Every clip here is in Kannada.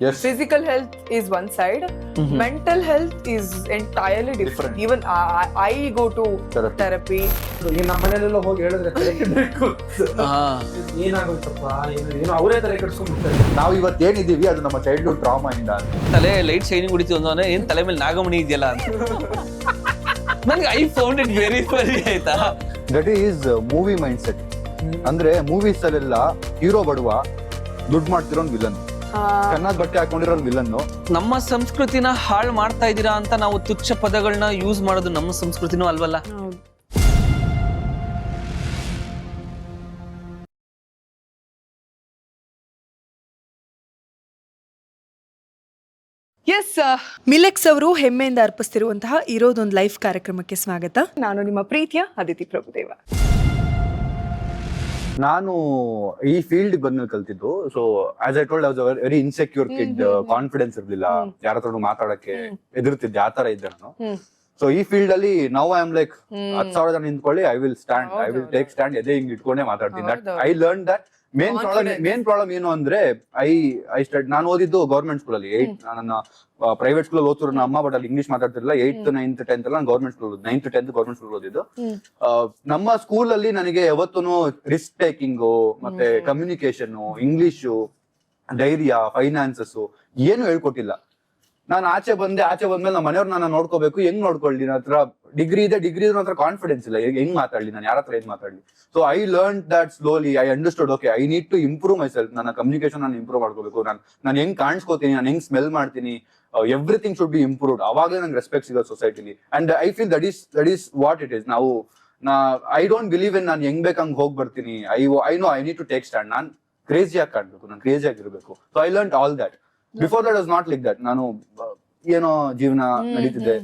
Yes. Physical health is one side. Mental health is entirely different. Even I go to therapy. ಈಗ ನಮ್ಮ ಮನೇಲೆಲ್ಲ ಹೋಗಿ ಹೇಳಿದ್ರೆ ತಲೆ ಕೆಡಬೇಕು. ಏನಾಗುತ್ತಪ್ಪ ಏನೋ ಅವರೇ ತಲೆ ಕೆಡಿಸ್ಕೊಂಡ್ಬಿಡ್ತಾರೆ. ನಾವು ಇವತ್ತೇನಿದೀವಿ ಅದು ನಮ್ಮ ಚೈಲ್ಡ್ಹುಡ್ ಟ್ರಾಮಾ ಇಂದ. ತಲೆ ಲೈಟ್ ಶೈನಿಂಗ್ ಹೊಡಿತು ಅಂದ್ರೆ ಏನ್ ತಲೆ ಮೇಲೆ ನಾಗಮಣಿ ಇದೆಯಲ್ಲ ಅಂತ. ನನಗೆ I found it very funny ಆಯ್ತಾ. That is movie mind set. ಅಂದ್ರೆ ಮೂವೀಸ್ ಅಲ್ಲೆಲ್ಲ ಹೀರೋ ಬಡವ ದುಡ್ಡು ಮಾಡ್ತಿರೋ ವಿಲನ್, ಚೆನ್ನಾಗಿ ಬಟ್ಟೆ ಹಾಕೊಂಡಿರೋ ವಿಲನ್. ನಮ್ಮ ಸಂಸ್ಕೃತಿನ ಹಾಳು ಮಾಡ್ತಾ ಇದೀರಾ ಅಂತ ನಾವು ತುಚ್ಛ ಪದಗಳನ್ನ ಯೂಸ್ ಮಾಡೋದು ನಮ್ಮ ಸಂಸ್ಕೃತಿನೂ ಅಲ್ವಲ್ಲ. ಎಸ್, ಮಿಲೆಕ್ಸ್ ಅವರು ಹೆಮ್ಮೆಯಿಂದ ಅರ್ಪಿಸ್ತಿರುವಂತಹ ಇರೋದೊಂದು ಲೈಫ್ ಕಾರ್ಯಕ್ರಮಕ್ಕೆ ಸ್ವಾಗತ. ನಾನು ನಿಮ್ಮ ಪ್ರೀತಿಯ ಅದಿತಿ ಪ್ರಭುದೇವ. ನಾನು ಈ ಫೀಲ್ಡ್ ಬಂದ್ಮೇಲೆ ಕಲ್ತಿದ್ದು. So as I told, I was very insecure kid. Confidence ಇರ್ಲಿಲ್ಲ, ಯಾರ ಹತ್ರನು ಮಾತಾಡಕ್ಕೆ ಎದುರ್ತಿದ್ದೆ, ಆ ತರ ಇದ್ದೆ ನಾನು. ಸೊ ಈ ಫೀಲ್ಡ್ ಅಲ್ಲಿ ನೌ ಐ ಆಮ್ ಲೈಕ್ 10,000 ಜನ ನಿಂತ್ಕೊಳ್ಳಿ, I will stand, I will take stand, ಎದೆ ಹಿಂಗ್ ಇಟ್ಕೊಂಡೇ ಮಾತಾಡ್ತೀನಿ. That I learn that. Main problem ಏನು ಅಂದ್ರೆ ನಾನು ಓದಿದ್ದು ಗೌರ್ಮೆಂಟ್ ಸ್ಕೂಲ್ ಅಲ್ಲಿ. ನನ್ನ ಪ್ರೈವೇಟ್ ಸ್ಕೂಲ್ ಓದ್ತಿರೋ ನಮ್ಮ ಅಮ್ಮ, ಬಟ್ ಅಲ್ಲಿ ಇಂಗ್ಲಿಷ್ ಮಾತಾಡ್ತಿರಲಿಲ್ಲ. 8th, 9th, 10th ಎಲ್ಲ government school, 9th, 10th government school ಓದಿದ್ದು. ನಮ್ಮ ಸ್ಕೂಲ್ ಅಲ್ಲಿ ನನಗೆ ಯಾವತ್ತೂ ರಿಸ್ಕ್ ಟೇಕಿಂಗು, ಮತ್ತೆ ಕಮ್ಯುನಿಕೇಶನ್, ಇಂಗ್ಲಿಷು, ಧೈರ್ಯ, ಫೈನಾನ್ಸಸ್ ಏನು ಹೇಳ್ಕೊಟ್ಟಿಲ್ಲ. ನಾನು ಆಚೆ ಬಂದ್ಮೇಲೆ ನಮ್ಮ ಮನೆಯವ್ರು ನನ್ನ ನೋಡ್ಕೋಬೇಕು, ಹೆಂಗ್ ನೋಡ್ಕೊಳ್ಳಿ, ನನ್ನ ಹತ್ರ ಡಿಗ್ರಿ ಇದೆ, ನನ್ನ ಹತ್ರ ಕಾನ್ಫಿಡೆನ್ಸ್ ಇಲ್ಲ, ಹೆಂಗ್ ಮಾತಾಡ್ಲಿ, ನಾನು ಯಾರ ಹತ್ರ ಏನ್ ಮಾತಾಡ್ಲಿ. So I learn that slowly. I understood, okay, I need to improve myself. ನನ್ನ ಕಮ್ಯುನಿಕೇಶನ್ ನಾನು ಇಂಪ್ರೂವ್ ಮಾಡ್ಕೋಬೇಕು. ನಾನು ಹೆಂಗ್ ಕಾಣಿಸ್ಕೋತೀನಿ, ನಾನು ಹೆಂಗ್ ಸ್ಮೆಲ್ ಮಾಡ್ತೀನಿ, ಎವ್ರಿಥಿಂಗ್ ಶುಡ್ ಬಿ ಇಂಪ್ರೂವ್ಡ್. ಅವಾಗಲೇ ನಂಗೆ ರೆಸ್ಪೆಕ್ಟ್ ಸಿಗೋದು ಸೊಸೈಟಿಲಿ. And I feel that is what it is. I don't believe in ನಾನು ಹೆಂಗ್ ಬೇಕಂಗ್ ಹೋಗಿ ಬರ್ತೀನಿ. I know I need to take stand. ನಾನು ಕ್ರೇಜಿಯಾಗಿ ಕಾಣ್ಬೇಕು, ನಾನು ಕ್ರೇಜಿಯಾಗಿ ಇರಬೇಕು. So I learn all that. Before that was not like that. ನಾನು ಏನೋ ಜೀವನ ನಡೀತಿದೆ.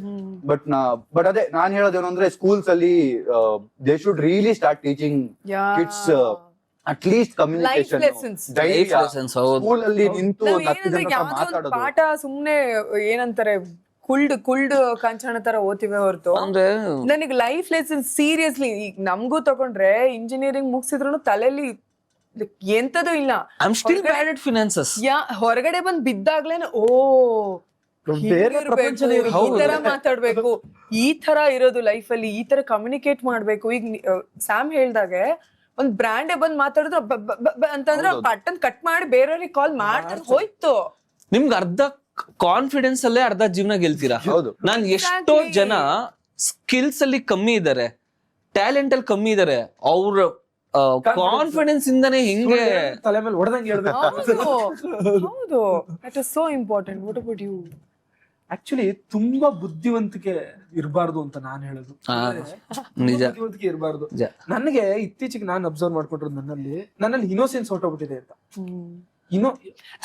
ಬಟ್ ಅದೇ ನಾನ್ ಹೇಳೋದೇನು ಅಂದ್ರೆ, ಸ್ಕೂಲ್ಸ್ ಅಲ್ಲಿ they should really start teaching kids at least communication, school ಅಲ್ಲಿ ನಿಂತು ಮಾತಾಡೋದು. ಪಾಠ ಸುಮ್ನೆ ಏನಂತಾರೆ, ಕುಲ್ಡ್ ಕಾಂಚನ ತರ ಓದ್ತಿವೆ ಹೊರತು ನನಗೆ ಲೈಫ್ ಲೆಸನ್ ಸೀರಿಯಸ್ಲಿ. ಈಗ ನಮ್ಗೂ ತಗೊಂಡ್ರೆ ಇಂಜಿನಿಯರಿಂಗ್ ಮುಗಿಸಿದ್ರು ತಲೆಯಲ್ಲಿ ಎಂತದೂ ಇಲ್ಲ. ಹೊರಗಡೆ ಬಂದ್ ಬಿದ್ದಾಗ್ಲೇನೆ ಈ ತರ ಮಾತಾಡ್ಬೇಕು, ಈ ತರ ಇರೋದು ಲೈಫ್ ಅಲ್ಲಿ, ಈ ತರ ಕಮ್ಯುನಿಕೇಟ್ ಮಾಡ್ಬೇಕು. ಈಗ ಸ್ಯಾಮ್ ಹೇಳ್ದಾಗೆ ಒಂದ್ ಬ್ರ್ಯಾಂಡೇ ಬಂದ್ ಮಾತಾಡಿದ್ರು ಅಂತಂದ್ರೆ ಪಟ್ಟನ್ ಕಟ್ ಮಾಡಿ ಬೇರೆಯವ್ರಿಗೆ ಕಾಲ್ ಮಾಡ್ತಾರೆ, ಹೋಯ್ತು. ನಿಮ್ಗೆ ಅರ್ಧ ಕಾನ್ಫಿಡೆನ್ಸ್ ಅಲ್ಲೇ ಅರ್ಧ ಜೀವನ ಗೆಲ್ತೀರಾ. ನಾನ್ ಎಷ್ಟೋ ಜನ ಸ್ಕಿಲ್ಸ್ ಅಲ್ಲಿ ಕಮ್ಮಿ ಇದಾರೆ, ಟ್ಯಾಲೆಂಟ್ ಅಲ್ಲಿ ಕಮ್ಮಿ ಇದಾರೆ, ಅವ್ರ ಕಾನ್ಫಿಡೆನ್ಸ್ ಇಂದಾನೆ ಹಿಂಗೆ ತಲೆ ಮೇಲೆ ಹೊಡೆದಂಗೆ ಹೇಳ್ಬೇಕು. ಹೌದು, that is so important. What about you? Actually ತುಂಬಾ ಬುದ್ಧಿವಂತಿಕೆ ಇರಬಾರ್ದು ಅಂತ ನಾನು ಹೇಳೋದು. ಬುದ್ಧಿವಂತಿಕೆ ಇರಬಾರ್ದು. ನನಗೆ ಇತ್ತೀಚೆಗೆ ನಾನು ಅಬ್ಸರ್ವ್ ಮಾಡ್ಕೊಂಡಿರೋದು, ನನ್ನಲ್ಲಿ ಇನ್ನೋಸೆನ್ಸ್ ಹೊರಟೋಗ್ಬಿಟ್ಟಿದೆ ಅಂತ.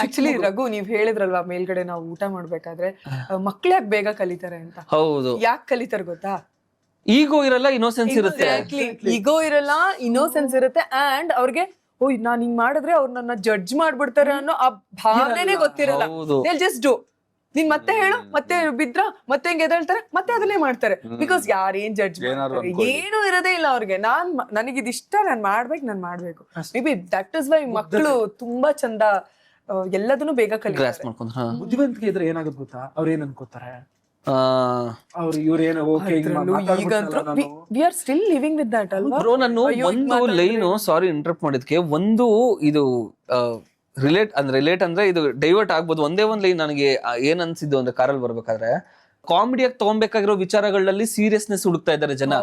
ಆಕ್ಚುಲಿ ರಘು, ನೀವ್ ಹೇಳಿದ್ರಲ್ವಾ ಮೇಲ್ಗಡೆ ನಾವು ಊಟ ಮಾಡ್ಬೇಕಾದ್ರೆ ಮಕ್ಳ್ಯಾಕ್ ಬೇಗ ಕಲಿತಾರೆ ಅಂತ. ಹೌದು, ಯಾಕೆ ಕಲಿತಾರೆ ಗೊತ್ತಾ? ಈಗೋ ಇರಲ್ಲ, ಇನ್ನೋಸೆನ್ಸ್ ಇರುತ್ತೆ. ಈಗೋ ಇರಲ್ಲ, ಇನ್ನೋಸೆನ್ಸ್ ಇರುತ್ತೆ. ಅಂಡ್ ಅವ್ರಿಗೆ ನಾನ್ ಹಿಂಗ್ ಮಾಡಿದ್ರೆ ಅವ್ರು ನನ್ನ ಜಡ್ಜ್ ಮಾಡ್ಬಿಡ್ತಾರೆ ಅನ್ನೋ ಆ ಭಾವನೆನೇ ಗೊತ್ತಿರಲ್ಲ. Just do. ನೀನ್ ಮತ್ತೆ ಹೇಳು, ಮತ್ತೆ ಬಿದ್ರ, ಮತ್ತೆ ಹೆಂಗ್ ಎದ್ದೇಳ್ತಾರೆ, ಮತ್ತೆ ಅದನ್ನೇ ಮಾಡ್ತಾರೆ. ಬಿಕಾಸ್ ಯಾರೇನ್ ಜಡ್ಜ್ ಏನು ಇರೋದೇ ಇಲ್ಲ ಅವ್ರಿಗೆ. ನನಗಿದಿಷ್ಟ, ನಾನ್ ಮಾಡ್ಬೇಕು. May be that is why ಮಕ್ಕಳು ತುಂಬಾ ಚಂದ ಎಲ್ಲದನ್ನು ಬೇಗ ಕಲಿತಾರೆ. ಬುದ್ಧಿವಂತಿಕೆ ಇದ್ರೆ ಏನಾಗುತ್ತೆ ಗೊತ್ತಾ? ಅವ್ರ ಏನ್ ಅನ್ಕೋತಾರೆ, ಅವ್ರು ಇವ್ರೇನು we are still living with that ಅಲ್ವಾ ಬ್ರೋ. ನಾನು ಒಂದು ಲೈನು, ಸಾರಿ ಇಂಟರಪ್ಟ್ ಮಾಡಿದ್ಕೆ, ಒಂದು ಇದು ರಿಲೇಟ್ ಅಂದ್ರೆ ಇದು ಡೈವರ್ಟ್ ಆಗ್ಬೋದು. ಒಂದೇ ಒಂದ್ ಲೈನ್ ನನಗೆ ಏನ್ ಅನ್ಸಿದ್ದು ಅಂದ್ರೆ, ಕಾರಲ್ಲಿ ಬರ್ಬೇಕಾದ್ರೆ ಕಾಮಿಡಿಯಾಗಿ ತಗೊಬೇಕಾಗಿರೋ ವಿಚಾರಗಳಲ್ಲಿ ಸೀರಿಯಸ್ನೆಸ್ ಹುಡುಕ್ತಾ ಇದ್ದಾರೆ ಜನ.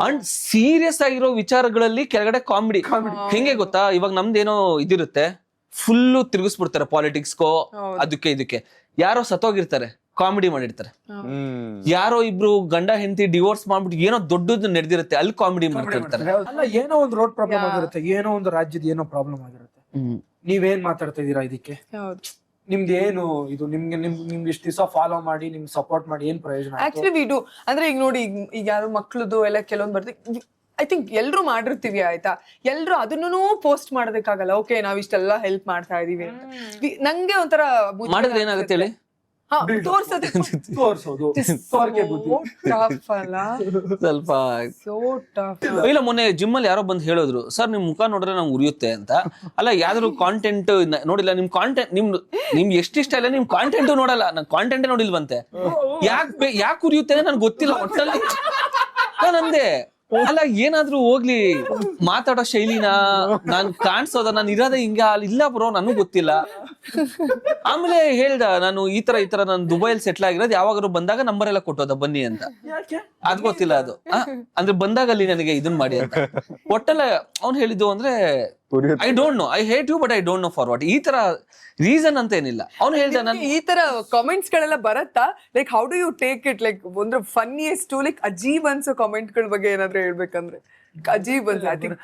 ಅಂಡ್ ಸೀರಿಯಸ್ ಆಗಿರೋ ವಿಚಾರಗಳಲ್ಲಿ ಕೆಳಗಡೆ ಕಾಮಿಡಿ. ಹೆಂಗೆ ಗೊತ್ತಾ, ಇವಾಗ ನಮ್ದೇನೋ ಇದಿರುತ್ತೆ, ಫುಲ್ಲು ತಿರುಗಿಸ್ಬಿಡ್ತಾರೆ ಪಾಲಿಟಿಕ್ಸ್ಗೋ ಅದಕ್ಕೆ ಇದಕ್ಕೆ. ಯಾರೋ ಸತ್ತೋಗಿರ್ತಾರೆ, ಕಾಮಿಡಿ ಮಾಡಿರ್ತಾರೆ. ಯಾರೋ ಇಬ್ರು ಗಂಡ ಹೆಂಡತಿ ಡಿವೋರ್ಸ್ ಮಾಡ್ಬಿಟ್ಟು ಏನೋ ದೊಡ್ಡದು ನಡೆದಿರುತ್ತೆ, ಅಲ್ಲಿ ಕಾಮಿಡಿ ಮಾಡ್ತಿರ್ತಾರೆ. ಅಲ್ಲ, ಏನೋ ಒಂದು ರೋಡ್ ಪ್ರಾಬ್ಲಮ್ ಆಗಿರುತ್ತೆ, ಏನೋ ಒಂದು ರಾಜ್ಯದ ಏನೋ ಪ್ರಾಬ್ಲಮ್ ಆಗಿರುತ್ತೆ. ನೀವೇನ್ ಮಾತಾಡ್ತಾ ಇದೀರಾ ಇದಕ್ಕೆ? ನಿಮ್ದೇನು ಇದು? ನಿಮ್ಗೆ ಇಷ್ಟು ದಿವಸ ಫಾಲೋ ಮಾಡಿ, ನಿಮ್ಗೆ ಸಪೋರ್ಟ್ ಮಾಡಿ ಏನ್ ಪ್ರಯೋಜನ? Actually we do. ಅಂದ್ರೆ ಈಗ ನೋಡಿ, ಈಗ ಯಾರು ಮಕ್ಳದು ಎಲ್ಲ ಕೆಲವೊಂದು ಬರ್ತದೆ. ಐ ಥಿಂಕ್ ಎಲ್ರು ಮಾಡಿರ್ತೀವಿ, ಆಯ್ತಾ? ಎಲ್ರು ಅದನ್ನೂ ಪೋಸ್ಟ್ ಮಾಡೋದಕ್ಕಾಗಲ್ಲ. ಓಕೆ, ನಾವ್ ಇಷ್ಟೆಲ್ಲ ಹೆಲ್ಪ್ ಮಾಡ್ತಾ ಇದೀವಿ. ನಂಗೆ ಒಂಥರ ಮಾಡಿದ್ರೆ ಏನಾಗುತ್ತೆ ಹೇಳಿ? ತೋರ್ಸೋದು ತೋರ್ಕೆ ಬುದ್ಧಿ. ಸ್ವಲ್ಪ So tough. ಇಲ್ಲ ಮೊನ್ನೆ ಜಿಮ್ ಅಲ್ಲಿ ಯಾರೋ ಬಂದು ಹೇಳಿದ್ರು, ಸರ್ ನಿಮ್ ಮುಖ ನೋಡಿದ್ರೆ ನಂಗೆ ಉರಿಯುತ್ತೆ ಅಂತ. ಅಲ್ಲ ಯಾವ್ದಾದ್ರು ಕಾಂಟೆಂಟ್ ನೋಡಿಲ್ಲ, ನಿಮ್ ಕಾಂಟೆಂಟ್ ನಿಮ್ ಎಷ್ಟಿಷ್ಟ ಇಲ್ಲ, ನಿಮ್ ಕಾಂಟೆಂಟ್ ನೋಡಲ್ಲ, ನನ್ ಕಾಂಟೆಂಟ್ ನೋಡಿಲ್ವಂತೆ. ಯಾಕೆ ಉರಿಯುತ್ತೆ ನನ್ಗೆ ಗೊತ್ತಿಲ್ಲ ಒಟ್ಟಲ್ಲಿ. ನಾನಂದೆ ಅಲ್ಲ ಏನಾದ್ರೂ ಹೋಗ್ಲಿ ಮಾತಾಡೋ ಶೈಲಿನ ನಾನ್ ಕಾಣಿಸೋದ, ನಾನು ಇರೋದೇ ಹಿಂಗ ಇಲ್ಲ ಬ್ರೋ ನನಗೂ ಗೊತ್ತಿಲ್ಲ. ಆಮೇಲೆ ಹೇಳ್ದ, ನಾನು ಈ ತರ ನಾನು ದುಬೈಲ್ ಸೆಟ್ಲ್ ಆಗಿರೋದು, ಯಾವಾಗಾದ್ರು ಬಂದಾಗ ನಂಬರ್ ಎಲ್ಲ ಕೊಟ್ಟೋದ ಬನ್ನಿ ಅಂತ. ಅದ್ ಗೊತ್ತಿಲ್ಲ ಅದು ಅಂದ್ರೆ ಬಂದಾಗ ಅಲ್ಲಿ ನನಗೆ ಇದನ್ ಮಾಡಿ ಅಂತ. ಒಟ್ಟಲ್ಲ ಅವ್ನು ಹೇಳಿದ್ದು ಅಂದ್ರೆ I don't know, I hate you but I don't know for what. ಈ ತರ ರೀಸನ್ ಅಂತ ಏನಿಲ್ಲ. ಅವ್ನು ಹೇಳ್ದ ನಾನು ಈ ತರ ಕಾಮೆಂಟ್ಸ್ ಗಳೆಲ್ಲ ಬರತ್ತಾ? Like how do you take it? Like ಒಂದು ಫನ್ನಿಯೆಸ್ಟ್ ಲೈಕ್ ಅಜೀಬ್ ಅನ್ಸೋ ಕಾಮೆಂಟ್ ಗಳ ಬಗ್ಗೆ ಏನಾದ್ರು ಹೇಳ್ಬೇಕಂದ್ರೆ ಅಜೀಬ್ ಅನ್ಸ. ಐ ಥಿಂಕ್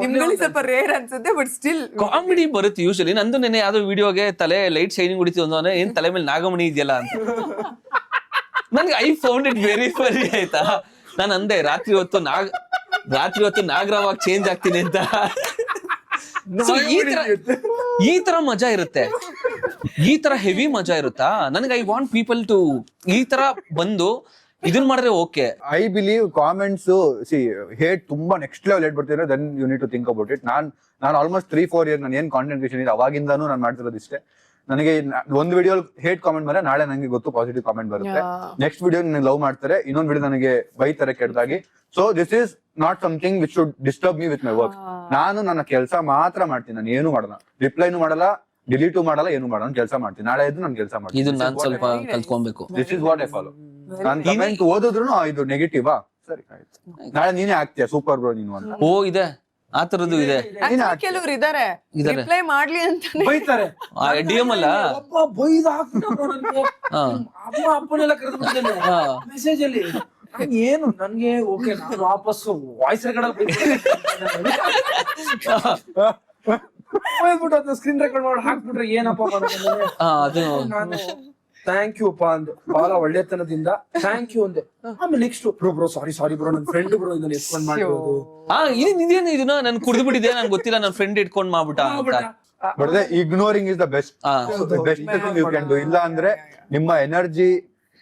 ನಿಮ್ಗಳಿಗೆ ಸ್ವಲ್ಪ ರೇರ್ ಅನ್ಸುತ್ತೆ, ಬಟ್ ಸ್ಟಿಲ್ ಕಾಮಿಡಿ ಬರುತ್ತೆ ಯೂಶಲಿ. ನಂದು ನೆನೆ ಯಾವ್ದೋ ವಿಡಿಯೋಗೆ ತಲೆ ಲೈಟ್ ಶೈನಿಂಗ್ ಹೊಡಿತೀವಿ ಅಂದ್ರೆ ಏನ್ ತಲೆ ಮೇಲೆ ನಾಗಮಣಿ ಇದೆಯಲ್ಲ ಅಂತ. ನನ್ಗೆ I found it very funny ಆಯ್ತಾ. ನಾನು ಅಂದೆ ರಾತ್ರಿ ಹೊತ್ತು ನಾಗರಾವಾಗ ಚೇಂಜ್ ಆಗ್ತೀನಿ ಅಂತ. So, ಈ ತರ ಮಜಾ ಇರುತ್ತೆ, ಈ ತರ ಹೆವಿ ಮಜಾ ಇರುತ್ತಾ ನನಗೆ. ಐ ವಾಂಟ್ ಪೀಪಲ್ ಟು ಈ ತರ ಬಂದು ಇದನ್ ಮಾಡಿದ್ರೆ okay. I believe comments hate ತುಂಬಾ ನೆಕ್ಸ್ಟ್ ಲೆವೆಲ್ ಹೇಟ್ ಬರ್ತಿದ್ರೆ then you need to think about it. ನಾನು ಆಲ್ಮೋಸ್ಟ್ 3-4 years ನಾನು ಏನ್ ಕಾಂಟೆಂಟ್ ಕ್ರಿಯೇಷನ್ ಇದೆ ಅವಾಗಿಂದಾನು ನಾನು ಮಾಡ್ತಿರೋದು ಇಷ್ಟೇ. ನನಗೆ ಒಂದು ವಿಡಿಯೋ ಹೇಟ್ ಕಾಮೆಂಟ್ ಬಂದ್ರೆ ನಾಳೆ ನನಗೆ ಗೊತ್ತು ಪಾಸಿಟಿವ್ ಕಾಮೆಂಟ್ ಬರುತ್ತೆ. ನೆಕ್ಸ್ಟ್ ವಿಡಿಯೋ ನನಗೆ ಲವ್ ಮಾಡ್ತಾರೆ, ಇನ್ನೊಂದು ವಿಡಿಯೋ ನನಗೆ ಬೈತಾರೆ ಕೆಟ್ಟದಾಗಿ. So this is not something which should disturb me with my work. ನಾನು ನನ್ನ ಕೆಲಸ ಮಾತ್ರ ಮಾಡ್ತೀನಿ, ನಾನು ಏನು ಮಾಡಲ್ಲ, ರಿಪ್ಲೈನು ಮಾಡಲ್ಲ, ಡಿಲೀಟು ಮಾಡಲ್ಲ, ಏನು ಮಾಡಲ್ಲ, ನಾನು ಕೆಲಸ ಮಾಡ್ತೀನಿ. ನಾಳೆ ಎದ್ದು ನಾನು ಕೆಲಸ ಮಾಡ್ತೀನಿ. ಇದು ನಾನು ಸ್ವಲ್ಪ ಕಲ್ತ್ಕೊಬೇಕು. This is what I follow. ನಾನು ಕಮೆಂಟ್ ಓದಿದ್ರು ಇದು ನೆಗೆಟಿವ್ ಸರಿ ಆಯ್ತು, ನಾಳೆ ನೀನೇ ಆಗ್ತೀಯ ಸೂಪರ್ ಬ್ರೋ ನೀನು ಅಂತ. ಓ ಇದೆ ಆ ತರದ್ದು ಇದೆ. ಕೆಲವ್ರು ಇದಾರೆ ರಿಪ್ಲೈ ಮಾಡ್ಲಿ ಅಂತ ಬೈತಾರೆ. ಡಿಎಂ ಅಲ್ಲ ಬೈದ್ ಅಪ್ಪನೆಲ್ಲ ಕರೆದ್ಬಿಟ್ಟಿದ್ದೇನೆ ಮೆಸೇಜ್ ಅಲ್ಲಿ. ಏನು ನನ್ಗೆ ಓಕೆ, ನಾನು ವಾಪಸ್ ವಾಯ್ಸ್ ರೆಕಾರ್ಡ್ ಬೈದ್ಬಿಟ್ಟು ಸ್ಕ್ರೀನ್ ರೆಕಾರ್ಡ್ ಮಾಡಿ ಹಾಕ್ಬಿಟ್ರೆ ಏನಪ್ಪಾ ಮಾಡೋದು. ನಾನು ಥ್ಯಾಂಕ್ ಯು ಅಪ್ಪ ಅಂದೆ, ಬಹಳ ಒಳ್ಳೆತನದಿಂದ ಥ್ಯಾಂಕ್ ಯು ಅಂದೆ. ಆಮೇಲೆ ನೆಕ್ಸ್ಟ್ ಬ್ರೋ ಸಾರಿ ಬ್ರೋ, ನನ್ನ ಫ್ರೆಂಡ್ ಬ್ರೋ ಇದನ್ನ ಎತ್ಕೊಂಡ್ ಮಾಡೋದು. ಇದೇನು ಇದನ್ನ ನನ್ ಕುಡಿದು ಬಿಟ್ಟಿದೆ, ನನ್ಗೆ ಗೊತ್ತಿಲ್ಲ, ನನ್ನ ಫ್ರೆಂಡ್ ಇಟ್ಕೊಂಡ್ ಮಾಡ್ಬಿಟ್ಟ ಅಂತ. But ignoring is the best thing you can do. ಇಲ್ಲ ಅಂದ್ರೆ ನಿಮ್ಮ ಎನರ್ಜಿ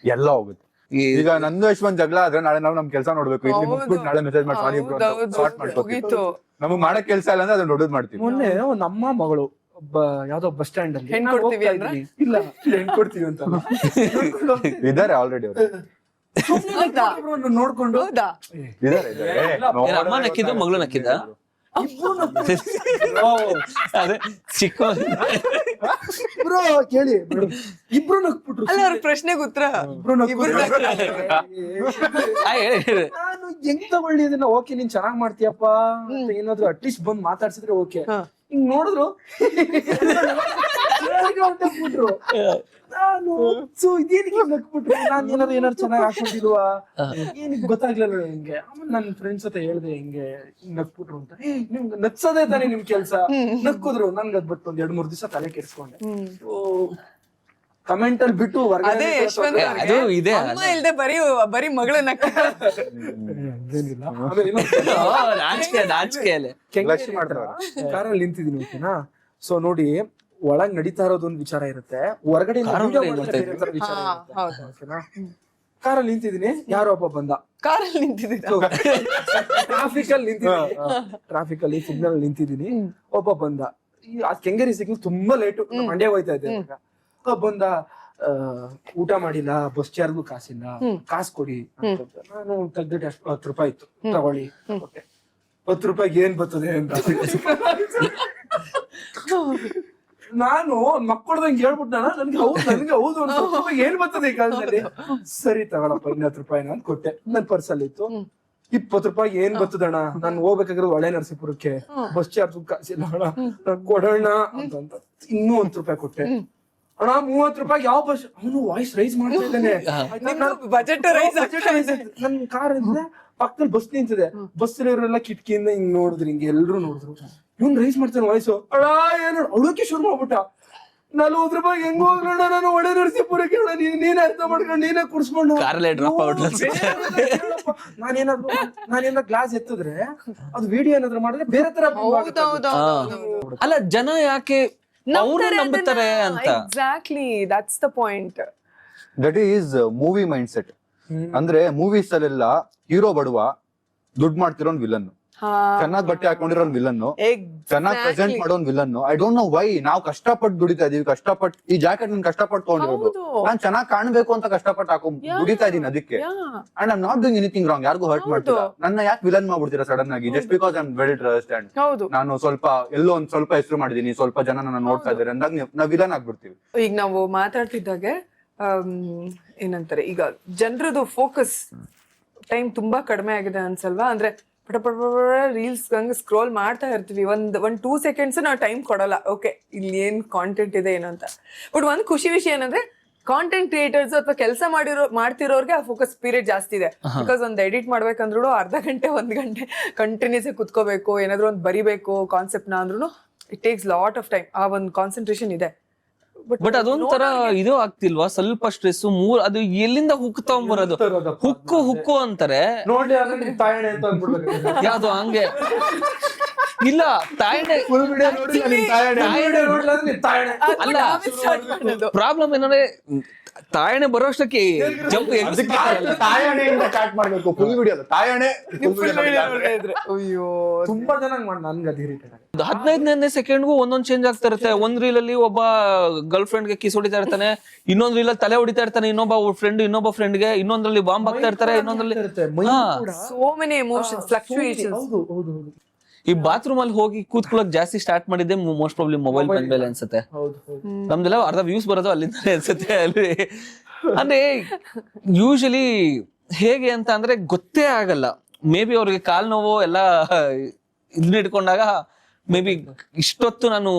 ಎಲ್ಲ ಹೋಗುತ್ತೆ. ಈಗ ನಂದು ಯಶ್ವಂತ್ ಜಗಳ ಆದ್ರೆ ನಾಳೆ ನಾವು ನಮ್ ಕೆಲಸ ನೋಡ್ಬೇಕು, ಇಲ್ಲಿ ಮುಗ್ಬಿಟ್ಟು ನಾಳೆ ಮೆಸೇಜ್ ಮಾಡಿ ಸಾರಿ ಬ್ರೋ ಸಾರ್ಟ್ ಮಾಡ್ಕೋತೀವಿ. ನಮಗ್ ಮಾಡಕ್ ಕೆಲಸ ಇಲ್ಲ ಅಂದ್ರೆ ಅದನ್ನ ದೊಡ್ಡದ್ ಮಾಡ್ತೀವಿ. ಮೊನ್ನೆ ನಮ್ಮ ಮಗಳು ಯಾವ್ದೋ ಬಸ್ ಸ್ಟ್ಯಾಂಡ್ ಅಲ್ಲಿ ಇಲ್ಲ ಹೆಣ್ ಕೊಡ್ತೀವಿ ಅಂತ ಇದಾರೆ ಆಲ್ರೆಡಿ ಅವರು ನೋಡ್ಕೊಂಡು ಇದಾರೆ. ಅಮ್ಮ ನಕ್ಕಿದ್ದು ಮಗಳು ನಕ್ಕಿದ್ದ ಅದೇ ಚಿಕ್ಕ ಬ್ರೋ ಕೇಳಿ ಇಬ್ರು ನಕ್ಬಿಟ್ರು. ಅಲ್ಲ ಅವ್ರ ಪ್ರಶ್ನೆಗೆ ಉತ್ತರ ನಾನು ಹೆಂಗ್ ತಗೊಳ್ಳಿ ಇದನ್ನ. ಓಕೆ ನೀನ್ ಚೆನ್ನಾಗ್ ಮಾಡ್ತೀಯಪ್ಪ ಅಂತ ಏನಾದ್ರು ಅಟ್ಲೀಸ್ಟ್ ಬಂದ್ ಮಾತಾಡ್ಸಿದ್ರೆ ಓಕೆ. ಹಿಂಗ್ ನೋಡಿದ್ರು ಬಿಟ್ರು. ನಾನು ಸೊ ಇದೇನಿಗೆ ನಕ್ಬಿಟ್ರು. ನಾನ್ ಏನಾದ್ರು ಚೆನ್ನಾಗ್ ಹಾಕೊಂಡಿಲ್ವಾ ಏನಿಗೆ ಗೊತ್ತಾಗ್ಲಿಲ್ಲ ನಂಗೆ. ಆಮೇಲೆ ನನ್ ಫ್ರೆಂಡ್ಸ್ ಹತ್ರ ಹೇಳ್ದೆ ಹಿಂಗೆ ನಕ್ಬಿಟ್ರು ಅಂತ. ನಿಮ್ಗೆ ನಗ್ಸೋದೇ ತಾನೇ ನಿಮ್ ಕೆಲ್ಸ. ನಕ್ಕಿದ್ರು ನನ್ಗೆ ಅದ್ ಬಿಟ್ಟು ಒಂದ್ 2-3 ದಿವಸ ತಲೆ ಕೆಡ್ಸ್ಕೊಂಡೆ. ಕಮೆಂಟ್ ಅಲ್ಲಿ ಬಿಟ್ಟು ಅದೇ ಅದು ಇದೆ. ಅಮ್ಮ ಇಲ್ದೆ ಬರೀ ಮಗಳನ್ನ ಕಾರಲ್ಲಿ ನಿಂತಿದೀನಿ ಓಕೆನಾ. ಸೊ ನೋಡಿ ಒಳಗ್ ನಡೀತಾ ಇರೋದೊಂದು ವಿಚಾರ ಇರುತ್ತೆ, ಹೊರಗಡೆ ವಿಚಾರ ಓಕೆನಾ. ಕಾರಲ್ಲಿ ನಿಂತಿದೀನಿ, ಯಾರೋ ಒಬ್ಬ ಬಂದ. ಕಾರಲ್ಲಿ ನಿಂತಿದ್ದೀನಿ, ಟ್ರಾಫಿಕ್ ಅಲ್ಲಿ ಸಿಗ್ನಲ್ ನಿಂತಿದೀನಿ. ಒಬ್ಬ ಬಂದ. ಕೆಂಗೇರಿ ಸಿಗ್ನಲ್ ತುಂಬಾ ಲೇಟು, ಮಂಡ್ಯ ಹೋಯ್ತಾ ಇದ್ದೆ. ಬಂದ, ಊಟ ಮಾಡಿಲ್ಲ, ಬಸ್ ಚಾರ್ಜು ಕಾಸಿಲ್ಲ, ಕಾಸು ಕೊಡಿ ಅಂತ. ನಾನು ತೆಗ್ದಿಟ್ಟು ಅಷ್ಟು 10 ರೂಪಾಯಿ ಇತ್ತು, ತಗೊಳ್ಳಿ. 10 ರೂಪಾಯಿಗೆ ಏನ್ ಬರ್ತದೆ ಅಂತ ನಾನು ಮಕ್ಕಳ್ದಂಗೆ ಹೇಳ್ಬಿಟ್ಟ. ನನ್ಗೆ ಹೌದು ಏನ್ ಬರ್ತದೆ ಈ ಕಾಲದಲ್ಲಿ. ಸರಿ ತಗೊಳಪ್ಪ 20 ರೂಪಾಯಿನ ಅಂತ ಕೊಟ್ಟೆ. ನನ್ ಪರ್ಸಲ್ಲಿ ಇತ್ತು. 20 ರೂಪಾಯಿ ಏನ್ ಬರ್ತದಣ್ಣ, ನಾನು ಹೋಗ್ಬೇಕಾಗಿರೋದು ಒಳ್ಳೆ ನರಸೀಪುರಕ್ಕೆ, ಬಸ್ ಚಾರ್ಜ್ ಕಾಸಿಲ್ಲ ಅಣ್ಣ, ನಾನು ಕೊಡೋಣ ಅಂತ ಇನ್ನೂ 1 ರೂಪಾಯಿ ಕೊಟ್ಟೆ. ಅಣ್ಣ 30 ರೂಪಾಯಿ ಯಾವ ಬಸ್. ಅವನು ವಾಯ್ಸ್ ರೈಸ್ ಮಾಡ್ತಾ ಇದ್ದಾನೆ. ಬಜೆಟ್ ನನ್ ಕಾರ್ ಇದ್ರೆ ಪಕ್ಕದಲ್ಲಿ ಬಸ್ ನಿಂತಿದೆ. ಬಸ್ ಇರೋರೆಲ್ಲ ಕಿಟಕಿಯಿಂದ ಹಿಂಗ್ ನೋಡಿದ್ರು, ಹಿಂಗೆ ಎಲ್ರು ನೋಡಿದ್ರು. ಇವ್ನ್ ರೈಸ್ ಮಾಡ್ತಾನೆ ವಾಯ್ಸು. ಅಣ್ಣ ಏನು ಅಳೋಕೆ ಶುರು ಮಾಡ್ಬಿಟ್ಟ. 40 ರೂಪಾಯಿ ಹೆಂಗ್ ಹೋಗ್ಲಣ್ಣ, ನಾನು ಒಳ್ಳೆ ನರಸೀಪುರಕ್ಕೆ. ನೀನೇ ಅರ್ಥ ಮಾಡ್ಕೊಂಡು ನೀನೇ ಕುಡ್ಸ್ಕೊಂಡು ನಾನೇನಾದ್ರು ಗ್ಲಾಸ್ ಎತ್ತಿದ್ರೆ ಅದು ವಿಡಿಯೋ ಏನಾದ್ರು ಮಾಡಿದ್ರೆ ಬೇರೆ ತರ. ಅಲ್ಲ ಜನ ಯಾಕೆ ನಂಬುತ್ತಾರೆ ಅಂತ. Exactly that's the point. That is movie mind set. ಅಂದ್ರೆ ಮೂವೀಸ್ ಅಲ್ಲೆಲ್ಲ ಹೀರೋ ಬಡವ, ದುಡ್ಡು ಮಾಡ್ತಿರೋನ್ ವಿಲನ್, ಚೆನ್ನಾಗ್ ಬಟ್ಟೆ ಹಾಕೊಂಡಿರೋನ್ ವಿಲನ್, ಚೆನ್ನಾಗ್ ಪ್ರೆಸೆಂಟ್ ಮಾಡೋನ್ villain. I don't know why. ನಾವು ಕಷ್ಟಪಟ್ಟು ದುಡಿತಾ ಇದೀವಿ, ಕಷ್ಟಪಟ್ಟು ಈ ಜಾಕೆಟ್ ನನ್ ಕಷ್ಟಪಟ್ಟು ತಗೊಂಡಿರೋದು, ನಾನ್ ಚೆನ್ನಾಗ್ ಕಾಣ್ಬೇಕು ಅಂತ ಕಷ್ಟಪಟ್ಟು ದುಡಿತಾ ಇದೀನಿ ಅದಕ್ಕೆ. And I'm not doing anything wrong, ಯಾರಿಗೂ ಹರ್ಟ್ ಮಾಡ್ತೀರಾ. ನನ್ನ ಯಾಕೆ ವಿಲನ್ ಮಾಡ್ಬಿಡ್ತೀರಾ ಸಡನ್ ಆಗಿ just because I am very trust and ನಾನು ಸ್ವಲ್ಪ ಎಲ್ಲೋ ಒಂದ್ ಸ್ವಲ್ಪ ಹೆಸರು ಮಾಡಿದೀನಿ, ಸ್ವಲ್ಪ ಜನ ನನ್ನ ನೋಡ್ತಾ ಇದಾರೆ ಅಂದಾಗ ನಾವ್ ವಿಲನ್ ಆಗ್ಬಿಡ್ತೀವಿ. ಈಗ ನಾವು ಮಾತಾಡ್ತಿದ್ದಾಗೆ ಏನಂತಾರೆ, ಈಗ ಜನರದು ಫೋಕಸ್ ಟೈಮ್ ತುಂಬಾ ಕಡಿಮೆ ಆಗಿದೆ ಅನ್ಸಲ್ವಾ? ಅಂದ್ರೆ ರೀಲ್ಸ್ ಹಂಗ ಸ್ಕ್ರೋಲ್ ಮಾಡ್ತಾ ಇರ್ತೀವಿ, ಒಂದ್ 2 seconds ನಾವು ಟೈಮ್ ಕೊಡಲ್ಲ. ಓಕೆ, ಇಲ್ಲಿ ಏನ್ ಕಾಂಟೆಂಟ್ ಇದೆ ಏನು ಅಂತ. ಬಟ್ ಒಂದ್ ಖುಷಿ ವಿಷಯ ಏನಂದ್ರೆ ಕಾಂಟೆಂಟ್ ಕ್ರಿಯೇಟರ್ಸ್ ಅಥವಾ ಕೆಲಸ ಮಾಡ್ತಿರೋರ್ಗೆ ಆ ಫೋಕಸ್ ಪೀರಿಯಡ್ ಜಾಸ್ತಿ ಇದೆ. ಬಿಕಾಸ್ ಒಂದ್ ಎಡಿಟ್ ಮಾಡ್ಬೇಕಂದ್ರೂ ಅರ್ಧ ಗಂಟೆ 1 ಗಂಟೆ ಕಂಟಿನ್ಯೂಸ್ ಕುತ್ಕೋಬೇಕು, ಏನಾದ್ರು ಒಂದ್ ಬರಿಬೇಕು ಕಾನ್ಸೆಪ್ಟ್ ನ ಅಂದ್ರೂ it takes lot of time. ಆ ಒಂದ್ ಕಾನ್ಸಂಟ್ರೇಷನ್ ಇದೆ. ಬಟ್ ಅದೊಂಥರ ಇದು ಆಗ್ತಿಲ್ವಾ ಸ್ವಲ್ಪ ಸ್ಟ್ರೆಸ್? ಅದು ಎಲ್ಲಿಂದ ಹುಕ್ ತಗೊಂಬರೋದು? ಹುಕ್ಕು ಅಂತಾರೆ ನೋಡಿ, ತಾಯಣೆ ಅಂತ ಅಂದ್ಬಿಡ್ಬೇಕು. ಯಾವ್ದು ಹಂಗೆ ಇಲ್ಲ, ತಾಯಣೆ ಅಲ್ಲ. ಪ್ರಾಬ್ಲಮ್ ಏನಂದ್ರೆ ತಾಯಣೆ ಬರೋಷ್ಟಕ್ಕೆ ಜಂಪ್ ತಾಯಣೆಯಿಂದ ಸ್ಟಾರ್ಟ್ ಮಾಡ್ಬೇಕು ಫುಲ್ ವಿಡಿಯೋ. ತಾಯಣೆ ಅಯ್ಯೋ, ತುಂಬಾ ಜನ ನನ್ಗೆ ಅದು ಇರಿಟೇಟ್ ಆಗುತ್ತೆ. 15ನೇ ಸೆಕೆಂಡ್ಗೂ ಒಂದೊಂದ್ ಚೇಂಜ್ ಆಗ್ತಾ ಇರುತ್ತೆ. ಒಂದ್ ರೀಲ್ ಅಲ್ಲಿ ಒಬ್ಬ ಗರ್ಲ್ ಫ್ರೆಂಡ್ ಗೆ ಕಿಸ್ ಹೊಡಿತಾ ಇರ್ತಾನೆ, ಇನ್ನೊಂದ್ ರೀಲ್ ಅಲ್ಲಿ ತಲೆ ಹೊಡಿತಾ ಇರ್ತಾನೆ ಇನ್ನೊಬ್ಬ ಫ್ರೆಂಡ್ ಗೆ, ಇನ್ನೊಂದ್ರಲ್ಲಿ ಬಾಂಬ್ ಹಾಕ್ತಾ ಇರ್ತಾರೆ, ಇನ್ನೊಂದ್ರಲ್ಲಿ ಸೋ ಮೆನಿ ಎಮೋಷನ್ಸ್, ಫ್ಲಕ್ಚುಯೇಷನ್ಸ್. ಈ ಬಾತ್ರೂಮ್ ಅಲ್ಲಿ ಹೋಗಿ ಕೂತ್ಕೊಳ್ಳೋಕೆ ಜಾಸ್ತಿ ಸ್ಟಾರ್ಟ್ ಮಾಡಿದ್ದೆ ಮೋಸ್ಟ್ ಪ್ರಾಬ್ಲಿ ಮೊಬೈಲ್ ಬಂದ್ಮೇಲೆ ಅನ್ಸುತ್ತೆ. ನಮ್ದೆಲ್ಲ ಅರ್ಧ ವ್ಯೂಸ್ ಬರೋದು ಅಲ್ಲಿಂದಾನೆ ಅನ್ಸುತ್ತೆ. ಅಲ್ಲಿ ಅಂದ್ರೆ ಯೂಶಲಿ ಹೇಗೆ ಅಂತ ಅಂದ್ರೆ ಗೊತ್ತೇ ಆಗಲ್ಲ. ಮೇ ಬಿ ಅವ್ರಿಗೆ ಕಾಲ್ ನೋವು ಎಲ್ಲ ಇದನ್ನ ಇಟ್ಕೊಂಡಾಗ ಮೇ ಬಿ ಇಷ್ಟೊತ್ತು ನಾನು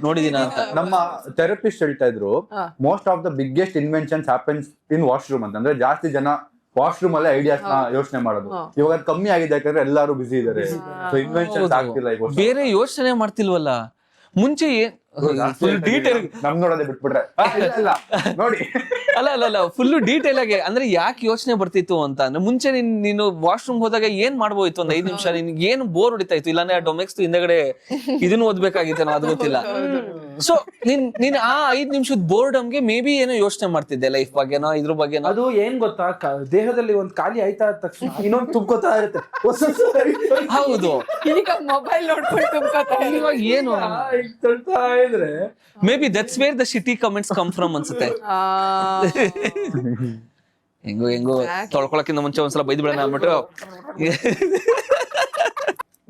ನೋಡಿದೀನ ಅಂತ. ನಮ್ಮ ಥೆರಪಿಸ್ಟ್ ಹೇಳ್ತಾ ಇದ್ರು, most of the biggest inventions happens in washroom ಅಂತ. ಅಂದ್ರೆ ಜಾಸ್ತಿ ಜನ ವಾಶ್ರೂಮ್ ಅಲ್ಲೇ ಐಡಿಯಾಸ್ ನ ಯೋಚನೆ ಮಾಡೋದು. ಇವಾಗ ಅದು ಕಮ್ಮಿ ಆಗಿದೆ ಯಾಕಂದ್ರೆ ಎಲ್ಲಾರು ಬಿಸಿ ಇದಾರೆ, ಇನ್ವೆನ್ಷನ್ಸ್ ಆಗ್ತಿಲ್ಲ. ಬೇರೆ ಯೋಚನೆ ಮಾಡ್ತಿಲ್ವಲ್ಲ. ಮುಂಚೆ ಫುಲ್ ಡೀಟೇಲ್ ನಮ್ ನೋಡೋದೇ ಬಿಟ್ಬಿಟ್ರೆ ನೋಡಿ. ಅಲ್ಲ ಫುಲ್ ಡೀಟೇಲ್ ಆಗಿ ಅಂದ್ರೆ ಯಾಕೆ ಯೋಚನೆ ಬರ್ತಿತ್ತು ಅಂತ ಅಂದ್ರೆ, ಮುಂಚೆ ನೀನು ವಾಶ್ರೂಮ್ ಹೋದಾಗ ಏನ್ ಮಾಡ್ಬೋಯ್ತು ಒಂದ್ 5 ನಿಮಿಷ ನಿನ್ಗೆ ಏನು ಬೋರ್ ಹೊಡಿತಾ ಇತ್ತು, ಇಲ್ಲಾಂದ್ರೆ ಡೊಮೆಕ್ಸ್ ಹಿಂದಗಡೆ ಇದನ್ನು ಓದ್ಬೇಕಾಗಿತ್ತೇನೋ ಅದು ಗೊತ್ತಿಲ್ಲ. ಸೊ ನೀನ್ ಆ 5 ನಿಮಿಷದ ಬೋರ್ಡಮ್ಗೆ ಮೇ ಬಿ ಏನೋ ಯೋಚನೆ ಮಾಡ್ತಿದ್ದೆ ಲೈಫ್ ಬಗ್ಗೆನೋ ಇದ್ರ ಬಗ್ಗೆ. ಅದು ಏನ್ ಗೊತ್ತಾ, ದೇಹದಲ್ಲಿ ಒಂದ್ ಖಾಲಿ ಆಯ್ತಾ ತಕ್ಷಣ ಇನ್ನೊಂದು ತುಂಬ್ಕೋತಾ ಇರುತ್ತೆ. ಹೌದು, ಈಗ ಮೊಬೈಲ್ ನೋಡ್ಕೊಂಡು ತುಂಬ್ಕೋತಾ ಇವಾಗ ಏನು ಇದ್ರೆ may be that's where the shitty comments come from ಅನ್ಸುತ್ತೆ. ಹೆಂಗೋ ತೊಳ್ಕೊಳಕ್ಕಿಂತ ಮುಂಚೆ ಒಂದ್ಸಲ ಬೈದ್ ಬಿಡೋಣ ಅಂದ್ಬಿಟ್ಟು.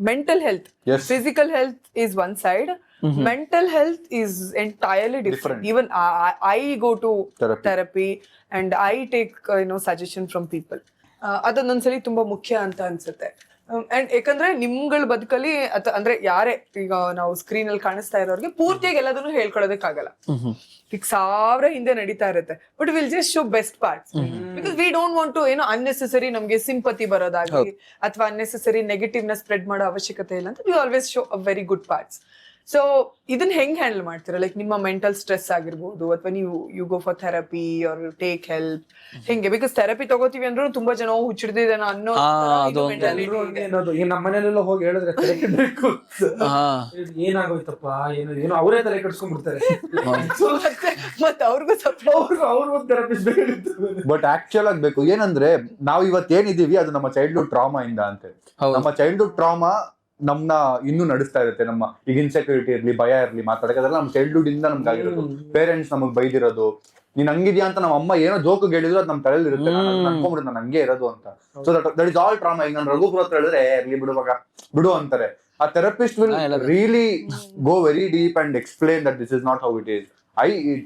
Mental health, physical health is one side. Mental health is entirely different. Even I go to therapy and I take suggestion from people. ಅದೊಂದೊಂದ್ಸಲಿ ತುಂಬಾ ಮುಖ್ಯ ಅಂತ ಅನ್ಸುತ್ತೆ. ಅಂಡ್ ಯಾಕಂದ್ರೆ ನಿಮ್ಗಳ ಬದುಕಲ್ಲಿ ಅಂದ್ರೆ ಯಾರೇ ಈಗ ನಾವು ಸ್ಕ್ರೀನ್ ಅಲ್ಲಿ ಕಾಣಿಸ್ತಾ ಇರೋರಿಗೆ ಪೂರ್ತಿಯಾಗಿ ಎಲ್ಲದನ್ನು ಹೇಳ್ಕೊಳ್ಳೋದಕ್ಕಾಗಲ್ಲ. ಈಗ 1000 ಹಿಂದೆ ನಡೀತಾ ಇರುತ್ತೆ, but will just show best parts. Because we don't want to unnecessary ನಮ್ಗೆ ಸಿಂಪತಿ ಬರೋದಾಗ್ಲಿ ಅಥವಾ ಅನ್ನೆಸೆಸರಿ ನೆಗೆಟಿವ್ ನ ಸ್ಪ್ರೆಡ್ ಮಾಡೋ ಅವಶ್ಯಕತೆ ಇಲ್ಲ ಅಂತ we always show a very good parts. So ಇದನ್ನ ಹೆಂಗ್ ಹ್ಯಾಂಡಲ್ ಮಾಡ್ತೀರಾ? ಲೈಕ್ ನಿಮ್ಮ ಮೆಂಟಲ್ ಸ್ಟ್ರೆಸ್ ಆಗಿರ್ಬೋದು, ಅಥವಾ ನೀವು you go for therapy or take help, ಹೆಂಗೆ? ಬಿಕಾಸ್ ಥೆರಪಿ ತಗೋತೀವಿ ಅಂದ್ರೂ ತುಂಬಾ ಜನ ಹುಚ್ಚಿಡ್ದಿದ್ದಾನ ಅನ್ನೋ ನಮ್ಮ ಮನೇಲೆಲ್ಲ ಹೋಗಿ ಹೇಳಿದ್ರೆ ಏನಾಗೋಯ್ತಪ್ಪ ಏನೋ ಅವರೇ ತಲೆ ಕೆಡ್ಸ್ಕೊಂಡ್ಬಿಡ್ತಾರೆ. ಮತ್ತೆ ಅವ್ರಿಗೂ ಬಟ್ ಆಕ್ಚುಲ್ ಆಗ್ಬೇಕು ಏನಂದ್ರೆ, ನಾವ್ ಇವತ್ತು ಏನಿದೀವಿ ಅದು ನಮ್ಮ ಚೈಲ್ಡ್ಹುಡ್ ಟ್ರಾಮಾ ಇಂದ ಅಂತ. ನಮ್ಮ ಚೈಲ್ಡ್ಹುಡ್ ಟ್ರಾಮಾ ನಮ್ನ ಇನ್ನೂ ನಡೆಸ್ತಾ ಇರುತ್ತೆ. ನಮ್ಮ ಈಗ ಇನ್ಸೆಕ್ಯೂರಿಟಿ ಇರ್ಲಿ, ಭಯ ಇರ್ಲಿ, ಮಾತಾಡಕ್ಕೆ ಅದೆಲ್ಲ ನಮ್ಮ ಚೈಲ್ಡ್ಹುಡ್ ಇಂದ ನಮ್ಗೆ ಆಗಿರೋದು. ಪೇರೆಂಟ್ಸ್ ನಮಗ್ ಬೈದಿರೋದು, ನೀನ್ ಹಂಗಿದ್ಯಾ ಅಂತ ನಮ್ಮ ಅಮ್ಮ ಏನೋ ಜೋಕ್ ಹೇಳಿದ್ರು ಅದು ನಮ್ ತಲೆಯಲ್ಲಿ ಇರುತ್ತೆ, ಅನ್ಕೊಂಡ್ಬಿಡುತ್ತೆ ನಾನು ಹಂಗೆ ಇರೋದು ಅಂತ. So that is all trauma. ಈಗ ನಾನು ರಘುಪುರ ಹತ್ರ ಹೇಳಿದ್ರೆ ಇರ್ಲಿ ಬಿಡು ಅಂತಾರೆ. A therapist will really go very deep and explain that this is not how it is.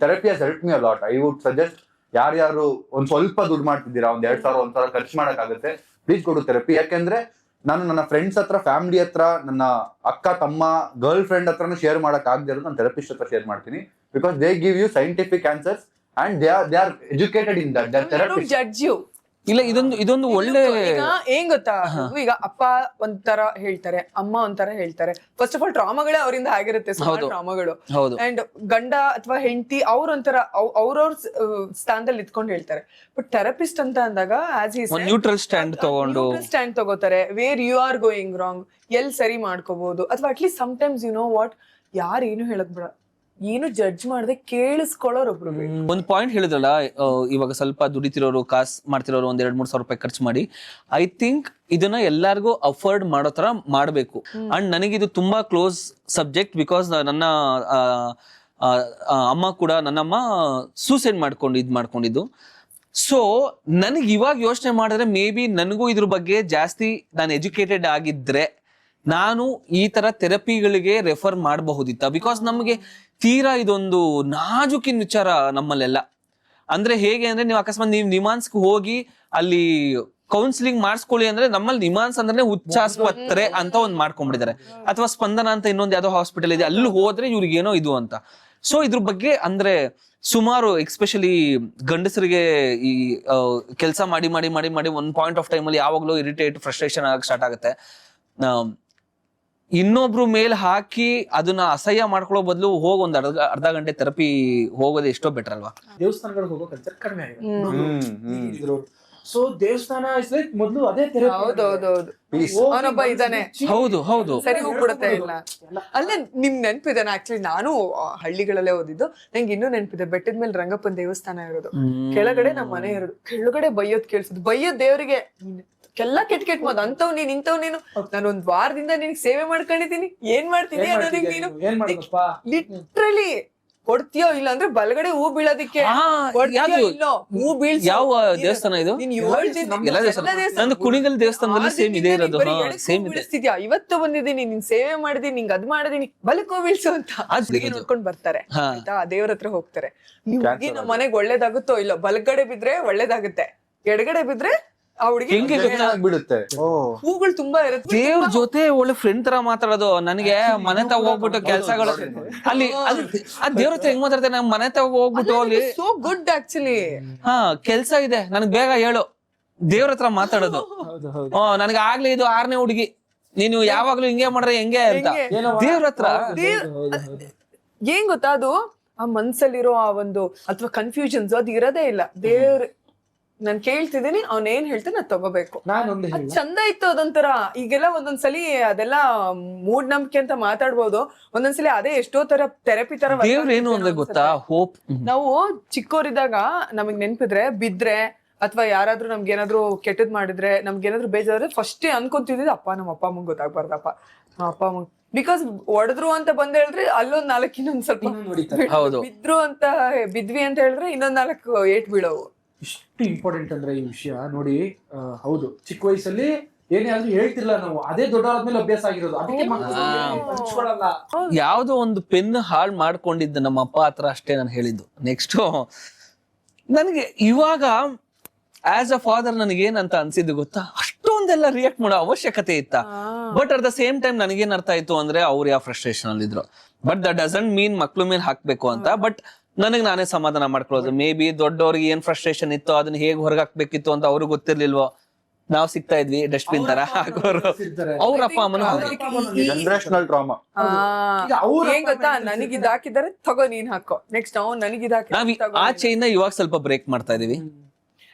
Therapy has help me a lot. I would suggest ಯಾರ್ಯಾರು ಒಂದ್ ಸ್ವಲ್ಪ ದುಡ್ಡು ಮಾಡ್ತಿದ್ದೀರಾ, ಒಂದ್ 2000 1,000 ಖರ್ಚು ಮಾಡಕ್ಕಾಗುತ್ತೆ, ಪ್ಲೀಸ್ ಗೋ ಟು ಥೆರಪಿ. ಯಾಕೆಂದ್ರೆ ನಾನು ನನ್ನ ಫ್ರೆಂಡ್ಸ್ ಹತ್ರ, ಫ್ಯಾಮಿಲಿ ಹತ್ರ, ನನ್ನ ಅಕ್ಕ ತಮ್ಮ ಗರ್ಲ್ ಫ್ರೆಂಡ್ ಹತ್ರನೂ ಶೇರ್ ಮಾಡಕ್ ಆಗದೆ ಇರೋದು ನಾನು ಥೆರಪಿಸ್ಟ್ ಹತ್ರ ಶೇರ್ ಮಾಡ್ತೀನಿ. Because they give you scientific answers and they are educated in that. They are judge you. ಇಲ್ಲ, ಇದೊಂದು ಒಳ್ಳೆ ಏನ್ ಗೊತ್ತಾ, ಈಗ ಅಪ್ಪ ಒಂಥರ ಹೇಳ್ತಾರೆ, ಅಮ್ಮ ಒಂಥರ ಹೇಳ್ತಾರೆ. ಫಸ್ಟ್ ಆಫ್ ಆಲ್ ಟ್ರಾಮಾಗಳೇ ಅವರಿಂದ ಆಗಿರುತ್ತೆ, ಟ್ರಾಮಾಗಳು. ಅಂಡ್ ಗಂಡ ಅಥವಾ ಹೆಂಡತಿ ಅವ್ರೊಂಥರ ಅವ್ರವ್ರ ಸ್ಥಾನದಲ್ಲಿ ಇಟ್ಕೊಂಡು ಹೇಳ್ತಾರೆ. ಬಟ್ ಥೆರಪಿಸ್ಟ್ ಅಂತ ಅಂದಾಗ ಆಸ್ ಈ ನ್ಯೂಟ್ರಲ್ ಸ್ಟ್ಯಾಂಡ್ ತಗೋತಾರೆ. Where you are going wrong, ಎಲ್ ಸರಿ ಮಾಡ್ಕೋಬಹುದು. ಅಥವಾ at least sometimes you know what, ಯಾರು ಏನು ಹೇಳಕ್ ಬೇಡ, ಏನು ಜಡ್ಜ್ ಮಾಡದೆ ಕೇಳಿಸ್ಕೊಳ್ಳೋರು ಒಬ್ರು ಬೇಕು. ಒಂದ್ ಪಾಯಿಂಟ್ ಹೇಳಿದ್ರಲ್ಲ, ಇವಾಗ ಸ್ವಲ್ಪ ದುಡಿತಿರೋರು, ಕಾಸ್ ಮಾಡ್ತಿರೋರು 1-2-3 ಸಾವಿರ ರೂಪಾಯಿ ಖರ್ಚು ಮಾಡಿ, ಐ ಥಿಂಕ್ ಇದನ್ನ ಎಲ್ಲಾರ್ಗು ಅಫೋರ್ಡ್ ಮಾಡೋ ತರ ಮಾಡ್ಬೇಕು. ಅಂಡ್ ನನಗಿದು ತುಂಬಾ ಕ್ಲೋಸ್ ಸಬ್ಜೆಕ್ಟ್, ಬಿಕಾಸ್ ನನ್ನ ಅಮ್ಮ ಕೂಡ, ನನ್ನಮ್ಮ ಸೂಸೈಡ್ ಮಾಡ್ಕೊಂಡಿದ್ದು. ಸೊ ನನಗೆ ಇವಾಗ ಯೋಚನೆ ಮಾಡಿದ್ರೆ ಮೇ ಬಿ ನನಗೂ ಇದ್ರ ಬಗ್ಗೆ ಜಾಸ್ತಿ ನಾನು ಎಜುಕೇಟೆಡ್ ಆಗಿದ್ರೆ ನಾನು ಈ ತರ ಥೆರಪಿಗಳಿಗೆ ರೆಫರ್ ಮಾಡಬಹುದಿತ್ತ. ಬಿಕಾಸ್ ನಮಗೆ ತೀರಾ ಇದೊಂದು ನಾಜುಕಿನ ವಿಚಾರ ನಮ್ಮಲ್ಲೆಲ್ಲ. ಅಂದ್ರೆ ಹೇಗೆ ಅಂದ್ರೆ, ನೀವು ಅಕಸ್ಮಾತ್ ನೀವು ನಿಮಾನ್ಸ್ಗೆ ಹೋಗಿ ಅಲ್ಲಿ ಕೌನ್ಸಿಲಿಂಗ್ ಮಾಡಿಸ್ಕೊಳ್ಳಿ ಅಂದ್ರೆ, ನಮ್ಮಲ್ಲಿ ನಿಮಾನ್ಸ್ ಅಂದ್ರೆ ಹುಚ್ಚಾಸ್ಪತ್ರೆ ಅಂತ ಒಂದ್ ಮಾಡ್ಕೊಂಡ್ಬಿಟ್ಟಿದ್ದಾರೆ, ಅಥವಾ ಸ್ಪಂದನ ಅಂತ ಇನ್ನೊಂದು ಯಾವ್ದೋ ಹಾಸ್ಪಿಟಲ್ ಇದೆ, ಅಲ್ಲಿ ಹೋದ್ರೆ ಇವ್ರಿಗೆ ಏನೋ ಇದು ಅಂತ. ಸೊ ಇದ್ರ ಬಗ್ಗೆ ಅಂದ್ರೆ ಸುಮಾರು ಎಕ್ಸ್ಪೆಷಲಿ ಗಂಡಸರಿಗೆ ಈ ಕೆಲಸ ಮಾಡಿ ಮಾಡಿ ಮಾಡಿ ಮಾಡಿ ಒಂದ್ ಪಾಯಿಂಟ್ ಆಫ್ ಟೈಮ್ ಅಲ್ಲಿ ಯಾವಾಗ್ಲೂ ಇರಿಟೇಟ್, ಫ್ರಸ್ಟ್ರೇಷನ್ ಆಗಕ್ಕೆ ಸ್ಟಾರ್ಟ್ ಆಗುತ್ತೆ. ಇನ್ನೊಬ್ರು ಮೇಲ್ ಹಾಕಿ ಅದನ್ನ ಅಸಹ್ಯ ಮಾಡ್ಕೊಳ್ಳೋ ಬದಲು ಹೋಗಿ ಒಂದ್ ಅರ್ಧ ಗಂಟೆ ಥೆರಪಿ ಹೋಗೋದು ಎಷ್ಟೋ ಬೆಟರ್ ಅಲ್ವಾ? ದೇವಸ್ಥಾನಗಳಿಗೆ ಹೋಗೋ ಕಲ್ಚರ್ ಕಡಿಮೆ ಆಗಿದೆ. ಸೊ ದೇವಸ್ಥಾನ ಮೊದ್ಲು ಅದೇ ಹೌದೌದೌದು, ಅವನೊಬ್ಬ ಇದ್ದಾನೆ. ಹೌದು ಸರಿ ಹೋಗ್ಬಿಡುತ್ತೆ ಇಲ್ಲ. ಅಲ್ಲೇ ನಿಮ್ ನೆನ್ಪಿದೆ, ಆಕ್ಚುಲಿ ನಾನು ಹಳ್ಳಿಗಳಲ್ಲೇ ಓದಿದ್ದು, ನಂಗೆ ಇನ್ನೂ ನೆನ್ಪಿದೆ. ಬೆಟ್ಟದ ಮೇಲೆ ರಂಗಪ್ಪನ ದೇವಸ್ಥಾನ ಇರೋದು, ಕೆಳಗಡೆ ನಮ್ಮ ಮನೆ ಇರೋದು. ಕೆಳಗಡೆ ಬೈಯೋದ್ ಕೇಳಿಸೋದು, ಬೈಯೋದ್ ದೇವ್ರಿಗೆ ಎಲ್ಲ ಕೆಟ್ಟ ಮಾತು, ಅಂತವ್ ನೀನ್ ಇಂಥವ್ ನೀನು, ನಾನು ಒಂದ್ ವಾರದಿಂದ ನಿನಗ್ ಸೇವೆ ಮಾಡ್ಕೊಂಡಿದೀನಿ, ಏನ್ ಮಾಡ್ತೀನಿ ಅನ್ನೋದಕ್ಕೆ ನೀನು ಲಿಟ್ರಲಿ ಕೊಡ್ತೀಯೋ ಇಲ್ಲ ಅಂದ್ರೆ ಬಲಗಡೆ ಹೂ ಬೀಳೋದಿಕ್ಕೆ ಹೂ ಬೀಳ್ಸಿ. ಯಾವ ದೇವಸ್ಥಾನ ಇದು? ನಂದು ಕುಣಿಗಲ್ ದೇವಸ್ಥಾನದಲ್ಲಿ ಸೇಮ್ ಇದೆ ಇರೋದು. ಸೇಮ್ ಬೀಳಿಸ್ತಿದ್ಯಾ, ಇವತ್ತು ಬಂದಿದ್ದೀನಿ, ನಿನ್ ಸೇವೆ ಮಾಡಿದೀನಿ, ನಿಂಗ್ ಅದ್ ಮಾಡಿದೀನಿ, ಬಲಕ್ ಹೂ ಬೀಳ್ಸು ಅಂತ ನೋಡ್ಕೊಂಡ್ ಬರ್ತಾರೆ ಆಯ್ತಾ, ದೇವ್ರ ಹತ್ರ ಹೋಗ್ತಾರೆ. ಈ ಹುಡುಗಿ ನಮ್ಮ ಮನೆಗ್ ಒಳ್ಳೇದಾಗುತ್ತೋ ಇಲ್ಲೋ, ಬಲಗಡೆ ಬಿದ್ರೆ ಒಳ್ಳೇದಾಗುತ್ತೆ, ಎಡಗಡೆ ಬಿದ್ರೆ ಆ ಹುಡುಗಿ ಬಿಡುತ್ತೆ. ಹೂಗಳು ತುಂಬಾ ಇರುತ್ತೆ. ದೇವ್ರ ಜೊತೆ ಒಳ್ಳೆ ಫ್ರೆಂಡ್ ತರ ಮಾತಾಡೋದು. ನನಗೆ ಮನೆ ತಗ ಹೋಗ್ಬಿಟ್ಟು ಕೆಲ್ಸಗಳು ಅಲ್ಲಿ ಅದ್ ದೇವ್ರ ಹತ್ರ ಹೆಂಗ್ ಮಾತಾಡ್ತಾರೆ, ನಮ್ ಮನೆ ತಗ ಹೋಗ್ಬಿಟ್ಟು ಅಲ್ಲಿ ಸೋ ಗುಡ್ ಆಕ್ಚುಲಿ. ಕೆಲ್ಸ ಇದೆ ನನ್ಗ್ ಬೇಗ ಹೇಳು, ದೇವ್ರ ಹತ್ರ ಮಾತಾಡೋದು. ನನ್ಗೆ ಆಗ್ಲೇ ಇದು 6ನೇ ಹುಡುಗಿ, ನೀನು ಯಾವಾಗ್ಲೂ ಹಿಂಗೆ ಮಾಡ್ರೆ ಹೆಂಗೆ ಅಂತ ದೇವ್ರ ಹತ್ರ. ಏನ್ ಗೊತ್ತಾ, ಅದು ಆ ಮನ್ಸಲ್ಲಿರೋ ಆ ಒಂದು ಅಥವಾ ಕನ್ಫ್ಯೂಷನ್ಸ್ ಅದು ಇರೋದೇ ಇಲ್ಲ. ದೇವ್ರ ನಾನ್ ಕೇಳ್ತಿದ್ದೀನಿ, ಅವ್ನ ಏನ್ ಹೇಳ್ತಾನೆ ಅದ್ ತಗೋಬೇಕು. ಚಂದ ಇತ್ತು ಅದೊಂಥರ. ಈಗೆಲ್ಲ ಒಂದೊಂದ್ಸಲಿ ಅದೆಲ್ಲ ಮೂಢನಂಬಿಕೆ ಅಂತ ಮಾತಾಡ್ಬೋದು, ಒಂದೊಂದ್ಸಲಿ ಅದೇ ಎಷ್ಟೋ ತರ ಥೆರಪಿ ತರ. ಏನು ಅಂದ್ರೆ ಗೊತ್ತಾ, ಹೋಪ್. ನಾವು ಚಿಕ್ಕವರಿದ್ದಾಗ ನಮಗ್ ನೆನ್ಪಿದ್ರೆ, ಬಿದ್ರೆ ಅಥವಾ ಯಾರಾದ್ರೂ ನಮ್ಗೇನಾದ್ರು ಕೆಟ್ಟದ್ ಮಾಡಿದ್ರೆ, ನಮ್ಗೇನಾದ್ರು ಬೇಜಾದ್ರೆ ಫಸ್ಟ್ ಅನ್ಕೊಂತಿದ್ದಿದ್ದು, ಅಪ್ಪ ನಮ್ಮ ಅಪ್ಪ ಅಮ್ಮಂಗ್ ಗೊತ್ತಾಗ್ಬಾರ್ದಪ್ಪ, ನಮ್ಮ ಅಪ್ಪ ಅಮ್ಮಂಗ್. ಬಿಕಾಸ್ ಹೊಡೆದ್ರು ಅಂತ ಬಂದ್ ಹೇಳಿದ್ರೆ ಅಲ್ಲೊಂದ್ 4 ಇನ್ನೊಂದ್ ಸ್ವಲ್ಪ ಬಿದ್ರು ಅಂತ, ಬಿದ್ವಿ ಅಂತ ಹೇಳಿದ್ರೆ ಇನ್ನೊಂದ್ 4 ಏಟ್ ಬೀಳವು. ಇಷ್ಟು ಇಂಪಾರ್ಟೆಂಟ್ ಅಂದ್ರೆ ಈ ವಿಷಯ ನೋಡಿ. ಹೌದು, ಚಿಕ್ಕ ವಯಸ್ಸಲ್ಲಿ ಏನೇ ಆದ್ರೂ ಹೇಳ್ತಿರ್ಲಿಲ್ಲ ನಾವು, ಅದೇ ದೊಡ್ಡವರಾದ್ಮೇಲೆ ಅಭ್ಯಾಸ ಆಗಿರೋದು. ಅದಕ್ಕೆ ಯಾವ್ದೋ ಒಂದು ಪೆನ್ ಹಾಳು ಮಾಡ್ಕೊಂಡಿದ್ದ ನಮ್ಮ ಅಪ್ಪ ಹತ್ರ ಅಷ್ಟೇ ನಾನು ಹೇಳಿದ್ದು. ನೆಕ್ಸ್ಟ್ ನನಗೆ ಇವಾಗ ಆಸ್ ಅ ಫಾದರ್ ನನಗೇನಂತ ಅನ್ಸಿದ್ದು ಗೊತ್ತಾ, ಅಷ್ಟೊಂದೆಲ್ಲ ರಿಯಾಕ್ಟ್ ಮಾಡೋ ಅವಶ್ಯಕತೆ ಇತ್ತ. But at the same time ನನಗೇನ್ ಅರ್ಥ ಆಯ್ತು ಅಂದ್ರೆ, ಅವ್ರು ಯಾವ ಫ್ರಸ್ಟ್ರೇಷನ್ ಅಲ್ಲಿ ಇದ್ರು. ಬಟ್ ದಟ್ ಡಸಂಟ್ ಮೀನ್ ಮಕ್ಳು ಮೇಲೆ ಹಾಕ್ಬೇಕು ಅಂತ. ಬಟ್ ನನಗ್ ನಾನೇ ಸಮಾಧಾನ ಮಾಡ್ಕೊಳ್ಳೋದು. ಮೇ ಬಿ ದೊಡ್ಡವ್ರಿಗೆ ಏನ್ ಫ್ರಸ್ಟ್ರೇಷನ್ ಇತ್ತು, ಅದನ್ನ ಹೇಗ್ ಹೊರಗೆ ಹಾಕ್ಬೇಕಿತ್ತು ಅಂತ ಅವ್ರಿಗೆ ಗೊತ್ತಿರ್ಲಿಲ್ವೋ, ನಾವ್ ಸಿಗ್ತಾ ಇದ್ವಿ ಡಸ್ಟ್ಬಿನ್ ತರ ಹಾಕೋರು. ಅವ್ರ ಅಪ್ಪ ಅಮ್ಮನ ಜನರೇಷನಲ್ ಟ್ರಾಮಾ. ಏನ್ ಗೊತ್ತಾ, ನನಗಿದ್ ಹಾಕಿದಾರೆ ತಗೋ ನೀನ್ ಹಾಕೋ, ನೆಕ್ಸ್ಟ್ ಅವ್ನು ನನಗಿದ್ ಹಾಕಿ. ನಾವ್ ಆ ಚೈನ್ ಇವಾಗ ಸ್ವಲ್ಪ ಬ್ರೇಕ್ ಮಾಡ್ತಾ ಇದೀವಿ.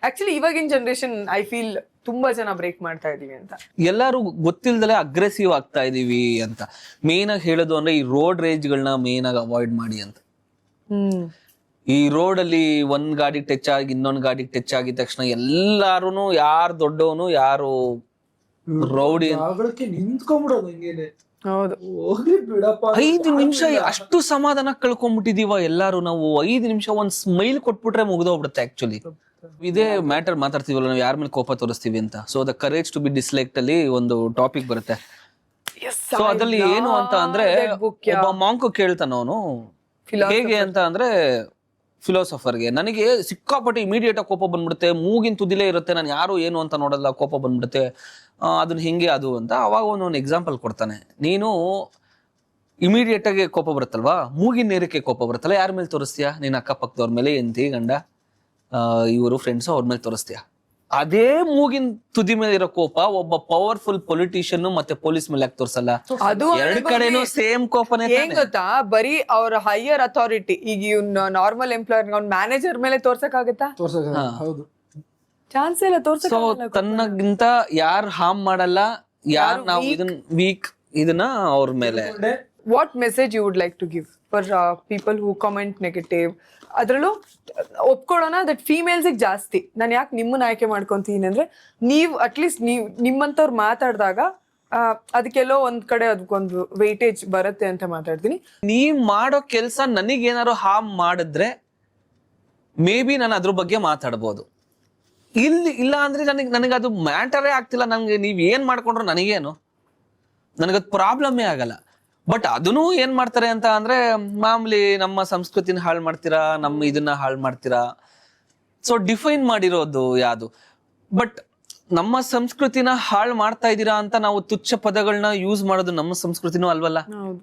ಆಕ್ಚುಲಿ ಇವಾಗಿನ ಜನರೇಷನ್ ಐ ಫೀಲ್ ತುಂಬಾ ಜನ ಬ್ರೇಕ್ ಮಾಡ್ತಾ ಇದೀವಿ ಅಂತ. ಎಲ್ಲಾರು ಗೊತ್ತಿಲ್ದಲೆ ಅಗ್ರೆಸಿವ್ ಆಗ್ತಾ ಇದೀವಿ ಅಂತ. ಮೇನ್ ಆಗಿ ಹೇಳೋದು ಅಂದ್ರೆ, ಈ ರೋಡ್ ರೇಜ್ ಗಳನ್ನ ಮೇನ್ ಆಗಿ ಅವಾಯ್ಡ್ ಮಾಡಿ ಅಂತ. ಈ ರೋಡ್ ಅಲ್ಲಿ ಒಂದ್ ಗಾಡಿಗೆ ಟಚ್ ಆಗಿ ಇನ್ನೊಂದ್ ಗಾಡಿಗೆ ಟಚ್ ಆಗಿದ ತಕ್ಷಣ ಎಲ್ಲಾರುನು, ಯಾರು ದೊಡ್ಡವನು ಯಾರು ರೌಡಿ ನಿಂತ್ಕೊಂಡ್ಬಿಡೋದು ಹಿಂಗೇನೆ. ಹೌದು, 5 ನಿಮಿಷ ಅಷ್ಟು ಸಮಾಧಾನ ಕಳ್ಕೊಂಡ್ಬಿಟ್ಟಿದೀವ ಎಲ್ಲಾರು. ನಾವು 5 ನಿಮಿಷ ಒಂದ್ ಸ್ಮೈಲ್ ಕೊಟ್ಬಿಟ್ರೆ ಮುಗ್ದೋಗ್ಬಿಡುತ್ತೆ. ಆಕ್ಚುಲಿ ಇದೇ ಮ್ಯಾಟರ್ ಮಾತಾಡ್ತೀವಲ್ಲ ನಾವು, ಯಾರ ಮೇಲೆ ಕೋಪ ತೋರಿಸ್ತೀವಿ ಅಂತ. So the courage to be disliked ಅಲ್ಲಿ ಒಂದು ಟಾಪಿಕ್ ಬರುತ್ತೆ. ಸೊ ಅದ್ರಲ್ಲಿ ಏನು ಅಂತ ಅಂದ್ರೆ, ಒಬ್ಬ ಮಾಂಕು ಕೇಳ್ತಾನ ಅವನು, ಹೇಗೆ ಅಂತ ಅಂದ್ರೆ ಫಿಲಾಸಫರ್ಗೆ, ನನಗೆ ಸಿಕ್ಕಾಪಟ್ಟೆ ಇಮಿಡಿಯೇಟ್ ಆಗಿ ಕೋಪ ಬಂದ್ಬಿಡುತ್ತೆ, ಮೂಗಿನ ತುದಿಲೇ ಇರುತ್ತೆ, ನಾನು ಯಾರು ಏನು ಅಂತ ನೋಡಲ್ಲ, ಕೋಪ ಬಂದ್ಬಿಡುತ್ತೆ, ಅದನ್ನ ಹೆಂಗೆ ಅದು ಅಂತ. ಅವಾಗ ಒಂದು ಎಕ್ಸಾಂಪಲ್ ಕೊಡ್ತಾನೆ. ನೀನು ಇಮಿಡಿಯೇಟ್ ಆಗಿ ಕೋಪ ಬರುತ್ತಲ್ವಾ, ಮೂಗಿನ ನೇರಕ್ಕೆ ಕೋಪ ಬರುತ್ತಲ್ಲ, ಯಾರ ಮೇಲೆ ತೋರಿಸ್ತೀಯಾ? ನೀನ್ ಅಕ್ಕಪಕ್ಕದವ್ರ ಮೇಲೆ, ಎಂತಿ ಗಂಡ ಇವರು ಫ್ರೆಂಡ್ಸ್ ಅವ್ರ ಮೇಲೆ ತೋರಿಸ್ತೀಯಾ? ಅದೇ ಮೂಗಿನ ತುದಿ ಮೇಲೆ ಇರೋ ಕೋಪ ಒಬ್ಬ ಪವರ್ಫುಲ್ ಪೊಲಿಟಿಷಿಯನ್ ಮತ್ತೆ ಪೊಲೀಸ್ ಮೇಲೆ ಯಾಕೆ ತೋರ್ಸಲ್ಲ? ಅದು ಎರಡು ಕಡೆನೂ ಸೇಮ್ ಕೋಪನೇ. ಏನ್ ಗೊತ್ತಾ, ಬರೀ ಅವ್ರ ಹೈಯರ್ ಅಥಾರಿಟಿ, ಈಗ ಇವ್ನ ನಾರ್ಮಲ್ ಎಂಪ್ಲಾಯರ್ ಅವ್ನ ಮ್ಯಾನೇಜರ್ ಮೇಲೆ ತೋರ್ಸಕ್ಕಾಗತ್ತಾ? ಹೌದು, ಚಾನ್ಸ್ ಇಲ್ಲ ತೋರ್ಸಕ್. ತನ್ನಗಿಂತ ಯಾರು ಹಾರ್ಮ್ ಮಾಡಲ್ಲ, ಯಾರು ನಾವು ಇದನ್ನ ವೀಕ್, ಇದನ್ನ ಅವ್ರ ಮೇಲೆ. What message you would like to give? For people who comment negative. ಅದ್ರಲ್ಲೂ ಒಪ್ಕೊಳ್ಳೋಣ ದಟ್ ಫೀಮೇಲ್ಸ್ ಜಾಸ್ತಿ. ನಾನು ಯಾಕೆ ನಿಮ್ಮನ್ನ ಆಯ್ಕೆ ಮಾಡ್ಕೊಂತೀನಿ ಅಂದ್ರೆ, ನೀವು ಅಟ್ಲೀಸ್ಟ್ ನಿಮ್ಮಂತವ್ರು ಮಾತಾಡಿದಾಗ ಅದಕ್ಕೆಲ್ಲೋ ಒಂದ್ ಕಡೆ ಅದಕ್ಕೊಂದು ವೆಯ್ಟೇಜ್ ಬರುತ್ತೆ ಅಂತ ಮಾತಾಡ್ತೀನಿ. ನೀವ್ ಮಾಡೋ ಕೆಲ್ಸ ನನಗೇನಾರು ಹಾರ್ಮ್ ಮಾಡಿದ್ರೆ ಮೇ ಬಿ ನಾನು ಅದ್ರ ಬಗ್ಗೆ ಮಾತಾಡ್ಬೋದು. ಇಲ್ಲ ಅಂದ್ರೆ ನನಗೆ ಅದು ಮ್ಯಾಟರೇ ಆಗ್ತಿಲ್ಲ. ನನ್ಗೆ ನೀವ್ ಏನ್ ಮಾಡ್ಕೊಂಡ್ರು ನನಗೇನು, ನನಗದ್ ಪ್ರಾಬ್ಲಮ್ಮೇ ಆಗಲ್ಲ. ಬಟ್ ಅದನ್ನೂ ಏನ್ ಮಾಡ್ತಾರೆ ಅಂತ ಅಂದ್ರೆ, ಮಾಮೂಲಿ ನಮ್ಮ ಸಂಸ್ಕೃತಿನ ಹಾಳು ಮಾಡ್ತೀರಾ, ನಮ್ಮ ಇದನ್ನ ಹಾಳು ಮಾಡ್ತೀರಾ. ಸೊ ಡಿಫೈನ್ ಮಾಡಿರೋದು ಯಾವುದು. ಬಟ್ ನಮ್ಮ ಸಂಸ್ಕೃತಿನ ಹಾಳು ಮಾಡ್ತಾ ಇದೀರಾ ಅಂತ ನಾವು ತುಚ್ಛ ಪದಗಳನ್ನ ಯೂಸ್ ಮಾಡೋದು ನಮ್ಮ ಸಂಸ್ಕೃತಿನೂ ಅಲ್ವಲ್ಲ. ಹೌದು,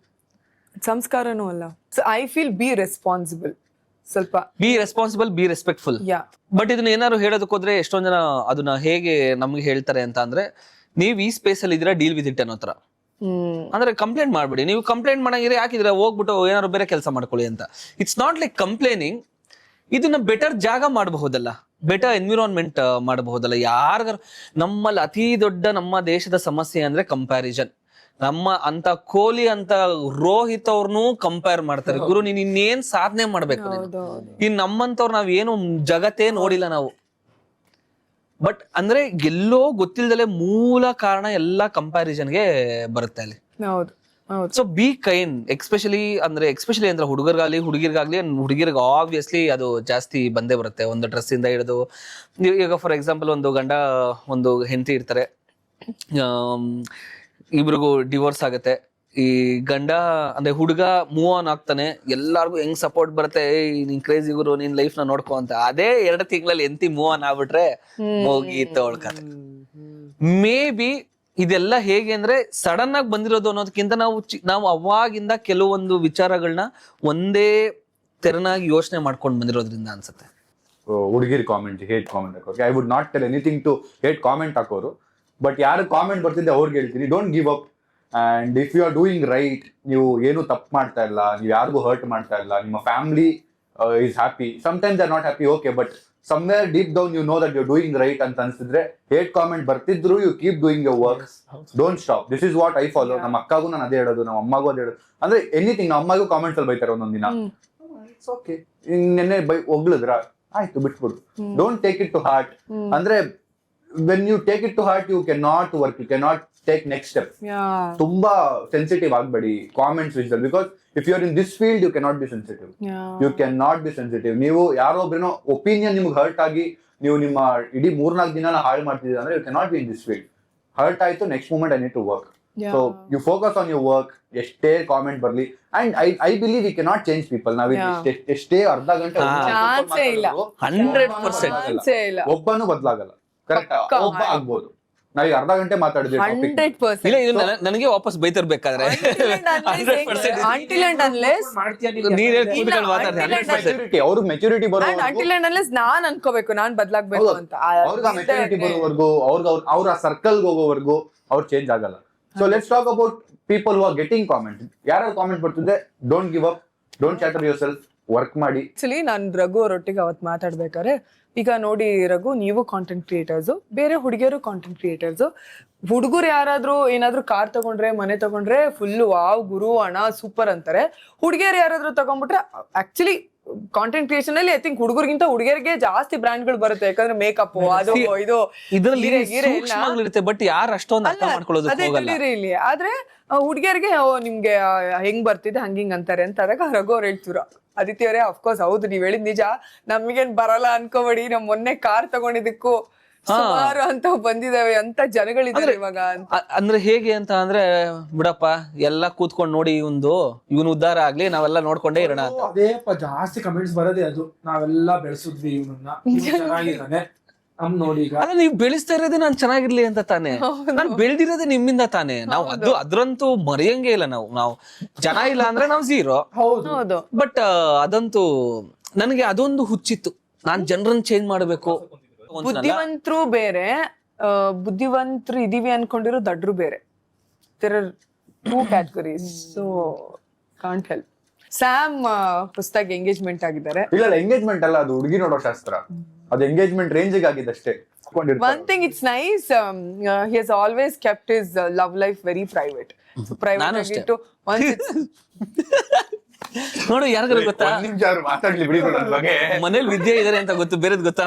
ಸಂಸ್ಕಾರನೂ ಅಲ್ಲ. So I feel be responsible. ಸ್ವಲ್ಪ be responsible, be respectful. But ಇದನ್ನ ಏನಾದ್ರು ಹೇಳೋದಕ್ಕೆ ಹೋದ್ರೆ ಎಷ್ಟೊಂದ್ ಜನ ಅದನ್ನ ಹೇಗೆ ನಮ್ಗೆ ಹೇಳ್ತಾರೆ ಅಂತ ಅಂದ್ರೆ, ನೀವ್ ಈ ಸ್ಪೇಸ್ ಅಲ್ಲಿ ಇದೀರಾ, ಡೀಲ್ ವಿತ್ ಇಟ್ ಅನ್ನೋ ತರ. ಅಂದ್ರೆ ಕಂಪ್ಲೇಂಟ್ ಮಾಡ್ಬಿಡಿ. ನೀವು ಕಂಪ್ಲೇಂಟ್ ಮಾಡಂಗಿದ್ರೆ ಯಾಕಿದ್ರೆ ಹೋಗ್ಬಿಟ್ಟು ಏನಾದ್ರು ಬೇರೆ ಕೆಲಸ ಮಾಡ್ಕೊಳ್ಳಿ ಅಂತ. It's not like complaining. ಇದನ್ನ ಬೆಟರ್ ಜಾಗ ಮಾಡಬಹುದಲ್ಲ, ಬೆಟರ್ ಎನ್ವಿರಾನ್ಮೆಂಟ್ ಮಾಡಬಹುದಲ್ಲ. ಯಾರಿಗಾರು ನಮ್ಮಲ್ಲಿ ಅತಿ ದೊಡ್ಡ ನಮ್ಮ ದೇಶದ ಸಮಸ್ಯೆ ಅಂದ್ರೆ ಕಂಪ್ಯಾರಿಸನ್. ನಮ್ಮ ಅಂತ ಕೊಹ್ಲಿ ಅಂತ ರೋಹಿತ್ ಅವ್ರನ್ನೂ ಕಂಪೇರ್ ಮಾಡ್ತಾರೆ. ಗುರು ನೀನ್ ಇನ್ನೇನ್ ಸಾಧನೆ ಮಾಡ್ಬೇಕು, ಇನ್ ನಮ್ಮಂತವ್ರು ನಾವೇನು ಜಗತ್ತೇ ನೋಡಿಲ್ಲ ನಾವು. ಬಟ್ ಅಂದ್ರೆ ಎಲ್ಲೋ ಗೊತ್ತಿಲ್ದಲೆ ಮೂಲ ಕಾರಣ ಎಲ್ಲ ಕಂಪ್ಯಾರಿಸನ್ಗೆ ಬರುತ್ತೆ ಅಲ್ಲಿ. ಸೊ ಬಿ ಕೈಂಡ್, ಎಸ್ಪೆಷಲಿ ಅಂದ್ರೆ ಹುಡುಗರಿಗಾಗ್ಲಿ ಹುಡುಗಿರ್ಗಾಗ್ಲಿ. ಹುಡುಗಿರ್ಗೆ ಆಬ್ವಿಯಸ್ಲಿ ಅದು ಜಾಸ್ತಿ ಬಂದೇ ಬರುತ್ತೆ. ಒಂದು ಡ್ರೆಸ್ ಇಂದ ಹಿಡಿದು, ಈಗ ಫಾರ್ ಎಕ್ಸಾಂಪಲ್ ಒಂದು ಗಂಡ ಒಂದು ಹೆಂಡತಿ ಇರ್ತಾರೆ, ಇಬ್ರಿಗೂ ಡಿವೋರ್ಸ್ ಆಗತ್ತೆ. ಈ ಗಂಡ ಅಂದ್ರೆ ಹುಡುಗ ಮೂವ್ ಆನ್ ಆಗ್ತಾನೆ, ಎಲ್ಲಾರ್ಗು ಹೆಂಗ್ ಸಪೋರ್ಟ್ ಬರುತ್ತೆ, ನೀನ್ ಕ್ರೇಜಿ ಗುರು, ನಿನ್ ಲೈಫ್ ನ ನೋಡ್ಕೊ ಅಂತ. ಅದೇ 2 ತಿಂಗಳಲ್ಲಿ ಎಂತಿ ಮೂವ್ ಆನ್ ಆಗ್ಬಿಟ್ರೆ ಹೋಗೀತ ಒಳ್ಕತೆ. ಮೇ ಬಿ ಇದೆಲ್ಲ ಹೇಗೆ ಅಂದ್ರೆ ಸಡನ್ ಆಗಿ ಬಂದಿರೋದು ಅನ್ನೋದಕ್ಕಿಂತ ನಾವು ಅವಾಗಿಂದ ಕೆಲವೊಂದು ವಿಚಾರಗಳನ್ನ ಒಂದೇ ತೆರನಾಗಿ ಯೋಚನೆ ಮಾಡ್ಕೊಂಡು ಬಂದಿರೋದ್ರಿಂದ ಅನ್ಸುತ್ತೆ. ಹುಡುಗಿರ್ ಕಾಮೆಂಟ್, ಹೇಟ್ ಕಾಮೆಂಟ್ ಹಾಕೋಕೆ I would not tell anything to hate comment ಹಾಕೋರು. ಬಟ್ ಯಾರು ಕಾಮೆಂಟ್ ಬರ್ತಿದ್ದೆ ಅವ್ರಿಗೆ ಹೇಳ್ತೀನಿ, don't give up. And if you are doing right, ನೀವು ಏನು ತಪ್ಪು ಮಾಡ್ತಾ ಇಲ್ಲ, ನೀವು ಯಾರಿಗೂ ಹರ್ಟ್ ಮಾಡ್ತಾ ಇಲ್ಲ, ನಿಮ್ಮ family is happy. Sometimes are not happy, okay, but somewhere deep down you know that you're doing right ಅಂತ ಅನ್ಸಿದ್ರೆ ಹೇಟ್ ಕಾಮೆಂಟ್ ಬರ್ತಿದ್ರು, you keep doing your work, don't stop. This is what I follow. ನಮ್ಮ ಅಕ್ಕಗೂ ನಾನು ಅದೇ ಹೇಳೋದು, ನಮ್ಮ ಅಮ್ಮಗೂ ಅದೇ ಹೇಳೋದು. ಅಂದ್ರೆ ಎನಿಥಿಂಗ್, ನಮ್ಮ ಅಮ್ಮಗೂ ಕಾಮೆಂಟ್ಸ್ ಅಲ್ಲಿ ಬೈತಾರೆ ಒಂದೊಂದ್ ದಿನ, ಇಟ್ಸ್ ಓಕೆ, ನೆನ್ನೆ ಒಗ್ಳಿದ್ರ ಆಯ್ತು ಬಿಟ್ಬಿಡು, don't take it to heart. ಅಂದ್ರೆ when you take it to heart, you cannot work, you cannot take next step. ತುಂಬಾ ಸೆನ್ಸಿಟಿವ್ ಆಗ್ಬೇಡಿ ಕಾಮೆಂಟ್ಸ್ ವಿಷಯದಲ್ಲಿ. Because if you are in this field you cannot be sensitive. You can not be sensitive. ನೀವು ಯಾರೋ ಒಬ್ರೇನೋ ಒಪಿನಿಯನ್ ನಿಮ್ಗೆ ಹರ್ಟ್ ಆಗಿ ನೀವು ನಿಮ್ಮ ಇಡೀ 3-4 ದಿನ ಹಾಳು ಮಾಡ್ತಿದ್ದೀರಾ ಅಂದ್ರೆ you cannot be in this field. Hurt ಆಯ್ತು, next moment I need to work. So you focus on your work. ಎಷ್ಟೇ ಕಾಮೆಂಟ್ ಬರ್ಲಿ, and I believe we cannot change people. ನಾವ್ ಎಷ್ಟೇ ಅರ್ಧ ಗಂಟೆ 100% ಒಬ್ಬನು ಬದಲಾಗಲ್ಲ. ಕರೆಕ್ಟ್, ಒಬ್ಬ ಆಗ್ಬೋದು. ನಾವ್ ಅರ್ಧ ಗಂಟೆ ಮಾತಾಡಿದ್ವಿ, 100%. ನನಗೆ ವಾಪಸ್ ಬೈತಿರ್ಬೇಕಾದ್ರೆ ಅವ್ರಿಗೆ ಮೆಚುರಿಟಿ ನಾನ್ ಅನ್ಕೋಬೇಕು ನಾನ್ ಬದಲಾಗ್ಬೇಕು ಅಂತ. ಅವ್ರಿಗೆ ಮೆಚುರಿಟಿ ಬರೋವರೆಗೂ, ಅವ್ರ ಸರ್ಕಲ್ ಹೋಗೋವರೆಗೂ ಅವ್ರು ಚೇಂಜ್ ಆಗಲ್ಲ. So let's talk about people who are getting comment. ಯಾರು ಕಾಮೆಂಟ್ ಬರ್ತಿದೆ, don't give up, don't chatter your self, work ಮಾಡಿ. ಆಕ್ಚುಲಿ ನಾನ್ ರಘು ಅವರೊಟ್ಟಿಗೆ ಅವತ್ ಮಾತಾಡ್ಬೇಕಾದ್ರೆ, ಈಗ ನೋಡಿ ರಘು, ನೀವು ಕಾಂಟೆಂಟ್ ಕ್ರಿಯೇಟರ್ಸ್, ಬೇರೆ ಹುಡುಗಿಯರು ಕಾಂಟೆಂಟ್ ಕ್ರಿಯೇಟರ್ಸ್. ಹುಡುಗರು ಯಾರಾದ್ರೂ ಏನಾದ್ರು ಕಾರ್ ತಗೊಂಡ್ರೆ, ಮನೆ ತಗೊಂಡ್ರೆ ಫುಲ್ ವಾವ್ ಗುರು ಅಣ್ಣ ಸೂಪರ್ ಅಂತಾರೆ. ಹುಡುಗಿಯರು ಯಾರಾದ್ರೂ ತಗೊಂಡ್ಬಿಟ್ರೆ, ಆಕ್ಚುಲಿ ಕಾಂಟೆಂಟ್ ಕ್ರಿಯೇಷನ್ ಅಲ್ಲಿ ಐ ಥಿಂಕ್ ಹುಡುಗರಿಗೆ ಜಾಸ್ತಿ ಬ್ರ್ಯಾಂಡ್ ಗಳು ಬರುತ್ತೆ. ಯಾಕಂದ್ರೆ ಮೇಕಪ್ ಅದು ಇದು ಇರುತ್ತೆ, ಬಟ್ ಯಾರು ಅಷ್ಟೊಂದು ಅರ್ಥ ಮಾಡ್ಕೊಳ್ಳೋದು ಇಲ್ಲಿ. ಆದ್ರೆ ಹುಡುಗಿಯರಿಗೆ ನಿಮ್ಗೆ ಹೆಂಗ್ ಬರ್ತಿದೆ ಹಂಗಿಂಗ್ ಅಂತಾರೆ ಅಂತ ಆದಾಗ ರಘು ಅವ್ರು ಹೇಳ್ತಿದ್ರು, ಆದಿತ್ಯ ಅವರೇ ಅಫ್ಕೋರ್ಸ್ ಹೌದು ನೀವ್ ಹೇಳಿದ್ ನಿಜ, ನಮ್ಗೇನ್ ಬರಲ್ಲ ಅನ್ಕೋಬೇಡಿ, ನಮ್ ಮೊನ್ನೆ ಕಾರ್ ತಗೊಂಡಿದ್ದಕ್ಕೂ ಸುಮಾರು ಅಂತ ಬಂದಿದಾವೆ ಅಂತ ಜನಗಳಿದ್ದಾರೆ ಇವಾಗ. ಅಂದ್ರೆ ಹೇಗೆ ಅಂತ ಅಂದ್ರೆ, ಬಿಡಪ್ಪ ಎಲ್ಲ ಕೂತ್ಕೊಂಡ್ ನೋಡಿ ಇವನು ಉದ್ಧಾರ ಆಗ್ಲಿ, ನಾವೆಲ್ಲ ನೋಡ್ಕೊಂಡೇ ಇರೋಣ. ಅದೇ ಜಾಸ್ತಿ ಕಮೆಂಟ್ಸ್ ಬರೋದೇ ಅದು, ನಾವೆಲ್ಲ ಬೆಳೆಸಿದ್ವಿ ಇವನನ್ನ, ಚೆನ್ನಾಗಿದ್ದಾನೆ ನೋಡಿ. ಈಗ ನೀವ್ ಬೆಳೆಸ್ತಾ ಇರೋದೇ ನಾನ್ ಚೆನ್ನಾಗಿರ್ಲಿ ಅಂತ ತಾನೆ, ನಾನ್ ಬೆಳ್ದಿರೋದೇ ನಿಮ್ಮಿಂದ ತಾನೆ. ನಾವು ಅದ್ರಂತೂ ಮರೆಯಂಗೆ ಇಲ್ಲ. ನಾವು ಜನ ಇಲ್ಲ ಅಂದ್ರೆ ನಾವು ಝೀರೋ. ಹೌದು. ಬಟ್ ಅದಂತೂ ನನಗೆ ಅದೊಂದು ಹುಚ್ಚಿತ್ತು, ನಾನ್ ಜನರನ್ನ ಚೇಂಜ್ ಮಾಡ್ಬೇಕು. ಬುದ್ಧಿವಂತರು ಬೇರೆ, ಬುದ್ಧಿವಂತರು ಇದೀವಿ ಅನ್ಕೊಂಡಿರೋ ದಡ್ರು ಬೇರೆ. There are 2 categories. So can't help. Sam ಹೊಸದಾಗಿ ಎಂಗೇಜ್ಮೆಂಟ್ ಆಗಿದ್ದಾರೆ. ಇಲ್ಲ ಎಂಗೇಜ್ಮೆಂಟ್ ಅಲ್ಲ, ಅದು ಹುಡುಗಿ ನೋಡೋ ಶಾಸ್ತ್ರ. ಅದು ಎಂಗೇಜ್ಮೆಂಟ್ ರೇಂಜಿಗೆ ಆಗಿದೆ ಅಷ್ಟೇ. One thing, it's nice. He has always kept his love life very private. So private ಆಗಿಟ್ಟು ನೋಡು ಯಾರಿಗಾರು ಗೊತ್ತಾ ಒಂದ್ ನಿಮಿಷ ಅವ್ರು ಮಾತಾಡ್ಲಿ ಬಿಡಿ ನನ್ನ ಬಗ್ಗೆ. ಮನೇಲಿ ವಿದ್ಯೆ ಇದಾರೆ ಅಂತ ಗೊತ್ತು, ಬೇರೆದ್ ಗೊತ್ತಾ?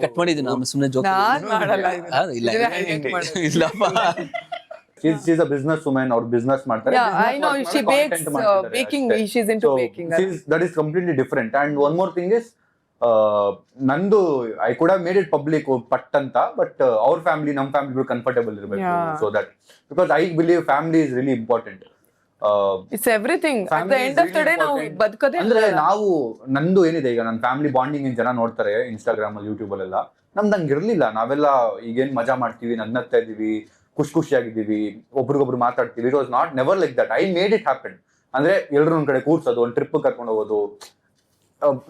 ಕಟ್ ಮಾಡಿದ್ದೀನಿ ನಾನು ಸುಮ್ನೆ ಜೋಕ್. ನಾನ್ ಮಾಡಲ್ಲ ಇದನ್ನ. ಇಲ್ಲ ಇದನ್ನ highlight ಮಾಡೋದು. ಇಲ್ಲಪ್ಪ. She's a business woman, ಅವ್ರು business ಮಾಡ್ತಾರೆ. Yeah, Business I know ಮಾಡ್ತಾರೆ, she bakes, content ಮಾಡ್ತಿದ್ದಾರೆ baking. ಅಷ್ಟೇ. She's into So, baking. that is completely different. And one more thing is, ನಂದು I could have made it public ಪಟ್ ಅಂತ, ಬಟ್ ಅವ್ರ ಫ್ಯಾಮಿಲಿ ನಮ್ಮ ಫ್ಯಾಮಿಲಿ ಕಂಫರ್ಟೇಬಲ್ ಇರಬೇಕು. So that because I believe family is really important. It's everything. At the end of the day, ನಾವು ಬದುಕೋದೇ ಅಂದ್ರೆ ನಾವು ನಂದು ಏನಿದೆ ಈಗ ನನ್ನ ಫ್ಯಾಮಿಲಿ ಬಾಂಡಿಂಗ್ ಏನ್ ಜನ ನೋಡ್ತಾರೆ ಇನ್ಸ್ಟಾಗ್ರಾಮ್ ಅಲ್ಲಿ, ಯೂಟ್ಯೂಬ್ ಅಲ್ಲೆಲ್ಲ, ನಮ್ದು ಹಂಗ ಇರ್ಲಿಲ್ಲ. ನಾವೆಲ್ಲ ಈಗೇನ್ ಮಜಾ ಮಾಡ್ತೀವಿ, ನಗ್ನಗ್ತಾ ಇದೀವಿ, ಖುಷಿಯಾಗಿದ್ದೀವಿ, ಒಬ್ರಿಗೊಬ್ರು ಮಾತಾಡ್ತೀವಿ. It was not never like that. I made it happen. ಅಂದ್ರೆ ಎಲ್ರು ಒಂದ್ ಕಡೆ ಕೂರ್ಸೋದು, ಒಂದ್ ಟ್ರಿಪ್ ಕರ್ಕೊಂಡು ಹೋಗೋದು.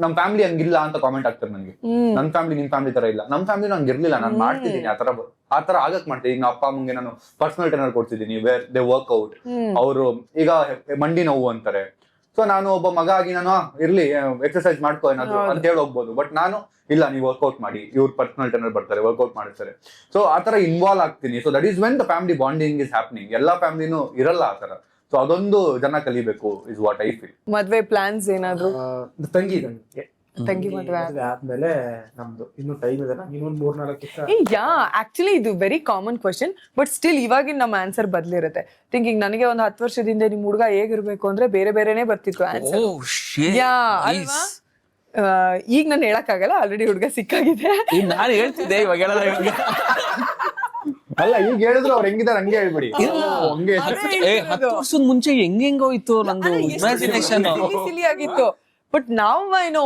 ನಮ್ ಫ್ಯಾಮಿಲಿ ಹಂಗಿಲ್ಲ ಅಂತ ಕಾಮೆಂಟ್ ಆಗ್ತಾರೆ ನನಗೆ. ನನ್ ಫ್ಯಾಮಿಲಿ ನಿಮ್ ಫ್ಯಾಮಿಲಿ ತರ ಇಲ್ಲ. ನಮ್ ಫ್ಯಾಮಿಲಿ ಹಂಗ ಇರ್ಲಿಲ್ಲ. ನಾನು ಮಾಡ್ತಿದ್ದೀನಿ ಆತರ ಆಗಕ್ ಮಾಡ್ತೀನಿ. ಈಗ ಅಪ್ಪ ಅಮ್ಮಂಗೆ ನಾನು ಪರ್ಸನಲ್ ಟ್ರೈನರ್ ಕೊಡ್ತಿದ್ದೀನಿ, ವೇರ್ ದೇ ವರ್ಕ್ ಔಟ್. ಅವರು ಈಗ ಮಂಡಿ ನೋವು ಅಂತಾರೆ. ಸೊ ನಾನು ಒಬ್ಬ ಮಗ ಆಗಿ ನಾನು ಇರ್ಲಿ ಎಕ್ಸರ್ಸೈಸ್ ಮಾಡ್ಕೋ ಏನಾದ್ರು ಅಂತ ಹೇಳಿ ಹೋಗ್ಬೋದು. ಬಟ್ ನಾನು ಇಲ್ಲ, ನೀವು ವರ್ಕೌಟ್ ಮಾಡಿ, ಇವ್ರು ಪರ್ಸನಲ್ ಟ್ರೈನರ್ ಬರ್ತಾರೆ, ವರ್ಕೌಟ್ ಮಾಡಿಸ್ತಾರೆ. ಸೊ ಆತರ ಇನ್ವಾಲ್ವ್ ಆಗ್ತೀನಿ. So that is when the family bonding is happening. ಎಲ್ಲಾ ಫ್ಯಾಮಿಲಿನೂ ಇರಲ್ಲ ಆತರ. ಸೊ ಅದೊಂದು ಜನ ಕಲಿಬೇಕು ಇಸ್ ವಾಟ್ ಐ ಫೀಲ್. ಮದ್ವೆ ಪ್ಲಾನ್ಸ್ ಏನಾದ್ರು? ತಂಗಿ ನನಗೆ ತಂಗಿ ಮದ್ವೆ ಆದ್ಮೇಲೆ ನಮ್ದು ಇನ್ನು ಟೈಮ್ ಇದೆ. ಇನ್ನೊಂದ್ 3-4 ವರ್ಷ. ಯಾ, ಆಕ್ಚುಲಿ ಇದು very common question, but still ಇವಾಗಿನ ನಮ್ಮ ಆನ್ಸರ್ ಬದಲಿರುತ್ತೆ. ಥಿಂಕಿಂಗ್ ನನಗೆ ಒಂದು 10 ವರ್ಷದಿಂದ ನಿಮ್ ಹುಡುಗ ಹೇಗಿರ್ಬೇಕು ಅಂದ್ರೆ ಬೇರೆ ಬೇರೆನೆ ಬರ್ತಿತ್ತು ಆನ್ಸರ್. Oh, shit. ಯಾ ಅಲ್ವಾ? ಈಗ ನಾನು ಹೇಳಕ್ಕಾಗಲ್ಲ, ಆಲ್ರೆಡಿ ಹುಡುಗ ಸಿಕ್ಕಾಗಿದೆ. ನಾನು ಹೇಳ್ತಿದ್ದೆ, ಇವಾಗ ಹೇಳಲ್ಲ. ಇವಾಗ ಅಲ್ಲ, ಈಗ ಹೇಳಿದ್ರು ಅವ್ರು ಹೆಂಗಿದಾರೆ ಹಂಗೆ ಹೇಳ್ಬಿಡಿ. ಹಂಗೆ 10 ವರ್ಷದ ಮುಂಚೆ ಹೆಂಗೋಯ್ತು ನಂದು ಇಮ್ಯಾಜಿನೇಷನ್. ಸಿಲಿ ಆಗಿತ್ತು, ಬಟ್ ನಾವು ಏನೋ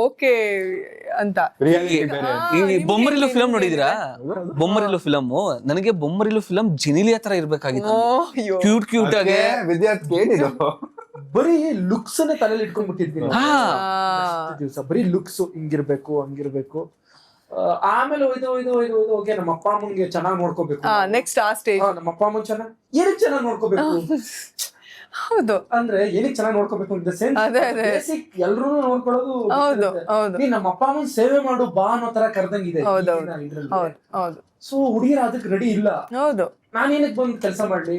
ಓಕೆ ಅಂತ. ರಿಯಾಲಿಟಿ ಬೇರೆ. ಈ ಬೊಮ್ಮರಿಲು ಫಿಲಂ ನೋಡಿದಿರಾ? ಬೊಮ್ಮರಿಲು ಫಿಲಂ, ನನಗೆ ಬೊಮ್ಮರಿಲು ಫಿಲಂ ಜಿನಿಲಿ ಹತ್ರ ಇರ್ಬೇಕಾಗಿತ್ತು. ಕ್ಯೂಟ್ ಆಗಿ ವಿದ್ಯಾರ್ಥಿ ಏನಿದು ಬರೀ ಲುಕ್ಸ್ ನ ತಲೆಯಲ್ಲಿ ಇಟ್ಕೊಂಡ್ಬಿಟ್ಟಿದ್ವಿ ದಿವಸ. ಬರೀ ಲುಕ್ಸ್ ಹಿಂಗಿರ್ಬೇಕು ಹಂಗಿರ್ಬೇಕು. ಆಮೇಲೆ ಒಯ್ದು ಓಕೆ ನಮ್ಮ ಅಪ್ಪ ಅಮ್ಮನ್ಗೆ ಚೆನ್ನಾಗಿ ನೋಡ್ಕೋಬೇಕು. ನೆಕ್ಸ್ಟ್ ಆ ಸ್ಟೇಜ್ ನಮ್ಮ ಅಪ್ಪ ಅಮ್ಮನ್ ಏನಕ್ಕೆ ಚೆನ್ನಾಗಿ ನೋಡ್ಕೋಬೇಕು. ಹೌದು, ಅಂದ್ರೆ ಏನಕ್ಕೆ ಚೆನ್ನಾಗಿ ನೋಡ್ಕೋಬೇಕು ಅಂತ ಬೇಸಿಕ್ ಎಲ್ರು ನೋಡ್ಕೊಳ್ಳೋದು. ನಮ್ಮ ಅಪ್ಪ ಅಮ್ಮನ್ ಸೇವೆ ಮಾಡು ಬಾ ಅನ್ನೋ ತರ ಕರ್ದಂಗಿದೆ ಇದ್ರಲ್ಲಿ. ಸೊ ಹುಡುಗಿರ ಅದಕ್ಕೆ ರೆಡಿ ಇಲ್ಲ. ಹೌದು, ನಾನೇನಕ್ಕೆ ಬಂದು ಕೆಲಸ ಮಾಡ್ಲಿ,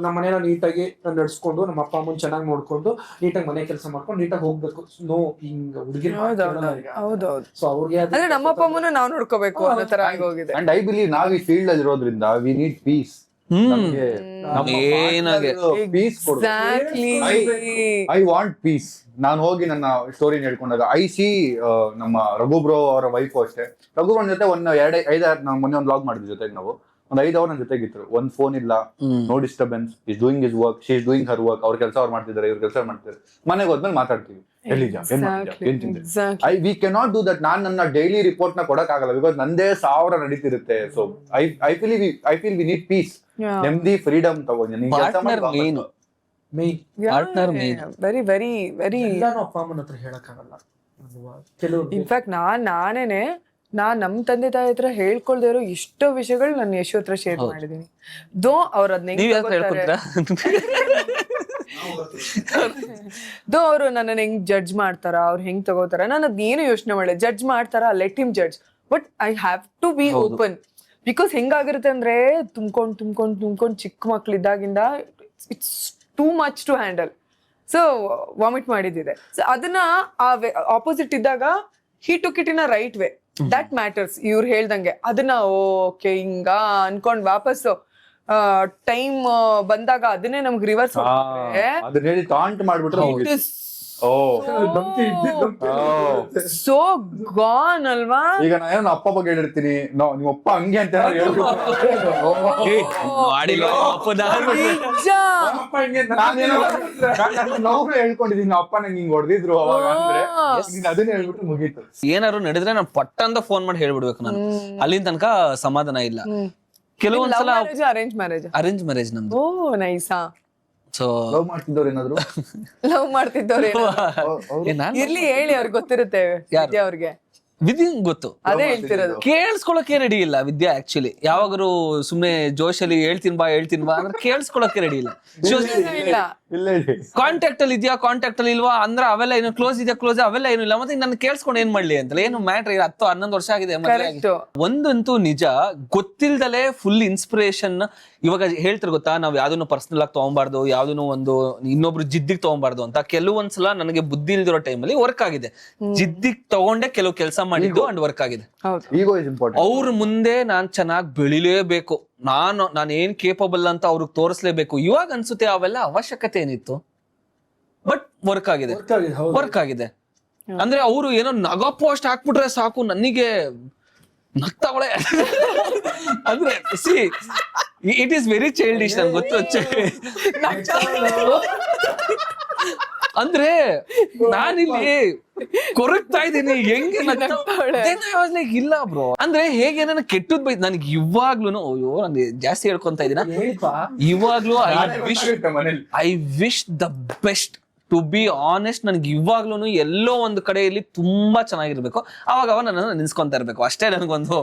ನಮ್ಮ ಮನೇನ ನೀಟಾಗಿ ನಡ್ಸ್ಕೊಂಡು ನಮ್ಮ ಅಪ್ಪ ಅಮ್ಮನ್ ಚೆನ್ನಾಗಿ ನೋಡ್ಕೊಂಡು ನೀಟಾಗಿ ಮನೆ ಕೆಲಸ ಮಾಡ್ಕೊಂಡು ನೀಟಾಗಿ ಹೋಗ್ಬೇಕು. ನೋ, ಹಿಂಗ ಹುಡುಗಿರ. ಹೌದೌದು. ಸೊ ಅವ್ರಿಗೆ ಅಂದ್ರೆ ನಮ್ಮ ಅಪ್ಪ ಅಮ್ಮನ ನಾವು ನೋಡ್ಕೋಬೇಕು ಅನ್ನೋ ತರ ಆಗೋಗಿದೆ. ಅಂಡ್ ಐ ಬಿಲೀವ್ ನಾವ್ ಈ ಫೀಲ್ಡ್ ಅಲ್ಲಿ ಇರೋದ್ರಿಂದ we need peace. I want peace. ನಾನು ಹೋಗಿ ನನ್ನ ಸ್ಟೋರಿನ ಹೇಳ್ಕೊಂಡಾಗ ಐ ಸಿ ನಮ್ಮ ರಘುಬ್ರೋ ಅವರ ವೈಫ್ ಅಷ್ಟೇ. ರಘುಬ್ರೋ ಜೊತೆ ಮೊನ್ನೆ ಒಂದು ವ್ಲಾಗ್ ಮಾಡಿದ್ವಿ ಜೊತೆಗೆ. ನಾವು ಒಂದು 5 ಅವರ್ ನನ್ನ ಜೊತೆಗಿದ್ರು. ಒಂದ್ ಫೋನ್ ಇಲ್ಲ, no disturbance. Is doing his work, she is doing her work. ಅವ್ರ ಕೆಲಸ ಅವ್ರು ಮಾಡ್ತಿದ್ದಾರೆ, ಇವ್ರ ಕೆಲಸ ಮಾಡ್ತಿದ್ದಾರೆ. ಮನೆಗೆ ಹೋದ್ಮೇಲೆ ಮಾತಾಡ್ತೀವಿ, ಎಲ್ಲಿದ್ಯಾ, ಏನ್ ಮಾಡ್ತಿದ್ಯಾ, ಏನ್ ತಿಂದೆ. We cannot do that. ನಾನ್ ನನ್ನ ಡೈಲಿ ರಿಪೋರ್ಟ್ ನ ಕೊಡಕ್ ಆಗಲ್ಲ, ಬಿಕಾಸ್ ನಂದೇ 1000 ನಡೀತಿರುತ್ತೆ. So I feel we need peace. ನೆಮ್ಮದಿ, ಫ್ರೀಡಮ್ ತಗೊಂಡು ವೆರಿ ವೆರಿ ವೆರಿ. ಅಪ್ಪ ಅಮ್ಮನ ಹತ್ರ ಹೇಳಕ್ಕಾಗಲ್ಲ ಕೆಲವು. ಇನ್ಫ್ಯಾಕ್ಟ್ ನಾನೇನೆ ನಮ್ ತಂದೆ ತಾಯಿ ಹತ್ರ ಹೇಳ್ಕೊಳ್ದೇ ಇರೋ ಎಷ್ಟೋ ವಿಷಯಗಳು ನಾನು ಯಶು ಹತ್ರ ಶೇರ್ ಮಾಡಿದೀನಿ. ದೋ ಅವ್ರ ಅವ್ರು ನನ್ನ ಹೆಂಗ್ ಜಡ್ಜ್ ಮಾಡ್ತಾರ, ಅವ್ರು ಹೆಂಗ್ ತಗೋತಾರ, ನಾನು ಅದ್ನೇನು ಯೋಚನೆ ಮಾಡಿದೆ. ಜಡ್ಜ್ ಮಾಡ್ತಾರ, let him judge, but I have to be open. Because ಹೆಂಗಾಗಿರುತ್ತೆ ಅಂದ್ರೆ ತುಂಬ್ಕೊಂಡ್ ಚಿಕ್ಕ ಮಕ್ಳಿದ್ದಾಗಿಂದ it's too much to handle. So vomit ಮಾಡಿದ್ದಿದೆ. ಸೊ ಅದನ್ನ ಆಪೋಸಿಟ್ ಇದ್ದಾಗ he took it in a right way. That matters. ಇವ್ರು ಹೇಳ್ದಂಗೆ ಅದನ್ನ ಓಕೆ ಹಿಂಗ ಅನ್ಕೊಂಡ್ ವಾಪಸ್ಸು ಟೈಮ್ ಬಂದಾಗ ಅದನ್ನೇ ನಮ್ಗೆ ರಿವರ್ಸ್ ಅದನ್ನ ಹೇಳಿ ಟಾಂಟ್ ಮಾಡ್ಬಿಟ್ರೆ ಸೋ ಗಾನ್ ಅಲ್ವಾ. ಈಗ ನಾನು ಅಪ್ಪ ಬಗ್ಗೆ ಹೇಳಿರ್ತೀನಿ, ನಿಮ್ಮ ಅಪ್ಪ ಹಂಗೆ ಅಂತ ನಾವು ಹೇಳ್ಕೊಂಡಿದೀನಿ, ಅಪ್ಪ ನಂಗೆ ಹಿಂಗ್ ಹೊಡೆದಿದ್ರು ಅವಾಗ ಅಂದ್ರೆ ಅದನ್ನ ಹೇಳ್ಬಿಟ್ಟು ಮುಗೀತು. ಏನಾದ್ರು ನಡೆದ್ರೆ ನಾನು ಪಟ್ಟ ಅಂತ ಫೋನ್ ಮಾಡಿ ಹೇಳ್ಬಿಡ್ಬೇಕು. ನಾನು ಅಲ್ಲಿನ ತನಕ ಸಮಾಧಾನ ಇಲ್ಲ. ಕೆಲವೊಂದ್ಸಲ ಅರೇಂಜ್ ಮ್ಯಾರೇಜ್ ನಮ್ದು. ಓ ನೈಸಾ. ಸೊ ಲವ್ ಮಾಡ್ತಿದ್ದವ್ರು ಏನಾದ್ರು ಲವ್ ಮಾಡ್ತಿದ್ದವ್ರು ಇರ್ಲಿ ಹೇಳಿ, ಅವ್ರಿಗೆ ಗೊತ್ತಿರುತ್ತೆ. ವಿದ್ಯಾ ಅವ್ರಿಗೆ ವಿದ್ಯೆ ಗೊತ್ತು, ಅದೇ ಹೇಳ್ತಿರೋದು. ಕೇಳಿಸ್ಕೊಳಕ್ಕೆ ರೆಡಿ ಇಲ್ಲ ವಿದ್ಯಾ. ಆಕ್ಚುಲಿ ಯಾವಾಗರು ಸುಮ್ನೆ ಜೋಶಲ್ಲಿ ಹೇಳ್ತೀನಿ ಬಾ ಅಂದ್ರೆ ಕೇಳಿಸ್ಕೊಳಕ್ಕೆ ರೆಡಿ ಇಲ್ಲ. ಇಲ್ಲ ಹೇಳಿ. ಕಾಂಟ್ಯಾಕ್ಟ್ ಅಲ್ಲಿ ಇದೆಯಾ, ಕಾಂಟ್ಯಾಕ್ಟ್ ಅಲ್ಲಿ ಇಲ್ವಾ ಅಂದ್ರೆ ಅವೆಲ್ಲ ಏನು, ಕ್ಲೋಸ್ ಇದೆಯಾ, ಕ್ಲೋಸ್ ಅವೆಲ್ಲ ಏನು ಇಲ್ಲ. ಮತ್ತೆ ನಾನು ಕೇಳಿಸ್ಕೊಂಡು ಏನ್ ಮಾಡ್ಲಿ ಅಂತಲ್ಲ, ಏನು ಮ್ಯಾಟ್ರ್ 10-11 ವರ್ಷ ಆಗಿದೆ ಮದ್ವೆ ಆಗಿ. ಒಂದಂತೂ ನಿಜ, ಗೊತ್ತಿಲ್ದಲೆ ಫುಲ್ ಇನ್ಸ್ಪಿರೇಷನ್. ಇವಾಗ ಹೇಳ್ತಾರೆ ಗೊತ್ತಾ, ನಾವ್ ಯಾವ್ದನ್ನು ಪರ್ಸನಲ್ ಆಗಿ ತಗೊಂಬಾರ್ದು, ಯಾವ್ದನ್ನು ಒಂದು ಇನ್ನೊಬ್ರು ಜಿದ್ದಿಗೆ ತಗೊಂಬಾರ್ದು ಅಂತ. ಕೆಲವೊಂದ್ಸಲ ನನಗೆ ಬುದ್ಧಿ ಇಲ್ದಿರೋ ಟೈಮಲ್ಲಿ ವರ್ಕ್ ಆಗಿದೆ, ಜಿದ್ದಿಗೆ ತಗೊಂಡೆ ಕೆಲವು ಕೆಲಸ ಮಾಡಿದ್ದು ಅಂಡ್ ವರ್ಕ್ ಆಗಿದೆ. ಈಗೋ ಇಸ್ ಇಂಪಾರ್ಟೆಂಟ್. ಅವ್ರ ಮುಂದೆ ನಾನ್ ಚೆನ್ನಾಗಿ ಬೆಳಿಲೇಬೇಕು, ನಾನು ಏನ್ ಕೇಪಬಲ್ ಅಂತ ಅವ್ರಿಗೆ ತೋರಿಸ್ಲೇಬೇಕು. ಇವಾಗ ಅನ್ಸುತ್ತೆ ಅವೆಲ್ಲ ಅವಶ್ಯಕತೆ ಏನಿತ್ತು, ಬಟ್ ವರ್ಕ್ ಆಗಿದೆ, ವರ್ಕ್ ಆಗಿದೆ. ಅಂದ್ರೆ ಅವರು ಏನೋ ನಗ ಪೋಸ್ಟ್ ಹಾಕ್ಬಿಟ್ರೆ ಸಾಕು, ನನಗೆ ನಗ್ತಾವಳೆ ಅಂದ್ರೆ C it is very childish, ನನ್ಗೆ ಗೊತ್ತು. ಅಂದ್ರೆ ನಾನಿಲ್ಲಿ ಕೊರಗ್ತಾ ಇದ್ದೀನಿ, ಹೆಂಗೆ ಇಲ್ಲ ಬ್ರೋ. ಅಂದ್ರೆ ಹೇಗೆ ನನ್ನ ಕೆಟ್ಟದ್ ಬೈ ನನಗೆ ಇವಾಗ್ಲೂ, ಅಯ್ಯೋ ನಾನು ಜಾಸ್ತಿ ಹೇಳ್ಕೊಂತ ಇದೀನ, ಇವಾಗ್ಲೂ I wish the best. To be honest, ನನ್ಗೆ ಇವಾಗ್ಲೂ ಎಲ್ಲೋ ಒಂದು ಕಡೆಯಲ್ಲಿ ತುಂಬಾ ಚೆನ್ನಾಗಿರ್ಬೇಕು. ಅವಾಗ ನನ್ನ ನೆನ್ಸ್ಕೊಂತ ಇರ್ಬೇಕು ಅಷ್ಟೇ. ನನಗೊಂದು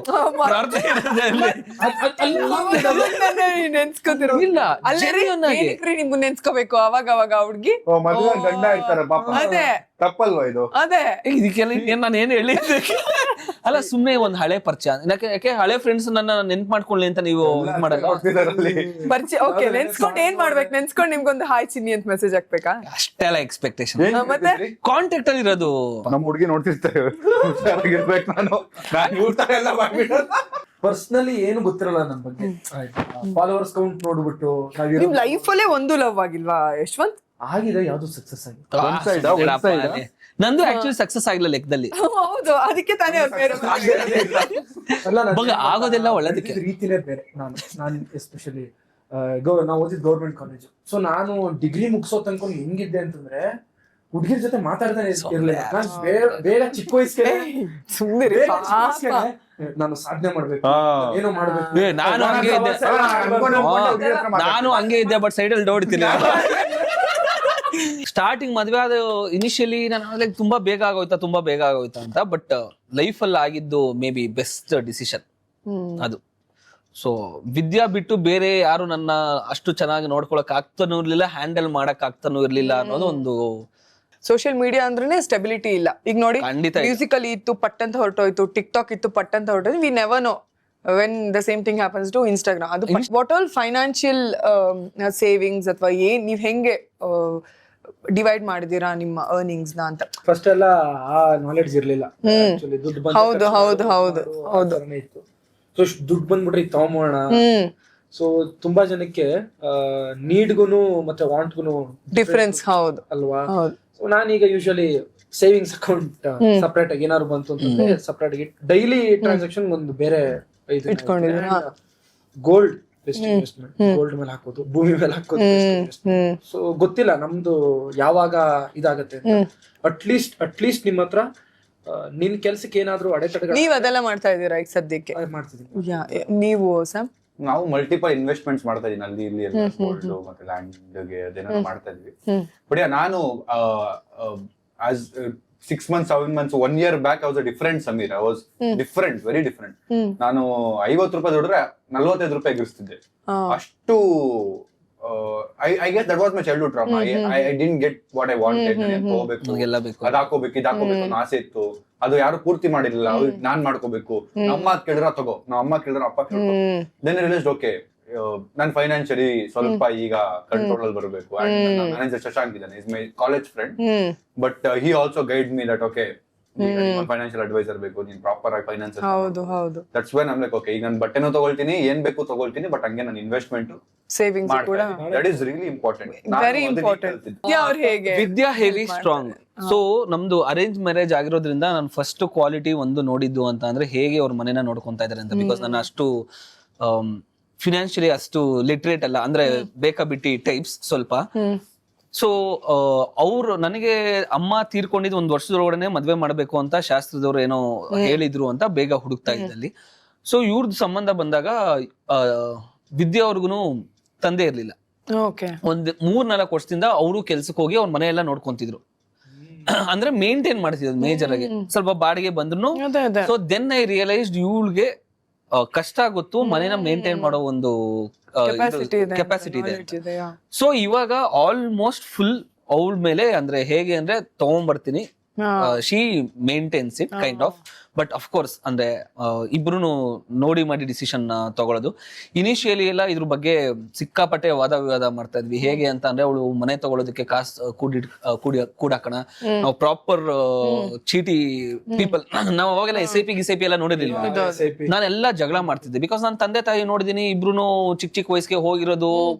ಇಲ್ಲ, ನಿಮ್ಗೆ ನೆನ್ಸ್ಕೋಬೇಕು ಅವಾಗ ಅವಾಗ ಹುಡ್ಗಿ ಗಂಡ ಇರ್ತಾರೆ ಪಾಪ, ಅದೇ ತಪ್ಪಲ್ವಾ ಇದು? ಅದೇ ಇದಕ್ಕೆಲ್ಲ ನಾನು ಏನ್ ಹೇಳಿದ್ದೆ ಅಲ್ಲ, ಸುಮ್ನೆ ಒಂದ್ ಹಳೆ ಪರಿಚಯ. ಯಾಕೆ ಹಳೆ ಫ್ರೆಂಡ್ಸ್ ನನ್ನ ನೆನ್ಪ್ ಮಾಡ್ಕೊಳ್ಳಿ ಅಂತ ನೀವು ಮಾಡಲ್ಲ. ಪರಿಚಯ ಓಕೆ, ನೆನ್ಸ್ಕೊಂಡ್ ಏನ್ ಮಾಡ್ಬೇಕು? ನೆನ್ಸ್ಕೊಂಡ್ ನಿಮ್ಗೊಂದು ಹಾಯ್ ಚಿನ್ನಿ ಅಂತ ಮೆಸೇಜ್ ಹಾಕ್ಬೇಕಾ? ಅಷ್ಟೆಲ್ಲ ಎಕ್ಸ್ಪೆಕ್ಟೇಷನ್. ಮತ್ತೆ ಕಾಂಟ್ಯಾಕ್ಟ್ ಅಲ್ಲಿ ಇರೋದು ನಮ್ ಹುಡುಗಿ ನೋಡ್ತಿರ್ತೇವೆ, ಹುಷಾರಾಗಿರ್ಬೇಕು. ನಾನು ಪರ್ಸನಲಿ ಏನು ಗೊತ್ತಿರಲ್ಲ ನನ್ ಬಗ್ಗೆ. ಫಾಲೋವರ್ಸ್ ಕೌಂಟ್ ನೋಡ್ಬಿಟ್ಟು ನಿಮ್ ಲೈಫ್ ಅಲ್ಲೇ ಒಂದು ಲವ್ ಆಗಿಲ್ವಾ ಯಶವಂತ್? ಆಗಿದೆ, ಯಾವ್ದು ಸಕ್ಸಸ್ ಆಗಿದೆ. ನಂದು ಆಕ್ಚುಲಿ ಸಕ್ಸಸ್ ಆಗಿಲ್ಲ ಲೆಕ್ಕದಲ್ಲಿ. ಹೌದು, ಅದಕ್ಕೆ ತಾನೇ ಆಗೋದೆಲ್ಲ ಒಳ್ಳೇದಕ್ಕೆ. ರೀತಿನೇ ಬೇರೆ. ನಾನು ಎಸ್ಪೆಷಲಿ ನಾವು ಓದಿದ್ ಗೌರ್ಮೆಂಟ್ ಕಾಲೇಜ್. ಸೊ ನಾನು ಡಿಗ್ರಿ ಮುಗಿಸೋ ತನಕ ಹೆಂಗಿದ್ದೆ ಅಂತಂದ್ರೆ, ಹುಡುಗಿರ್ ಜೊತೆ ಮಾತಾಡ್ತಾನೆ ಇರ್ಲಿಲ್ಲ. ನಾನು ಬೇಗ ಚಿಕ್ಕ ವಯಸ್ಸಿಗೆ ನಾನು ಸಾಧನೆ ಮಾಡ್ಬೇಕು, ಏನೋ ಮಾಡ್ಬೇಕು. ನಾನು ಹಂಗೆ ಇದ್ದೆ, ಬಟ್ ಸೈಡಲ್ಲಿ ನೋಡ್ತೀನಿ. ಸ್ಟಾರ್ಟಿಂಗ್ ಮದ್ವೆ ಆದ ಇನಿಷಿಯಲಿ ನಾನು ತುಂಬಾ ಬೇಗ ಆಗೋಯ್ತಾ ಅಂತ. ಬಟ್ ಲೈಫ್ ಅಲ್ಲಿ ಆಗಿದ್ದು ಮೇ ಬಿ ಬೆಸ್ಟ್ ಡಿಸಿಷನ್ ಅದು. ಸೊ ವಿದ್ಯಾ ಬಿಟ್ಟು ಬೇರೆ ಯಾರು ನನ್ನ ಅಷ್ಟು ಚೆನ್ನಾಗಿ ನೋಡ್ಕೊಳಕ್ ಆಗ್ತಾನೂ ಇರ್ಲಿಲ್ಲ, ಹ್ಯಾಂಡಲ್ ಮಾಡಕ್ ಆಗ್ತಾನೂ ಇರ್ಲಿಲ್ಲ ಅನ್ನೋದು ಒಂದು. ಸೋಷಿಯಲ್ ಮೀಡಿಯಾ ಅಂದ್ರೆ ಸ್ಟೆಬಿಲಿಟಿ ಇಲ್ಲ. ಈಗ ನೋಡಿ, ಮ್ಯೂಸಿಕಲಿ ಇತ್ತು ಪಟ್ಟಂತ ಹೊರಟೋಯ್ತು, ಟಿಕ್ ಟಾಕ್ ಇತ್ತು ಪಟ್ಟಂತ ಹೊರಟೋಯ್ತು. We never know when the same thing happens to Instagram. ಅದು what all financial savings ಅಥವಾ ಏನ್ ನೀವ್ ಹೆಂಗೆ ಡಿವೈಡ್ ಮಾಡಿದೀರಾ ನಿಮ್ಮ ಅರ್ನಿಂಗ್ಸ್ ನ ಅಂತ? ಫಸ್ಟ್ ಎಲ್ಲ ಆ ನಾಲೆಡ್ಜ್ ಇರ್ಲಿಲ್ಲ. ಹೌದು ಇತ್ತು. ಸೊ ದುಡ್ಡು ಬಂದ್ಬಿಟ್ರೆ ತಗೊಂಬೋಣ. ಸೊ ತುಂಬಾ ಜನಕ್ಕೆ ನೀಡ್ಗುನು ಮತ್ತೆ ವಾಂಟ್ಗುನು ಡಿಫರೆನ್ಸ್ ಹೌದು ಅಲ್ವಾ? ಸೊ ನಾನೀಗ ಯೂಶಲಿ ಸೇವಿಂಗ್ಸ್ ಅಕೌಂಟ್ ಸಪರೇಟ್ ಆಗಿ ಏನಾದ್ರು ಬಂತು ಅಂತಂದ್ರೆ ಸಪರೇಟ್ ಆಗಿ ಡೈಲಿ ಟ್ರಾನ್ಸಾಕ್ಷನ್ ಒಂದು ಬೇರೆ ಇಟ್ಕೊಂಡಿದ್ದೀರಾ. Gold best investment. ಗೋಲ್ಡ್ ಮೇಲೆ ಹಾಕೋದು, ಭೂಮಿ ಮೇಲೆ ಹಾಕೋದು. ಸೊ ಗೊತ್ತಿಲ್ಲ ನಮ್ದು ಯಾವಾಗ ಇದಾಗತ್ತೆ. ಅಟ್ಲೀಸ್ಟ್ ನಿಮ್ಮ ಹತ್ರ ನಿನ್ ಕೆಲ್ಸಕ್ಕೆ ಏನಾದ್ರು ಅಡೆತಡೆಗಳು. ನೀವ್ ಅದೆಲ್ಲ ಮಾಡ್ತಾ ಇದೀರಾ ಈಗ ಸದ್ಯಕ್ಕೆ? ಮಾಡ್ತಿದ್ದೀನಿ. ನೀವು ಸರ್? ನಾವು ಮಲ್ಟಿಪಲ್ ಇನ್ವೆಸ್ಟ್ಮೆಂಟ್ಸ್ ಮಾಡ್ತಾ ಇದೀನಿ, ಅಲ್ಲಿ ಇಲ್ಲಿ ಎಲ್ಲ ಗೋಲ್ಡ್ ಮತ್ತೆ ಲ್ಯಾಂಡ್ಗೆ ಅದೇನಾದ್ರು ಮಾಡ್ತಾ ಇದ್ವಿ. ಬಟ್ ನಾನು as 6 months 7 months 1 year back I was a different Samir. I was different, very different. ನಾನು 50 ರೂಪಾಯಿ ದುಡಿದ್ರೆ 45 ರೂಪಾಯಿ ಗಿರ್ಸ್ತಿದ್ದೆ. ಅಷ್ಟು I guess that was my childhood trauma. I didn't get what I wanted. ಅದ್ ಹಾಕೋಬೇಕು ಇದ್ ಹಾಕೋಬೇಕು ಅನ್ನೋ ಆಸೆ ಇತ್ತು. ಅದು ಯಾರು ಪೂರ್ತಿ ಮಾಡಿರ್ಲಿಲ್ಲ. ನಾನ್ ಮಾಡ್ಕೋಬೇಕು. ನಮ್ಮ ಕೇಳಿದ್ರ ತಗೋ, ನಮ್ಮ ಅಮ್ಮ ಕೇಳಿದ್ರ ಅಪ್ಪ ಕೇಳ್ಕೊ. Then I realized okay, ನಾನು ಫೈನಾನ್ಷಿಯಲಿ ಸ್ವಲ್ಪ ಈಗ ಕಂಟ್ರೋಲ್ ಅಲ್ಲಿ ಬರಬೇಕು. ಮ್ಯಾನೇಜರ್ ಶಶಾಂಕ್ ಇದ್ದಾನೆ, is my college friend. But he also guide me that okay, financial adviser ಬೇಕು, ನೀನ್ ಪ್ರಾಪರ್ ಆಗಿ finance. That's why I'm like okay, ಈಗ ನಾನು ಬಟ್ಟೆನೂ ತಗೊಳ್ತೀನಿ, ಏನ್ ಬೇಕು ತಗೊಳ್ತೀನಿ, ಬಟ್ ಹಂಗೆ ನಾನು ಇನ್ವೆಸ್ಟ್ಮೆಂಟ್ ಸೇವಿಂಗ್ಸ್ ಕೂಡ that is really important, very important. Vidya heavy strong. So ನಮ್ದು ಅರೇಂಜ್ ಮ್ಯಾರೇಜ್ ಆಗಿರೋದ್ರಿಂದ ನಾನು ಫಸ್ಟ್ ಕ್ವಾಲಿಟಿ ಒಂದು ನೋಡಿದ್ದು ಅಂತ ಅಂದ್ರೆ ಹೇಗೆ ಅವ್ರ ಮನೆನ ನೋಡ್ಕೊಂತಾ ಇದಾರೆ ಅಂತ. ಬಿಕಾಸ್ ನಾನು ಅಷ್ಟು ಫಿನಾನ್ಷಿಯಲಿ ಅಷ್ಟು ಲಿಟ್ರೇಟ್ ಅಲ್ಲ, ಅಂದ್ರೆ ಬೇಕಾಬಿಟ್ಟಿ ಟೈಪ್ಸ್ ಸ್ವಲ್ಪ. ಸೊ ಅವ್ರು ನನಗೆ ಅಮ್ಮ ತೀರ್ಕೊಂಡಿದ್ದು 1 ವರ್ಷದೊಳಗಡೆ ಮದ್ವೆ ಮಾಡ್ಬೇಕು ಅಂತ ಶಾಸ್ತ್ರದವ್ರು ಏನೋ ಹೇಳಿದ್ರು ಅಂತ ಬೇಗ ಹುಡುಕ್ತಾ ಇದ್ದಲ್ಲಿ. ಸೊ ಇವ್ರದ್ದು ಸಂಬಂಧ ಬಂದಾಗ ವಿದ್ಯಾ ಅವ್ರಿಗೂ ತಂದೆ ಇರ್ಲಿಲ್ಲ. ಒಂದ್ 3-4 ವರ್ಷದಿಂದ ಅವರು ಕೆಲ್ಸಕ್ಕೆ ಹೋಗಿ ಅವ್ರ ಮನೆಯೆಲ್ಲ ನೋಡ್ಕೊಂತಿದ್ರು. ಅಂದ್ರೆ ಮೇಂಟೈನ್ ಮಾಡ್ತಿದ್ರು ಮೇಜರ್ ಆಗಿ, ಸ್ವಲ್ಪ ಬಾಡಿಗೆ ಬಂದ್ರು. ಸೊ ದೆನ್ ಐ ರಿಯಲೈಸ್ಡ್ ಇವಳಿಗೆ ಕಷ್ಟ ಗೊತ್ತು, ಮನೇನ ಮೇಂಟೈನ್ ಮಾಡೋ ಒಂದು ಕೆಪಾಸಿಟಿ ಇದೆ. ಸೊ ಇವಾಗ ಆಲ್ಮೋಸ್ಟ್ ಫುಲ್ ಅವಳ ಮೇಲೆ ಅಂದ್ರೆ ಹೇಗೆ ಅಂದ್ರೆ ತಗೊಂಡ್ಬರ್ತೀನಿ, she maintains it kind of. But of course ಅಂದ್ರೆ ಇಬ್ರು ನೋಡಿ ಮಾಡಿ ಡಿಸಿಷನ್ ತಗೊಳ್ಳೋದು. ಇನಿಷಿಯಲಿ ಎಲ್ಲ ಇದ್ರ ಬಗ್ಗೆ ಸಿಕ್ಕಾಪಟ್ಟೆ ವಾದ ವಿವಾದ ಮಾಡ್ತಾ ಇದ್ವಿ. ಹೇಗೆ ಅಂತ ಅಂದ್ರೆ ಅವಳು ಮನೆ ತಗೊಳ್ಳೋದಕ್ಕೆ ಕಾಸು ಕೂಡಾಕಣ, ನಾವು ಪ್ರಾಪರ್ ಚೀಟಿ ಪೀಪಲ್, ನಾವು ಅವಾಗೆಲ್ಲ SIP ಎಲ್ಲ ನೋಡಿರ್ಲಿಲ್ಲ. ನಾನೆಲ್ಲ ಜಗಳ ಮಾಡ್ತಿದ್ದೆ ಬಿಕಾಸ್ ನಾನು ತಂದೆ ತಾಯಿ ನೋಡಿದೀನಿ, ಇಬ್ರು ಚಿಕ್ಕ ವಯಸ್ಸಿಗೆ ಹೋಗಿರೋದು,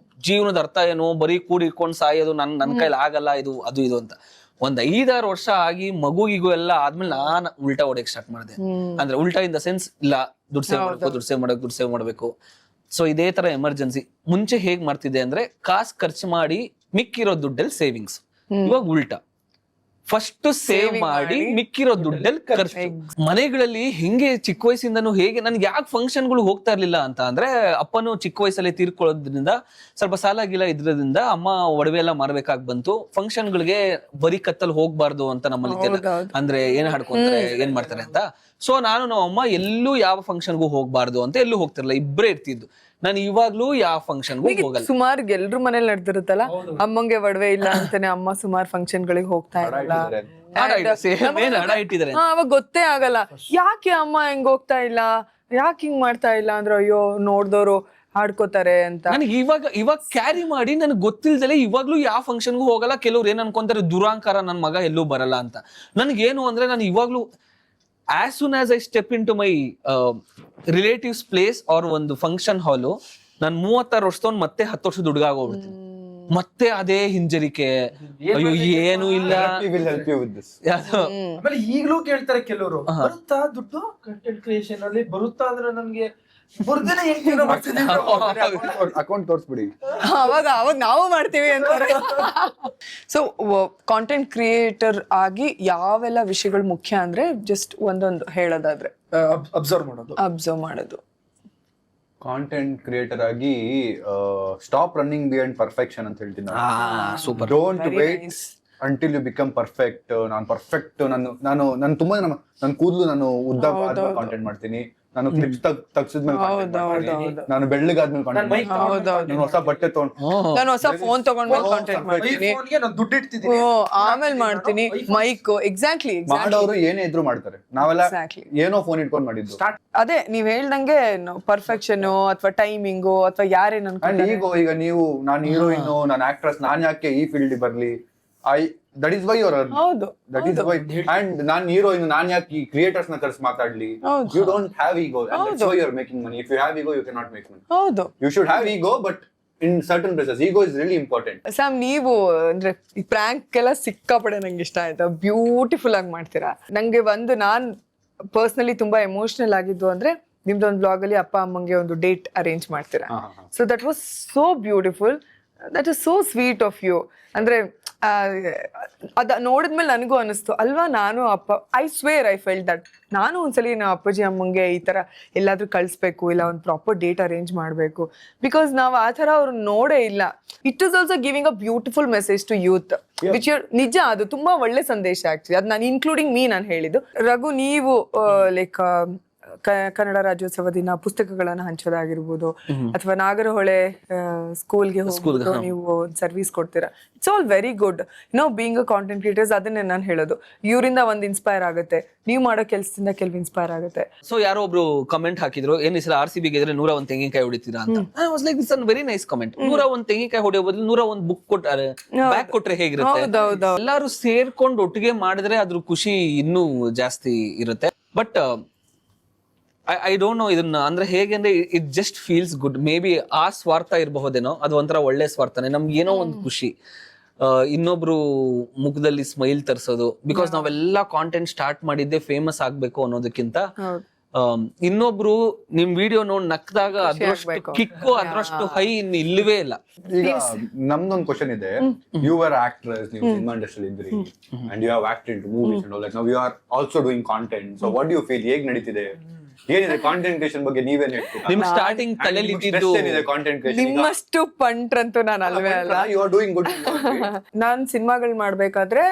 ಜೀವನದ ಅರ್ಥ ಏನು, ಬರೀ ಕೂಡಿಟ್ಕೊಂಡು ಸಾಯೋದು ನನ್ ಕೈಲಿ ಆಗಲ್ಲ, ಇದು ಅದು ಇದು ಅಂತ. ಒಂದ್ 5-6 ವರ್ಷ ಆಗಿ ಮಗುಗಿಗೂ ಎಲ್ಲ ಆದ್ಮೇಲೆ ನಾನ್ ಉಲ್ಟಾ ಹೊಡೆಯಕ್ ಸ್ಟಾರ್ಟ್ ಮಾಡಿದೆ. ಅಂದ್ರೆ ಉಲ್ಟಾ ಇನ್ ದ ಸೆನ್ಸ್, ಇಲ್ಲ ದುಡ್ಡು ಸೇವ್ ಮಾಡ್ಬೇಕು. ಸೊ ಇದೇ ತರ ಎಮರ್ಜೆನ್ಸಿ. ಮುಂಚೆ ಹೇಗ್ ಮಾಡ್ತಿದ್ದೆ ಅಂದ್ರೆ ಕಾಸು ಖರ್ಚು ಮಾಡಿ ಮಿಕ್ಕಿರೋ ದುಡ್ಡಲ್ಲಿ ಸೇವಿಂಗ್ಸ್. ಇವಾಗ ಉಲ್ಟಾ, ಫಸ್ಟ್ ಸೇವ್ ಮಾಡಿ ಮಿಕ್ಕಿರೋ ದುಡ್ಡಲ್ಲಿ ಖರ್ಚು. ಮನೆಗಳಲ್ಲಿ ಹಿಂಗೆ ಚಿಕ್ಕ ವಯಸ್ಸಿಂದನೂ ಹೇಗೆ ನನ್ಗೆ ಯಾಕೆ ಫಂಕ್ಷನ್ಗಳು ಹೋಗ್ತಾ ಇರ್ಲಿಲ್ಲ ಅಂತ ಅಂದ್ರೆ, ಅಪ್ಪನು ಚಿಕ್ಕ ವಯಸ್ಸಲ್ಲಿ ತೀರ್ಕೊಳ್ಳೋದ್ರಿಂದ ಸ್ವಲ್ಪ ಸಾಲ ಗಿಲ ಇದ್ರಿಂದ ಅಮ್ಮ ಒಡವೆ ಎಲ್ಲ ಮಾರ್ಬೇಕಾಗಿ ಬಂತು. ಫಂಕ್ಷನ್ಗಳಿಗೆ ಬರೀ ಕತ್ತಲ್ಲಿ ಹೋಗ್ಬಾರ್ದು ಅಂತ ನಮ್ಮಲ್ಲಿ ಅಂದ್ರೆ ಏನ್ ಹಾಡ್ಕೊಂತಾರೆ, ಏನ್ ಮಾಡ್ತಾರೆ ಅಂತ. ಸೊ ನಾನು ನಮ್ಮ ಅಮ್ಮ ಎಲ್ಲೂ ಯಾವ ಫಂಕ್ಷನ್ಗೂ ಹೋಗ್ಬಾರ್ದು ಅಂತ ಎಲ್ಲೂ ಹೋಗ್ತಿರ್ಲಿಲ್ಲ, ಇಬ್ಬರೇ ಇರ್ತಿದ್ದು. ನಾನು ಇವಾಗ್ಲೂ ಯಾವ ಫಂಕ್ಷನ್ಗೂ ಹೋಗಲ್ಲ. ಸುಮಾರು ಎಲ್ರು ಮನೇಲಿ ನಡೆದಿರುತ್ತಲ್ಲ, ಅಮ್ಮಂಗೆ ಒಡವೆ ಇಲ್ಲ ಅಂತಾನೆ ಅಮ್ಮ ಸುಮಾರು ಫಂಕ್ಷನ್ ಗಳಿಗೆ ಹೋಗ್ತಾ ಇರಲ್ಲ, ಅವಾಗ ಗೊತ್ತೇ ಆಗಲ್ಲ ಯಾಕೆ ಅಮ್ಮ ಹೆಂಗ್ ಹೋಗ್ತಾ ಇಲ್ಲ, ಯಾಕೆ ಹಿಂಗ್ ಮಾಡ್ತಾ ಇಲ್ಲ ಅಂದ್ರೆ ಅಯ್ಯೋ ನೋಡ್ದವ್ರು ಆಡ್ಕೋತಾರೆ ಅಂತ. ನನಗೆ ಇವಾಗ ಕ್ಯಾರಿ ಮಾಡಿ ನನಗೆ ಗೊತ್ತಿಲ್ದಲೆ ಇವಾಗ್ಲೂ ಯಾವ ಫಂಕ್ಷನ್ಗೂ ಹೋಗಲ್ಲ. ಕೆಲವ್ರು ಏನ್ ಅನ್ಕೊಂತಾರೆ, ದುರಾಂಕಾರ ನನ್ ಮಗ ಎಲ್ಲೂ ಬರಲ್ಲ ಅಂತ. ನನ್ಗೇನು ಅಂದ್ರೆ, ನಾನು ಇವಾಗ್ಲೂ as soon as I step into my relatives place or ಒಂದು ಫಂಕ್ಷನ್ ಹಾಲು, ನಾನು 36 ವರ್ಷದವನ್ ಮತ್ತೆ 10 ವರ್ಷದ ಹುಡುಗ ಆಗೋಗ್ಬಿಡ್ತೀನಿ. ಮತ್ತೆ ಅದೇ ಹಿಂಜರಿಕೆ, ಅಯ್ಯೋ ಏನು ಇಲ್ಲ. ಆಮೇಲೆ ಈಗ್ಲೂ ಕೇಳ್ತಾರೆ ಕೆಲವರು, ಬರುತ್ತಾ ದುಡ್ಡು ಕಂಟೆಂಟ್ ಕ್ರಿಯೇಷನ್ ಅಲ್ಲಿ ಬರುತ್ತಾ ಅಂದ್ರೆ ನಮ್ಗೆ ಅಕೌಂಟ್ ತೋರಿಸ್ಬಿಡಿ, ಅವಾಗ ನಾವು ಮಾಡ್ತೀವಿ ಅಂತಾರೆ. ಸೊ ಕಾಂಟೆಂಟ್ ಕ್ರಿಯೇಟರ್ ಆಗಿ ಯಾವೆಲ್ಲ ವಿಷಯಗಳು ಮುಖ್ಯ ಅಂದ್ರೆ, ಜಸ್ಟ್ ಒಂದೊಂದು ಹೇಳೋದಾದ್ರೆ ಅಬ್ಸರ್ವ್ ಮಾಡೋದು. ಕಾಂಟೆಂಟ್ ಕ್ರಿಯೇಟರ್ ಆಗಿ ಸ್ಟಾಪ್ ರನ್ನಿಂಗ್ ಬಿಹೈಂಡ್ ಪರ್ಫೆಕ್ಷನ್ ಅಂತ ಹೇಳ್ತೀನಿ. Don't wait until you become perfect. ನಾನು ಪರ್ಫೆಕ್ಟ್, ನಾನು ತುಂಬಾ ನನ್ನ ಕೂದಲು ನಾನು ಉದ್ದ ಕಾಂಟೆಂಟ್ ಮಾಡ್ತೀನಿ, ನಾನು ಕ್ಲಿಪ್ಸ್ ತಗ್ಸಿದ್ಮೇಲೆ ನಾನು ಬೆಳ್ಳಗಾದ್ಮೇಲೆ ಕಾಂಟೆಂಟ್ ಮಾಡ್ತೀನಿ, ನಾನು ಹೊಸ ಬಟ್ಟೆ ನಾನು ಹೊಸ ಫೋನ್ ತಗೊಂಡ್ಮೇಲೆ ಕಾಂಟೆಂಟ್ ಮಾಡ್ತೀನಿ, ದುಡ್ಡು ಇಡ್ತಿದ್ದೀನಿ ಆಮೇಲೆ ಮಾಡ್ತೀನಿ, ಮೈಕ್. ಎಕ್ಸಾಕ್ಟ್ಲಿ ಮಾಡೋರು ಏನೇ ಇದ್ರು ಮಾಡ್ತಾರೆ, ನಾವೆಲ್ಲ ಏನೋ ಫೋನ್ ಇಟ್ಕೊಂಡ್ ಮಾಡಿದ್ದು. ಅದೇ ನೀವ್ ಹೇಳ್ದಂಗೆ ಪರ್ಫೆಕ್ಷನ್ ಅಥವಾ ಟೈಮಿಂಗು ಅಥವಾ ಯಾರೇನ್ ಅನ್ಕೊಂಡು. ಈಗ ನೀವು, ನಾನು ಹೀರೋಯಿನ್, ನಾನು ಆಕ್ಟ್ರೆಸ್, ನಾನ್ ಯಾಕೆ ಈ ಫೀಲ್ಡ್ ಬರ್ಲಿ, that is why you're earning. That is why. And ನಾನು ಹೀರೋಯಿನ್, ನಾನ್ ಯಾಕೆ ಕ್ರಿಯೇಟರ್ಸ್ ನ ಕರೆಸಿ ಮಾತಾಡ್ಲಿ. You don't have ego, and that's why you're making money. If you have ego, you cannot make money. You should have ego, but in certain places ego is really important. Sam, ನೀವು ಅಂದ್ರೆ ಈ ಪ್ರ್ಯಾಂಕ್ ಎಲ್ಲ ಸಿಕ್ಕಾಪಡೆ ನಂಗೆ ಇಷ್ಟ ಆಯ್ತು, ಬ್ಯೂಟಿಫುಲ್ ಆಗಿ ಮಾಡ್ತೀರಾ. ನಂಗೆ ನಾನ್ ಪರ್ಸನಲಿ ತುಂಬಾ ಎಮೋಷನಲ್ ಆಗಿದ್ದು ಅಂದ್ರೆ, ನಿಮ್ದೊಂದು ಬ್ಲಾಗ್ ಅಲ್ಲಿ ಅಪ್ಪ ಅಮ್ಮಂಗೆ ಒಂದು ಡೇಟ್ ಅರೇಂಜ್ ಮಾಡ್ತೀರಾ. So that was so beautiful, that is so sweet of you. ಅಂದ್ರೆ ಅದ ನೋಡಿದ್ಮೇಲೆ ನನಗೂ ಅನಿಸ್ತು ಅಲ್ವಾ, ನಾನು I swear I felt that ನಾನು ಒಂದ್ಸಲಿ ನಮ್ಮ ಅಪ್ಪಾಜಿ ಅಮ್ಮಂಗೆ ಈ ತರ ಎಲ್ಲಾದ್ರೂ ಕಳಿಸ್ಬೇಕು, ಇಲ್ಲ ಒಂದು ಪ್ರಾಪರ್ ಡೇಟ್ ಅರೇಂಜ್ ಮಾಡಬೇಕು. ಬಿಕಾಸ್ ನಾವು ಆ ತರ ಅವ್ರು ನೋಡೇ ಇಲ್ಲ. It is also giving a beautiful message to youth, which ನಿಜ ಅದು ತುಂಬಾ ಒಳ್ಳೆ ಸಂದೇಶ ಆಕ್ಚುಲಿ. ಅದು ನಾನು ಇನ್ಕ್ಲೂಡಿಂಗ್ ನಾನು ಹೇಳಿದ್ದು. ರಘು, ನೀವು ಲೈಕ್ ಕನ್ನಡ ರಾಜ್ಯೋತ್ಸವ ದಿನ ಪುಸ್ತಕಗಳನ್ನ ಹಂಚೋದಾಗಿರ್ಬೋದು, ಅಥವಾ ನಾಗರಹೊಳೆ ಸ್ಕೂಲ್ಗೆ ಹೋಗ್ಬಿಟ್ಟು ನೀವು ಸರ್ವಿಸ್ ಕೊಡ್ತೀರಾ. It's all very good. Being a content creators, ಅದನ್ನೇ ನಾನು ಹೇಳೋದು. ಇವರಿಂದ ಒಂದು ಇನ್ಸ್ಪೈರ್ ಆಗುತ್ತೆ, ನೀವು ಮಾಡೋ ಕೆಲಸದಿಂದ ಕೆಲವು ಇನ್ಸ್ಪೈರ್ ಆಗುತ್ತೆ. ಸೊ ಯಾರೋ ಒಬ್ರು ಕಮೆಂಟ್ ಹಾಕಿದ್ರು, ಏನ್ ಈ ಸಲ RCB ಗೆದ್ರೆ 101 ತೆಂಗಿನಕಾಯಿ ಹೊಡಿತೀರಾ ಅಂತ. I was like, this is very nice comment. 101 ತೆಂಗಿನಕಾಯಿ ಹೊಡೆಯೋ ಬದಲು 101 ಬುಕ್ ಕೊಟ್ಟಾರೆ, ಬ್ಯಾಗ್ ಕೊಟ್ರೆ ಹೇಗಿರುತ್ತೆ. ಎಲ್ಲಾರು ಸೇರ್ಕೊಂಡು ಒಟ್ಟಿಗೆ ಮಾಡಿದ್ರೆ ಅದ್ರ ಖುಷಿ ಇನ್ನೂ ಜಾಸ್ತಿ ಇರುತ್ತೆ. ಬಟ್ ಐ ಡೋಂಟ್ ನೋ ಇದನ್ನ ಅಂದ್ರೆ ಹೇಗೆ ಅಂದ್ರೆ, it just feels good. May be ಆ ಸ್ವಾರ್ಥ ಇರಬಹುದೇನೋ, ಅದು ಒಂಥರ ಒಳ್ಳೆ ಸ್ವಾರ್ಥನೆ. ನಮ್ಗೆ ಏನೋ ಒಂದು ಖುಷಿ, ಇನ್ನೊಬ್ರು ಮುಖದಲ್ಲಿ ಸ್ಮೈಲ್ ತರಿಸೋದು. ಬಿಕಾಸ್ ನಾವೆಲ್ಲ ಕಾಂಟೆಂಟ್ ಸ್ಟಾರ್ಟ್ ಮಾಡಿದ್ದೆ ಫೇಮಸ್ ಆಗ್ಬೇಕು ಅನ್ನೋದಕ್ಕಿಂತ, ಇನ್ನೊಬ್ರು ನಿಮ್ ವಿಡಿಯೋ ನೋಡಿ ನಕ್ದಾಗ ಅದ್ರಷ್ಟು ಕಿಕ್ಕು, ಅದ್ರಷ್ಟು ಹೈ ಇನ್ನು ಇಲ್ಲವೇ ಇಲ್ಲ. ಈಗ ನಮ್ದೊಂದು ಕ್ವಶನ್ ಇದೆ. ಯು ಆರ್ ಆಕ್ಟ್ರೆಸ್, ನೀವು ಸಿನಿಮಾ ಇಂಡಸ್ಟ್ರಿ ಇದ್ರಿ, and you have acted movies and all that. Now you are also doing content. So what do you feel, ಹೇಗ್ ನಡೀತಿದೆ ಏನಿದೆ ಕಾಂಟೆಂಟ್ ಕ್ರಿಯೇಷನ್ ಬಗ್ಗೆ ನೀವೇನ್ ಹೇಳ್ತೀರಾ? ನಿಮ್ ಸ್ಟಾರ್ಟಿಂಗ್ ತಲೆಯಲ್ಲಿ ಇದ್ದಿದ್ದು ಏನಿದೆ ಕಾಂಟೆಂಟ್ ಕ್ರಿಯೇಷನ್? ನಿಮ್ಮಷ್ಟು ಪಂಟ್ರಂತೂ ನಾನು ಅಲ್ವೇ ಅಲ್ಲ. You are doing good. ನಾನ್ ಸಿನಿಮಾಗಳು ಮಾಡ್ಬೇಕಾದ್ರೆ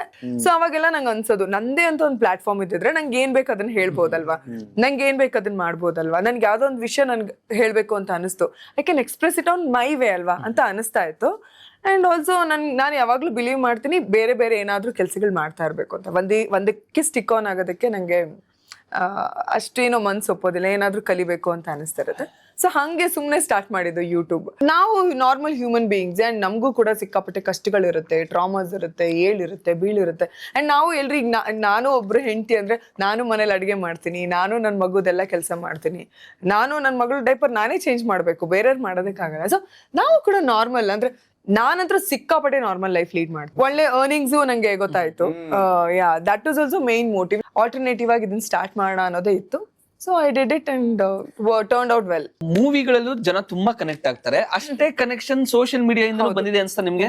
ಸೊ ಅವಾಗೆಲ್ಲ ನಂಗೆ ಅನ್ಸೋದು ನಂದೇ ಅಂತ ಒಂದು ಪ್ಲಾಟ್ಫಾರ್ಮ್ ಇದ್ದಿದ್ರೆ ನಂಗೆ ಏನ್ ಬೇಕು ಅದನ್ನ ಹೇಳ್ಬೋದಲ್ವಾ, ನಂಗೆ ಏನ್ ಬೇಕು ಅದನ್ನ ಮಾಡ್ಬೋದಲ್ವಾ, ನನ್ಗೆ ಯಾವ್ದೋ ಒಂದು ವಿಷಯ ನನ್ಗೆ ಹೇಳ್ಬೇಕು ಅಂತ ಅನಿಸ್ತು, I can express it on my way ಅಲ್ವಾ ಅಂತ ಅನಿಸ್ತಾ ಇತ್ತು. ಅಂಡ್ ಆಲ್ಸೋ ನಾನು ಯಾವಾಗ್ಲೂ ಬಿಲೀವ್ ಮಾಡ್ತೀನಿ ಬೇರೆ ಬೇರೆ ಏನಾದ್ರೂ ಕೆಲ್ಸಗಳು ಮಾಡ್ತಾ ಇರ್ಬೇಕು ಅಂತ. ಒಂದಕ್ಕೆ ಸ್ಟಿಕ್ ಆನ್ ಆಗೋದಕ್ಕೆ ನಂಗೆ ಅಷ್ಟೇನೋ ಮನ್ಸು ಒಪ್ಪೋದಿಲ್ಲ, ಏನಾದ್ರೂ ಕಲಿಬೇಕು ಅಂತ ಅನಿಸ್ತಾ ಇರುತ್ತೆ. ಸೊ ಹಂಗೆ ಸುಮ್ನೆ ಸ್ಟಾರ್ಟ್ ಮಾಡಿದ್ದು ಯೂಟ್ಯೂಬ್. ನಾವು ನಾರ್ಮಲ್ ಹ್ಯೂಮನ್ ಬೀಯಿಂಗ್ಸ್ ಅಂಡ್ ನಮಗೂ ಕೂಡ ಸಿಕ್ಕಾಪಟ್ಟೆ ಕಷ್ಟಗಳಿರುತ್ತೆ, ಟ್ರಾಮಾಸ್ ಇರುತ್ತೆ, ಏಳಿರುತ್ತೆ, ಬೀಳಿರುತ್ತೆ. ಅಂಡ್ ನಾವು ಎಲ್ರಿಗೆ ನಾನು ಒಬ್ರು ಹೆಂಡತಿ ಅಂದ್ರೆ ನಾನು ಮನೇಲಿ ಅಡುಗೆ ಮಾಡ್ತೀನಿ, ನಾನು ನನ್ನ ಮಗುದೆಲ್ಲ ಕೆಲಸ ಮಾಡ್ತೀನಿ, ನಾನು ನನ್ನ ಮಗಳ ಡೈಪರ್ ನಾನೇ ಚೇಂಜ್ ಮಾಡ್ಬೇಕು, ಬೇರೆಯವ್ರು ಮಾಡೋದಕ್ಕಾಗಲ್ಲ. ಸೊ ನಾವು ಕೂಡ ನಾರ್ಮಲ್ ಅಂದ್ರೆ ನಾನಂತ್ರ ಸಿಕ್ಕಾಪಟ್ಟೆ ನಾರ್ಮಲ್ ಲೈಫ್ ಲೀಡ್ ಮಾಡ್ತೀನಿ. ಒಳ್ಳೆ ಅರ್ನಿಂಗ್ಸು ನಂಗೆ ಗೊತ್ತಾಯ್ತು. Yeah that was also main motive. Alternative ಆಗಿ ಇದನ್ನ ಸ್ಟಾರ್ಟ್ ಮಾಡೋಣ ಅನ್ನೋದೇ ಇತ್ತು. So I did it and turned out well. ಮೂವಿಗಳಲ್ಲೂ ಜನ ತುಂಬಾ ಕನೆಕ್ಟ್ ಆಗ್ತಾರೆ, ಅಷ್ಟೇ ಕನೆಕ್ಷನ್ ಸೋಷಿಯಲ್ ಮೀಡಿಯಾ ಇಂದ ಬಂದಿದೆ ಅನ್ಸ್ತಾ ನಿಮ್ಗೆ?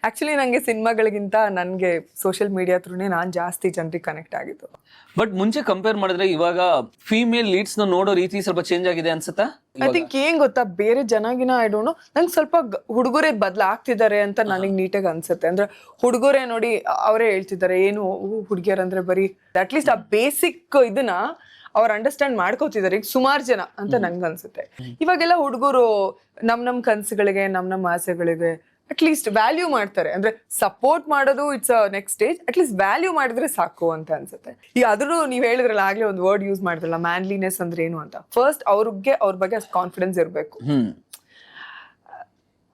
ಆಕ್ಚುಲಿ ನಂಗೆ ಸಿನಿಮಾಗಳಿಗಿಂತ ನನ್ಗೆ ಸೋಷಿಯಲ್ ಮೀಡಿಯಾ ಥ್ರೂನೇ ನಾನ್ ಜಾಸ್ತಿ ಜನರಿಗೆ ಕನೆಕ್ಟ್ ಆಗಿದ್ದು. ಬಟ್ ಮುಂಚೆ ಕಂಪೇರ್ ಮಾಡಿದ್ರೆ ಇವಾಗ ಫೀಮೇಲ್ ಲೀಡ್ಸ್ ನ ನೋಡೋ ರೀತಿ ಸ್ವಲ್ಪ ಚೇಂಜ್ ಆಗಿದೆ ಅನ್ಸುತ್ತಾ? ಐ ಥಿಂಕ್ ಏನ್ ಗೊತ್ತಾ, ಬೇರೆ ಜನಗಿನ ಐ ಡೋಂಟ್ ನೋ, ನಂಗೆ ಸ್ವಲ್ಪ ಹುಡುಗರೇ ಬದಲಾಗ್ತಿದ್ದಾರೆ ಅಂತ ನನಗೆ ನೀಟಾಗಿ ಅನ್ಸುತ್ತೆ. ಅಂದ್ರೆ ಹುಡುಗರೇ ನೋಡಿ ಅವರೇ ಹೇಳ್ತಿದ್ದಾರೆ ಏನು ಹುಡುಗಿಯರಂದ್ರೆ ಬರೀ ಅಟ್ಲೀಸ್ಟ್ ಆ ಬೇಸಿಕ್ ಇದನ್ನ ಅವ್ರು ಅಂಡರ್ಸ್ಟ್ಯಾಂಡ್ ಮಾಡ್ಕೋತಿದ್ದಾರೆ ಈಗ ಸುಮಾರು ಜನ ಅಂತ ನಂಗೆ ಅನ್ಸುತ್ತೆ. ಇವಾಗೆಲ್ಲ ಹುಡುಗರು ನಮ್ ಕನ್ಸುಗಳಿಗೆ ನಮ್ ಆಸೆಗಳಿಗೆ ಅಟ್ಲೀಸ್ಟ್ ವ್ಯಾಲ್ಯೂ ಮಾಡ್ತಾರೆ. ಅಂದ್ರೆ ಸಪೋರ್ಟ್ ಮಾಡೋದು it's a next stage, at least value ಮಾಡಿದ್ರೆ ಸಾಕು ಅಂತ ಅನ್ಸುತ್ತೆ. ಈಗ ಆದ್ರೂ ನೀವ್ ಹೇಳಿದ್ರಲ್ಲ ಆಗ್ಲೇ ಒಂದು ವರ್ಡ್ ಯೂಸ್ ಮಾಡಿದ್ರಲ್ಲ ಮ್ಯಾನ್ಲಿನೆಸ್ ಅಂದ್ರೆ ಏನು ಅಂತ. ಫಸ್ಟ್ ಅವ್ರ ಬಗ್ಗೆ ಅಷ್ಟು ಕಾನ್ಫಿಡೆನ್ಸ್ ಇರ್ಬೇಕು.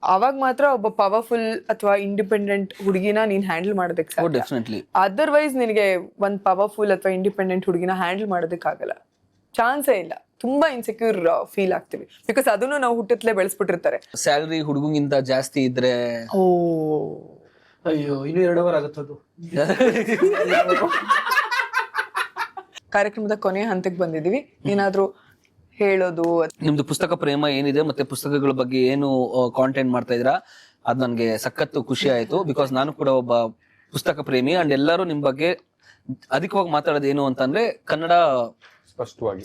ಅವಾಗ ಮಾತ್ರ ಒಬ್ಬ ಪವರ್ಫುಲ್ ಅಥವಾ ಇಂಡಿಪೆಂಡೆಂಟ್ ಹುಡುಗಿನ ನೀನ್ ಹ್ಯಾಂಡಲ್ ಮಾಡೋದಕ್ಕೆ ಸಾಧ್ಯ. ಅದರ್ವೈಸ್ ನಿನಗೆ ಒಂದ್ ಪವರ್ಫುಲ್ ಅಥವಾ ಇಂಡಿಪೆಂಡೆಂಟ್ ಹುಡುಗಿನ ಹ್ಯಾಂಡಲ್ ಮಾಡೋದಕ್ಕಾಗಲ್ಲ, ಚಾನ್ಸೇ ಇಲ್ಲ. ತುಂಬಾ ಇನ್ಸೆಕ್ಯೂರ್ ಫೀಲ್ ಆಗ್ತೀವಿ, ಬಿಕಾಸ್ ಅದನ್ನು ನಾವು ಹುಟ್ಟತ್ಲೇ ಬೆಳೆಸ್ಬಿಟ್ಟಿರ್ತಾರೆ. ಸ್ಯಾಲರಿ ಹುಡುಗಂಗಿಂತ ಜಾಸ್ತಿ ಇದ್ರೆ ಅಯ್ಯೋ ಇನ್ನು 2 ಅವರ್ ಆಗುತ್ತದು. ಕಾರ್ಯಕ್ರಮದ ಕೊನೆಯ ಹಂತಕ್ಕೆ ಬಂದಿದೀವಿ. ಏನಾದ್ರೂ ಹೇಳೋದು? ನಿಮ್ದು ಪುಸ್ತಕ ಪ್ರೇಮ ಏನಿದೆ ಮತ್ತೆ ಪುಸ್ತಕಗಳ ಬಗ್ಗೆ ಏನು ಕಾಂಟೆಂಟ್ ಮಾಡ್ತಾ ಇದ್ದೀರಾ ಅದ್ ನನ್ಗೆ ಸಖತ್ತು ಖುಷಿ ಆಯ್ತು. ಬಿಕಾಸ್ ನಾನು ಕೂಡ ಒಬ್ಬ ಪುಸ್ತಕ ಪ್ರೇಮಿ ಅಂಡ್ ಎಲ್ಲರೂ ನಿಮ್ ಬಗ್ಗೆ ಅಧಿಕವಾಗಿ ಮಾತಾಡೋದು ಏನು ಅಂತಂದ್ರೆ ಕನ್ನಡ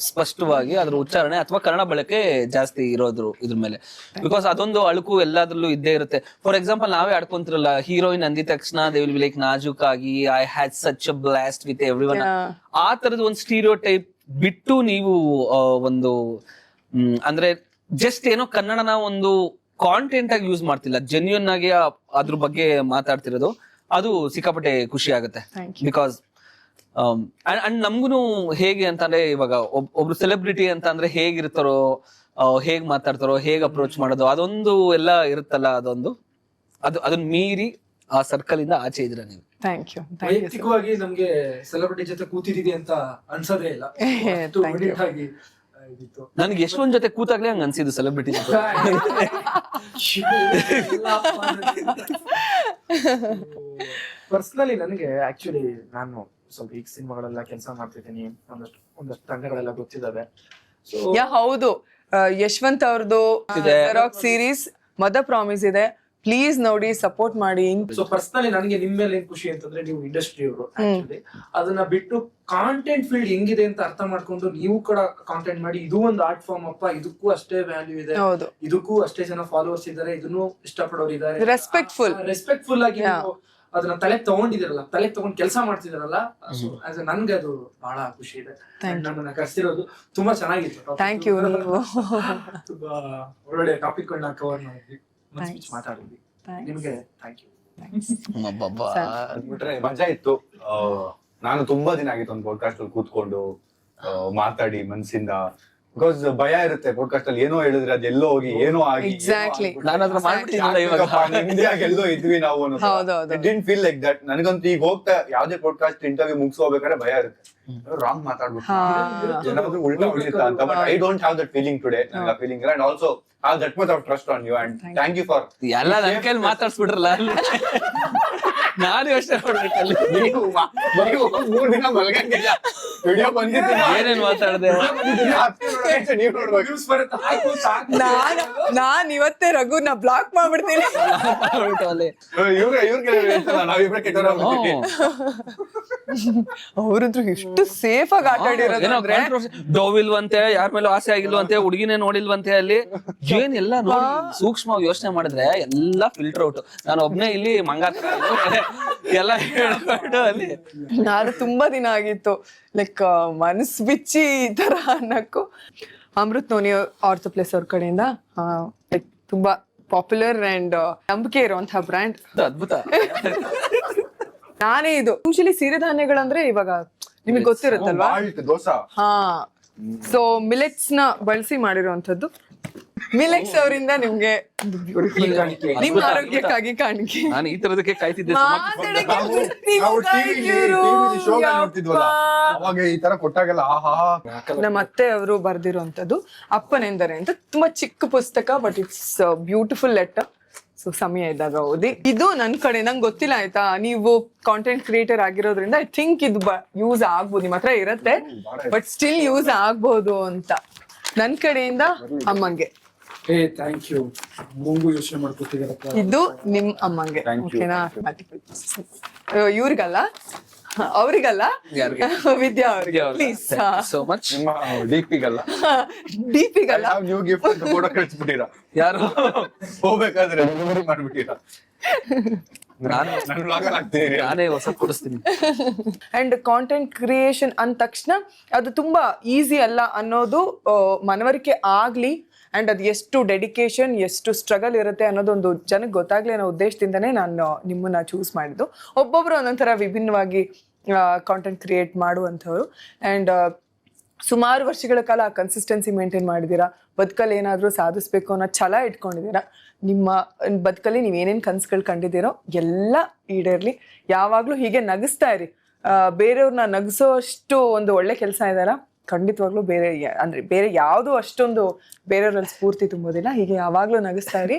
ಸ್ಪಷ್ಟವಾಗಿ ಅದ್ರ ಉಚ್ಚಾರಣೆ ಅಥವಾ ಕನ್ನಡ ಬಳಕೆ ಜಾಸ್ತಿ ಇರೋದ್ರು ಇದ್ರ ಮೇಲೆ. ಬಿಕಾಸ್ ಅದೊಂದು ಅಳುಕು ಎಲ್ಲಾದ್ರಲ್ಲೂ ಇದ್ದೇ ಇರುತ್ತೆ. ಫಾರ್ ಎಕ್ಸಾಂಪಲ್ ನಾವೇ ಆಡ್ಕೊಂತಿರಲ್ಲ, ಹೀರೋಯಿನ್ ಅಂದಿದ ತಕ್ಷಣ ದೇ ವಿಲ್ ಬಿ ಲೈಕ್ ನಾಜೂಕಾಗಿ I had such a blast with everyone. ಆ ತರದ ಒಂದು ಸ್ಟೀರಿಯೋ ಟೈಪ್ ಬಿಟ್ಟು ನೀವು ಒಂದು ಅಂದ್ರೆ ಜಸ್ಟ್ ಏನೋ ಕನ್ನಡನ ಒಂದು ಕಾಂಟೆಂಟ್ ಆಗಿ ಯೂಸ್ ಮಾಡ್ತಿಲ್ಲ, ಜೆನ್ಯೂನ್ ಆಗಿ ಅದ್ರ ಬಗ್ಗೆ ಮಾತಾಡ್ತಿರೋದು, ಅದು ಸಿಕ್ಕಾಪಟ್ಟೆ ಖುಷಿ ಆಗುತ್ತೆ. ಬಿಕಾಸ್ ಅಂಡ್ ನಮ್ಗುನು ಹೇಗೆ ಅಂತಂದ್ರೆ ಇವಾಗ ಒಬ್ರು ಸೆಲೆಬ್ರಿಟಿ ಅಂತ ಅಂದ್ರೆ ಹೇಗಿರ್ತಾರೋ, ಹೇಗ್ ಮಾತಾಡ್ತಾರೋ, ಹೇಗ್ ಅಪ್ರೋಚ್ ಮಾಡೋದು, ಅದೊಂದು ಎಲ್ಲ ಇರುತ್ತಲ್ಲ, ಅದನ್ನ ಮೀರಿ ಆ ಸರ್ಕಲ್ ಇಂದ ಆಚೆ ಇದ್ರ ನೀವು. Thank you. ವೈಯಕ್ತಿಕವಾಗಿ ನಮ್ಗೆ ಸೆಲೆಬ್ರಿಟಿ ಜೊತೆ ಕೂತಿದೀವಿ ಅಂತ ಅನ್ಸೋದೇ ಇಲ್ಲ. ನನ್ಗೆ ಎಷ್ಟೊಂದ್ ಜೊತೆ ಕೂತಾಗ್ಲೇ ಹಂಗ ಅನ್ಸಿದ್ದು ಸೆಲೆಬ್ರಿಟಿ ಜೊತೆ. ಪರ್ಸನಲಿ ನನಗೆ ಆಕ್ಚುಲಿ ನಾನು ಸ್ವಲ್ಪ ಈಗ ಸಿನಿಮಾಗಳೆಲ್ಲ ಕೆಲಸ ಮಾಡ್ತಿದ್ದೀನಿ, ಒಂದಷ್ಟು ತಂಡಗಳೆಲ್ಲ ಗೊತ್ತಿದ್ದಾವೆ. ಹೌದು, ಯಶವಂತ್ ಅವ್ರದ್ದು ಜೆರಾಕ್ಸ್ ಸೀರೀಸ್ ಮದ ಪ್ರಾಮಿಸ್ ಇದೆ, ಪ್ಲೀಸ್ ನೋಡಿ, ಸಪೋರ್ಟ್ ಮಾಡಿ. ಸೊ ಪರ್ಸನಲಿ ನನಗೆ ನಿಮ್ ಮೇಲೆ ಏನ್ ಖುಷಿ ಅಂತಂದ್ರೆ ನೀವು ಇಂಡಸ್ಟ್ರಿ ಅವರು ಆಕ್ಚುಲಿ ಅದನ್ನ ಬಿಟ್ಟು ಕಾಂಟೆಂಟ್ ಫೀಲ್ಡ್ ಹೆಂಗಿದೆ ಅಂತ ಅರ್ಥ ಮಾಡ್ಕೊಂಡು ನೀವು ಕೂಡ ಕಾಂಟೆಂಟ್ ಮಾಡಿ, ಇದು ಒಂದು ಆರ್ಟ್ ಫಾರ್ಮ್ ಅಪ್ಪ, ಇದಕ್ಕೂ ಅಷ್ಟೇ ವ್ಯಾಲ್ಯೂ ಇದೆ, ಇದಕ್ಕೂ ಅಷ್ಟೇ ಜನ ಫಾಲೋವರ್ಸ್ ಇದ್ದಾರೆ, ಇದನ್ನು ಇಷ್ಟಪಡೋರು ಇದ್ದಾರೆ, ರೆಸ್ಪೆಕ್ಟ್ಫುಲ್ ಆಗಿ ಅದನ್ನ ತಲೆ ತಗೊಂಡಿದಿರಲ್ಲ, ತಲೆ ತಗೊಂಡ್ ಕೆಲಸ ಮಾಡ್ತಿದಾರಲ್ಲ, ನನ್ಗೆ ಅದು ಬಹಳ ಖುಷಿ ಇದೆ. ನಮ್ಮನ್ನ ಕರ್ಸಿರೋದು ತುಂಬಾ ಚೆನ್ನಾಗಿತ್ತು. Thank you. ತುಂಬಾ ಒಳ್ಳೆ ಟಾಪಿಕ್ ಗಳನ್ನ ಕವರ್ ಮಾಡಿದ್ವಿ, ಮಾತಾಡಿದ್ವಿ. ನಿಮ್ಗೆ ಥ್ಯಾಂಕ್ ಯು. ಮಜಾ ಇತ್ತು. ನಾನು ತುಂಬಾ ದಿನ ಆಗಿತ್ತು ಒಂದು ಪಾಡ್ಕಾಸ್ಟ್ ಅಲ್ಲಿ ಕೂತ್ಕೊಂಡು ಮಾತಾಡಿ ಮನ್ಸಿಂದ. ಬಿಕಾಸ್ ಭಯ ಇರುತ್ತೆ ಪಾಡ್ಕಾಸ್ಟ್ ಅಲ್ಲಿ, ಏನೋ ಹೇಳಿದ್ರೆ ಅದೆಲ್ಲೋ ಹೋಗಿ ಏನೋ ಆಗಿ ಎಲ್ಲೋ ಇದ್ವಿ ನಾವು. Didn't feel like that. ನನಗಂತೂ ಈಗ ಹೋಗ್ತಾ ಯಾವ್ದೇ ಪಾಡ್ಕಾಸ್ಟ್ ಇಂಟರ್ವ್ಯೂ ಮುಗಿಸೋಬೇಕಾದ್ರೆ ಭಯ ಇರುತ್ತೆ, ರಾಂಗ್ ಮಾತಾಡ್ಬಿಟ್ಟು ಏನಾದ್ರು ಉಲ್ಟಾ ಹೊಡಿತಾ ಅಂತ. But I don't have that feeling today. ನನಗೆ ಆ ಫೀಲಿಂಗ್ ಇಲ್ಲ. And also have that much of trust on you and thank you for ಎಲ್ಲ ನನ್ನ ಕೈಯಲ್ಲಿ ಮಾತಾಡ್ಸ್ಬಿಟ್ರಲ್ಲ. ನಾನು ಯೋಚನೆ ಮಾಡ್ಬೇಕಲ್ಲ, ನೀವು 3 ದಿನ ಮಲ್ಗಂಗಿಲ್ಲ, ವಿಡಿಯೋ ಬಂದಿದ್ದೀನಿ, ಏನೇನ್ ಮಾತಾಡ್ದೆ ನೀವ್ ನೋಡ್ಬೇಕು. Views ಬರುತ್ತೆ, ಹಾಕು, ಸಾಕು. ನಾನ್ ಇವತ್ತೇ ರಘುನ ಬ್ಲಾಕ್ ಮಾಡ್ಬಿಡ್ತೀನಿ. ಇವ್ರಿಗೆ ನಾವಿಬ್ರೆ ಕೆಟ್ಟವ್ರು. ಅವ್ರಂದ್ರು ಎಷ್ಟು ಸೇಫ್ ಆಗಿ ಆಟ ಆಡಿರೋದು ಅಂದ್ರೆ ಡೋವ್ ಇಲ್ವಂತೆ, ಯಾರ ಮೇಲೂ ಆಸೆ ಆಗಿಲ್ವಂತೆ, ಹುಡುಗಿನೇ ನೋಡಿಲ್ವಂತೆ, ಅಲ್ಲಿ ಏನ್ ಎಲ್ಲ ನೋಡಿ ಸೂಕ್ಷ್ಮವಾಗಿ ಯೋಚನೆ ಮಾಡಿದ್ರೆ ಎಲ್ಲ ಫಿಲ್ಟರ್ ಔಟ್. ನಾನು ಒಬ್ನೇ ಇಲ್ಲಿ ಮಂಗಾತ್ರ ಎಲ್ಲ ಹೇಳ್ಕೊಂಡು ಅಲ್ಲಿ. ನಾನು ತುಂಬಾ ದಿನ ಆಗಿತ್ತು ಲೈಕ್ ಮನಸ್ ಬಿಚ್ಚಿ ಈ ತರ ಅನ್ನಕ್ಕೂ. ಅಮೃತ್ ನೋನಿ ಆರ್ಥೋ ಪ್ಲೇಸ್ ಅವ್ರ ಕಡೆಯಿಂದ ಲೈಕ್ ತುಂಬಾ ಪಾಪ್ಯುಲರ್ ಅಂಡ್ ನಂಬಿಕೆ ಇರುವಂತಹ ಬ್ರ್ಯಾಂಡ್. ಅದ್ಭುತ. ನಾನೇ ಇದು ಯೂಶಲಿ ಸಿರಿಧಾನ್ಯಗಳಂದ್ರೆ ಇವಾಗ ನಿಮಗೆ ಗೊತ್ತಿರುತ್ತಲ್ವಾ, ದೋಸಾ. ಹಾ, ಸೊ ಮಿಲೆಟ್ಸ್ ನ ಬಳಸಿ ಮಾಡಿರುವಂತದ್ದು. ಮಿಲೆಟ್ಸ್ ಅವರಿಂದ ನಿಮ್ಗೆ ಈ ಕಾಣಿಕೆ. ನಿಮ್ಮ ಆರೋಗ್ಯಕ್ಕಾಗಿ ಕಾಣಿಕೆ. ನಾನು ಈ ತರದಕ್ಕೆ ಕಾಯ್ತಿದ್ದೆ. ನೋಡ್ತಿದ್ವಲ್ಲ ಅವಾಗ ಈ ತರ ಕೊಟ್ಟಾಗೆಲ್ಲ ಆಹಾ. ನಮ್ಮ ಅತ್ತೆ ಅವರು ಬರ್ದಿರುವಂತದ್ದು ಅಪ್ಪನೆಂದರೆ ಅಂತ ತುಂಬಾ ಚಿಕ್ಕ ಪುಸ್ತಕ, but it's beautiful letter. So ಸಮಯ ಇದ್ದಾಗ ಓದಿ. ಇದು ನನ್ ಕಡೆ ನಂಗೆ ಗೊತ್ತಿಲ್ಲ ಆಯ್ತಾ, ನೀವು ಕಾಂಟೆಂಟ್ ಕ್ರಿಯೇಟರ್ ಆಗಿರೋದ್ರಿಂದ ಐ ಥಿಂಕ್ ಇದು ಯೂಸ್ ಆಗ್ಬೋದು, ನಿಮ್ ಹತ್ರ ಇರತ್ತೆ ಬಟ್ ಸ್ಟಿಲ್ ಯೂಸ್ ಆಗ್ಬೋದು ಅಂತ ನನ್ ಕಡೆಯಿಂದ ಅಮ್ಮಂಗೆ. Thank you. ಮುಂಗು ಯೋಚನೆ ಮಾಡ್ಕೊತಿದಾರಪ್ಪ. ಇದು ನಿಮ್ ಅಮ್ಮಂಗೆ, ಓಕೆನಾ? ಇವ್ರಿಗಲ್ಲ, ಅವ್ರಿಗಲ್ಲ, ವಿದ್ಯಾ ಅವ್ರಿಗೆ ಪ್ಲೀಸ್. So much. ನಿಮ್ಮ ಡಿಪಿಗಲ್ಲ, ಡಿಪಿಗಲ್ಲ, ನೀವು ಗಿಫ್ಟ್ ಅಂತ ಫೋಟೋ ಕಳಿಸ್ಬಿಟ್ಟಿರ. ಯಾರು ಹೋಗ್ಬೇಕಾದ್ರೆ ಡೆಲಿವರಿ ಮಾಡ್ಬಿಟ್ಟಿರ. ನಾನೇ ಹೊಸ ಕೊಡಿಸ್ತೀನಿ. ಅಂಡ್ ಕಾಂಟೆಂಟ್ ಕ್ರಿಯೇಷನ್ ಅಂದ ತಕ್ಷಣ ಅದು ತುಂಬಾ ಈಸಿ ಅಲ್ಲ ಅನ್ನೋದು ಮನವರಿಕೆ ಆಗ್ಲಿ, ಅಂಡ್ ಅದು ಎಷ್ಟು ಡೆಡಿಕೇಶನ್, ಎಷ್ಟು ಸ್ಟ್ರಗಲ್ ಇರುತ್ತೆ ಅನ್ನೋದೊಂದು ಜನಕ್ಕೆ ಗೊತ್ತಾಗ್ಲಿ ಅನ್ನೋ ಉದ್ದೇಶದಿಂದನೇ ನಾನು ನಿಮ್ಮನ್ನ ಚೂಸ್ ಮಾಡಿದ್ದು. ಒಬ್ಬೊಬ್ರು ಒಂದೊಂಥರ ವಿಭಿನ್ನವಾಗಿ ಕಾಂಟೆಂಟ್ ಕ್ರಿಯೇಟ್ ಮಾಡುವಂಥವ್ರು. ಅಂಡ್ ಸುಮಾರು ವರ್ಷಗಳ ಕಾಲ ಆ ಕನ್ಸಿಸ್ಟೆನ್ಸಿ ಮೇಂಟೈನ್ ಮಾಡಿದ್ದೀರಾ. ಬದುಕಲ್ಲಿ ಏನಾದರೂ ಸಾಧಿಸ್ಬೇಕು ಅನ್ನೋ ಛಲ ಇಟ್ಕೊಂಡಿದ್ದೀರಾ. ನಿಮ್ಮ ಬದುಕಲ್ಲಿ ನೀವೇನೇನು ಕನಸುಗಳು ಕಂಡಿದ್ದೀರೋ ಎಲ್ಲ ಈಡೇರ್ಲಿ. ಯಾವಾಗಲೂ ಹೀಗೆ ನಗಿಸ್ತಾ ಇರಿ. ಬೇರೆಯವ್ರನ್ನ ನಗಿಸೋಷ್ಟು ಒಂದು ಒಳ್ಳೆ ಕೆಲಸ ಇದ್ದಾರ ಖಂಡಿತವಾಗ್ಲೂ ಬೇರೆ ಅಂದ್ರೆ ಬೇರೆ ಯಾವುದೂ ಅಷ್ಟೊಂದು ಬೇರೆಯವ್ರಲ್ಲಿ ಸ್ಫೂರ್ತಿ ತುಂಬೋದಿಲ್ಲ. ಹೀಗೆ ಯಾವಾಗ್ಲೂ ನಗಿಸ್ತಾ ಇರಿ.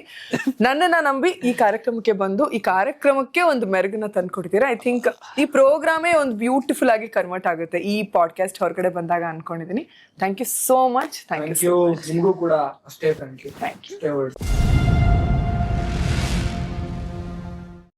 ನನ್ನನ್ನ ನಂಬಿ ಈ ಕಾರ್ಯಕ್ರಮಕ್ಕೆ ಬಂದು ಈ ಕಾರ್ಯಕ್ರಮಕ್ಕೆ ಒಂದು ಮೆರುಗನ್ನ ತಂದ್ಕೊಡ್ತೀರಾ. ಐ ಥಿಂಕ್ ಈ ಪ್ರೋಗ್ರಾಮೇ ಒಂದು ಬ್ಯೂಟಿಫುಲ್ ಆಗಿ ಕನ್ವರ್ಟ್ ಆಗುತ್ತೆ ಈ ಪಾಡ್ಕಾಸ್ಟ್ ಹೊರಗಡೆ ಬಂದಾಗ ಅನ್ಕೊಂಡಿದ್ದೀನಿ. Thank you so much. Thank you. ನಿಮಗೂ ಕೂಡ ಅಷ್ಟೇ. Thank you.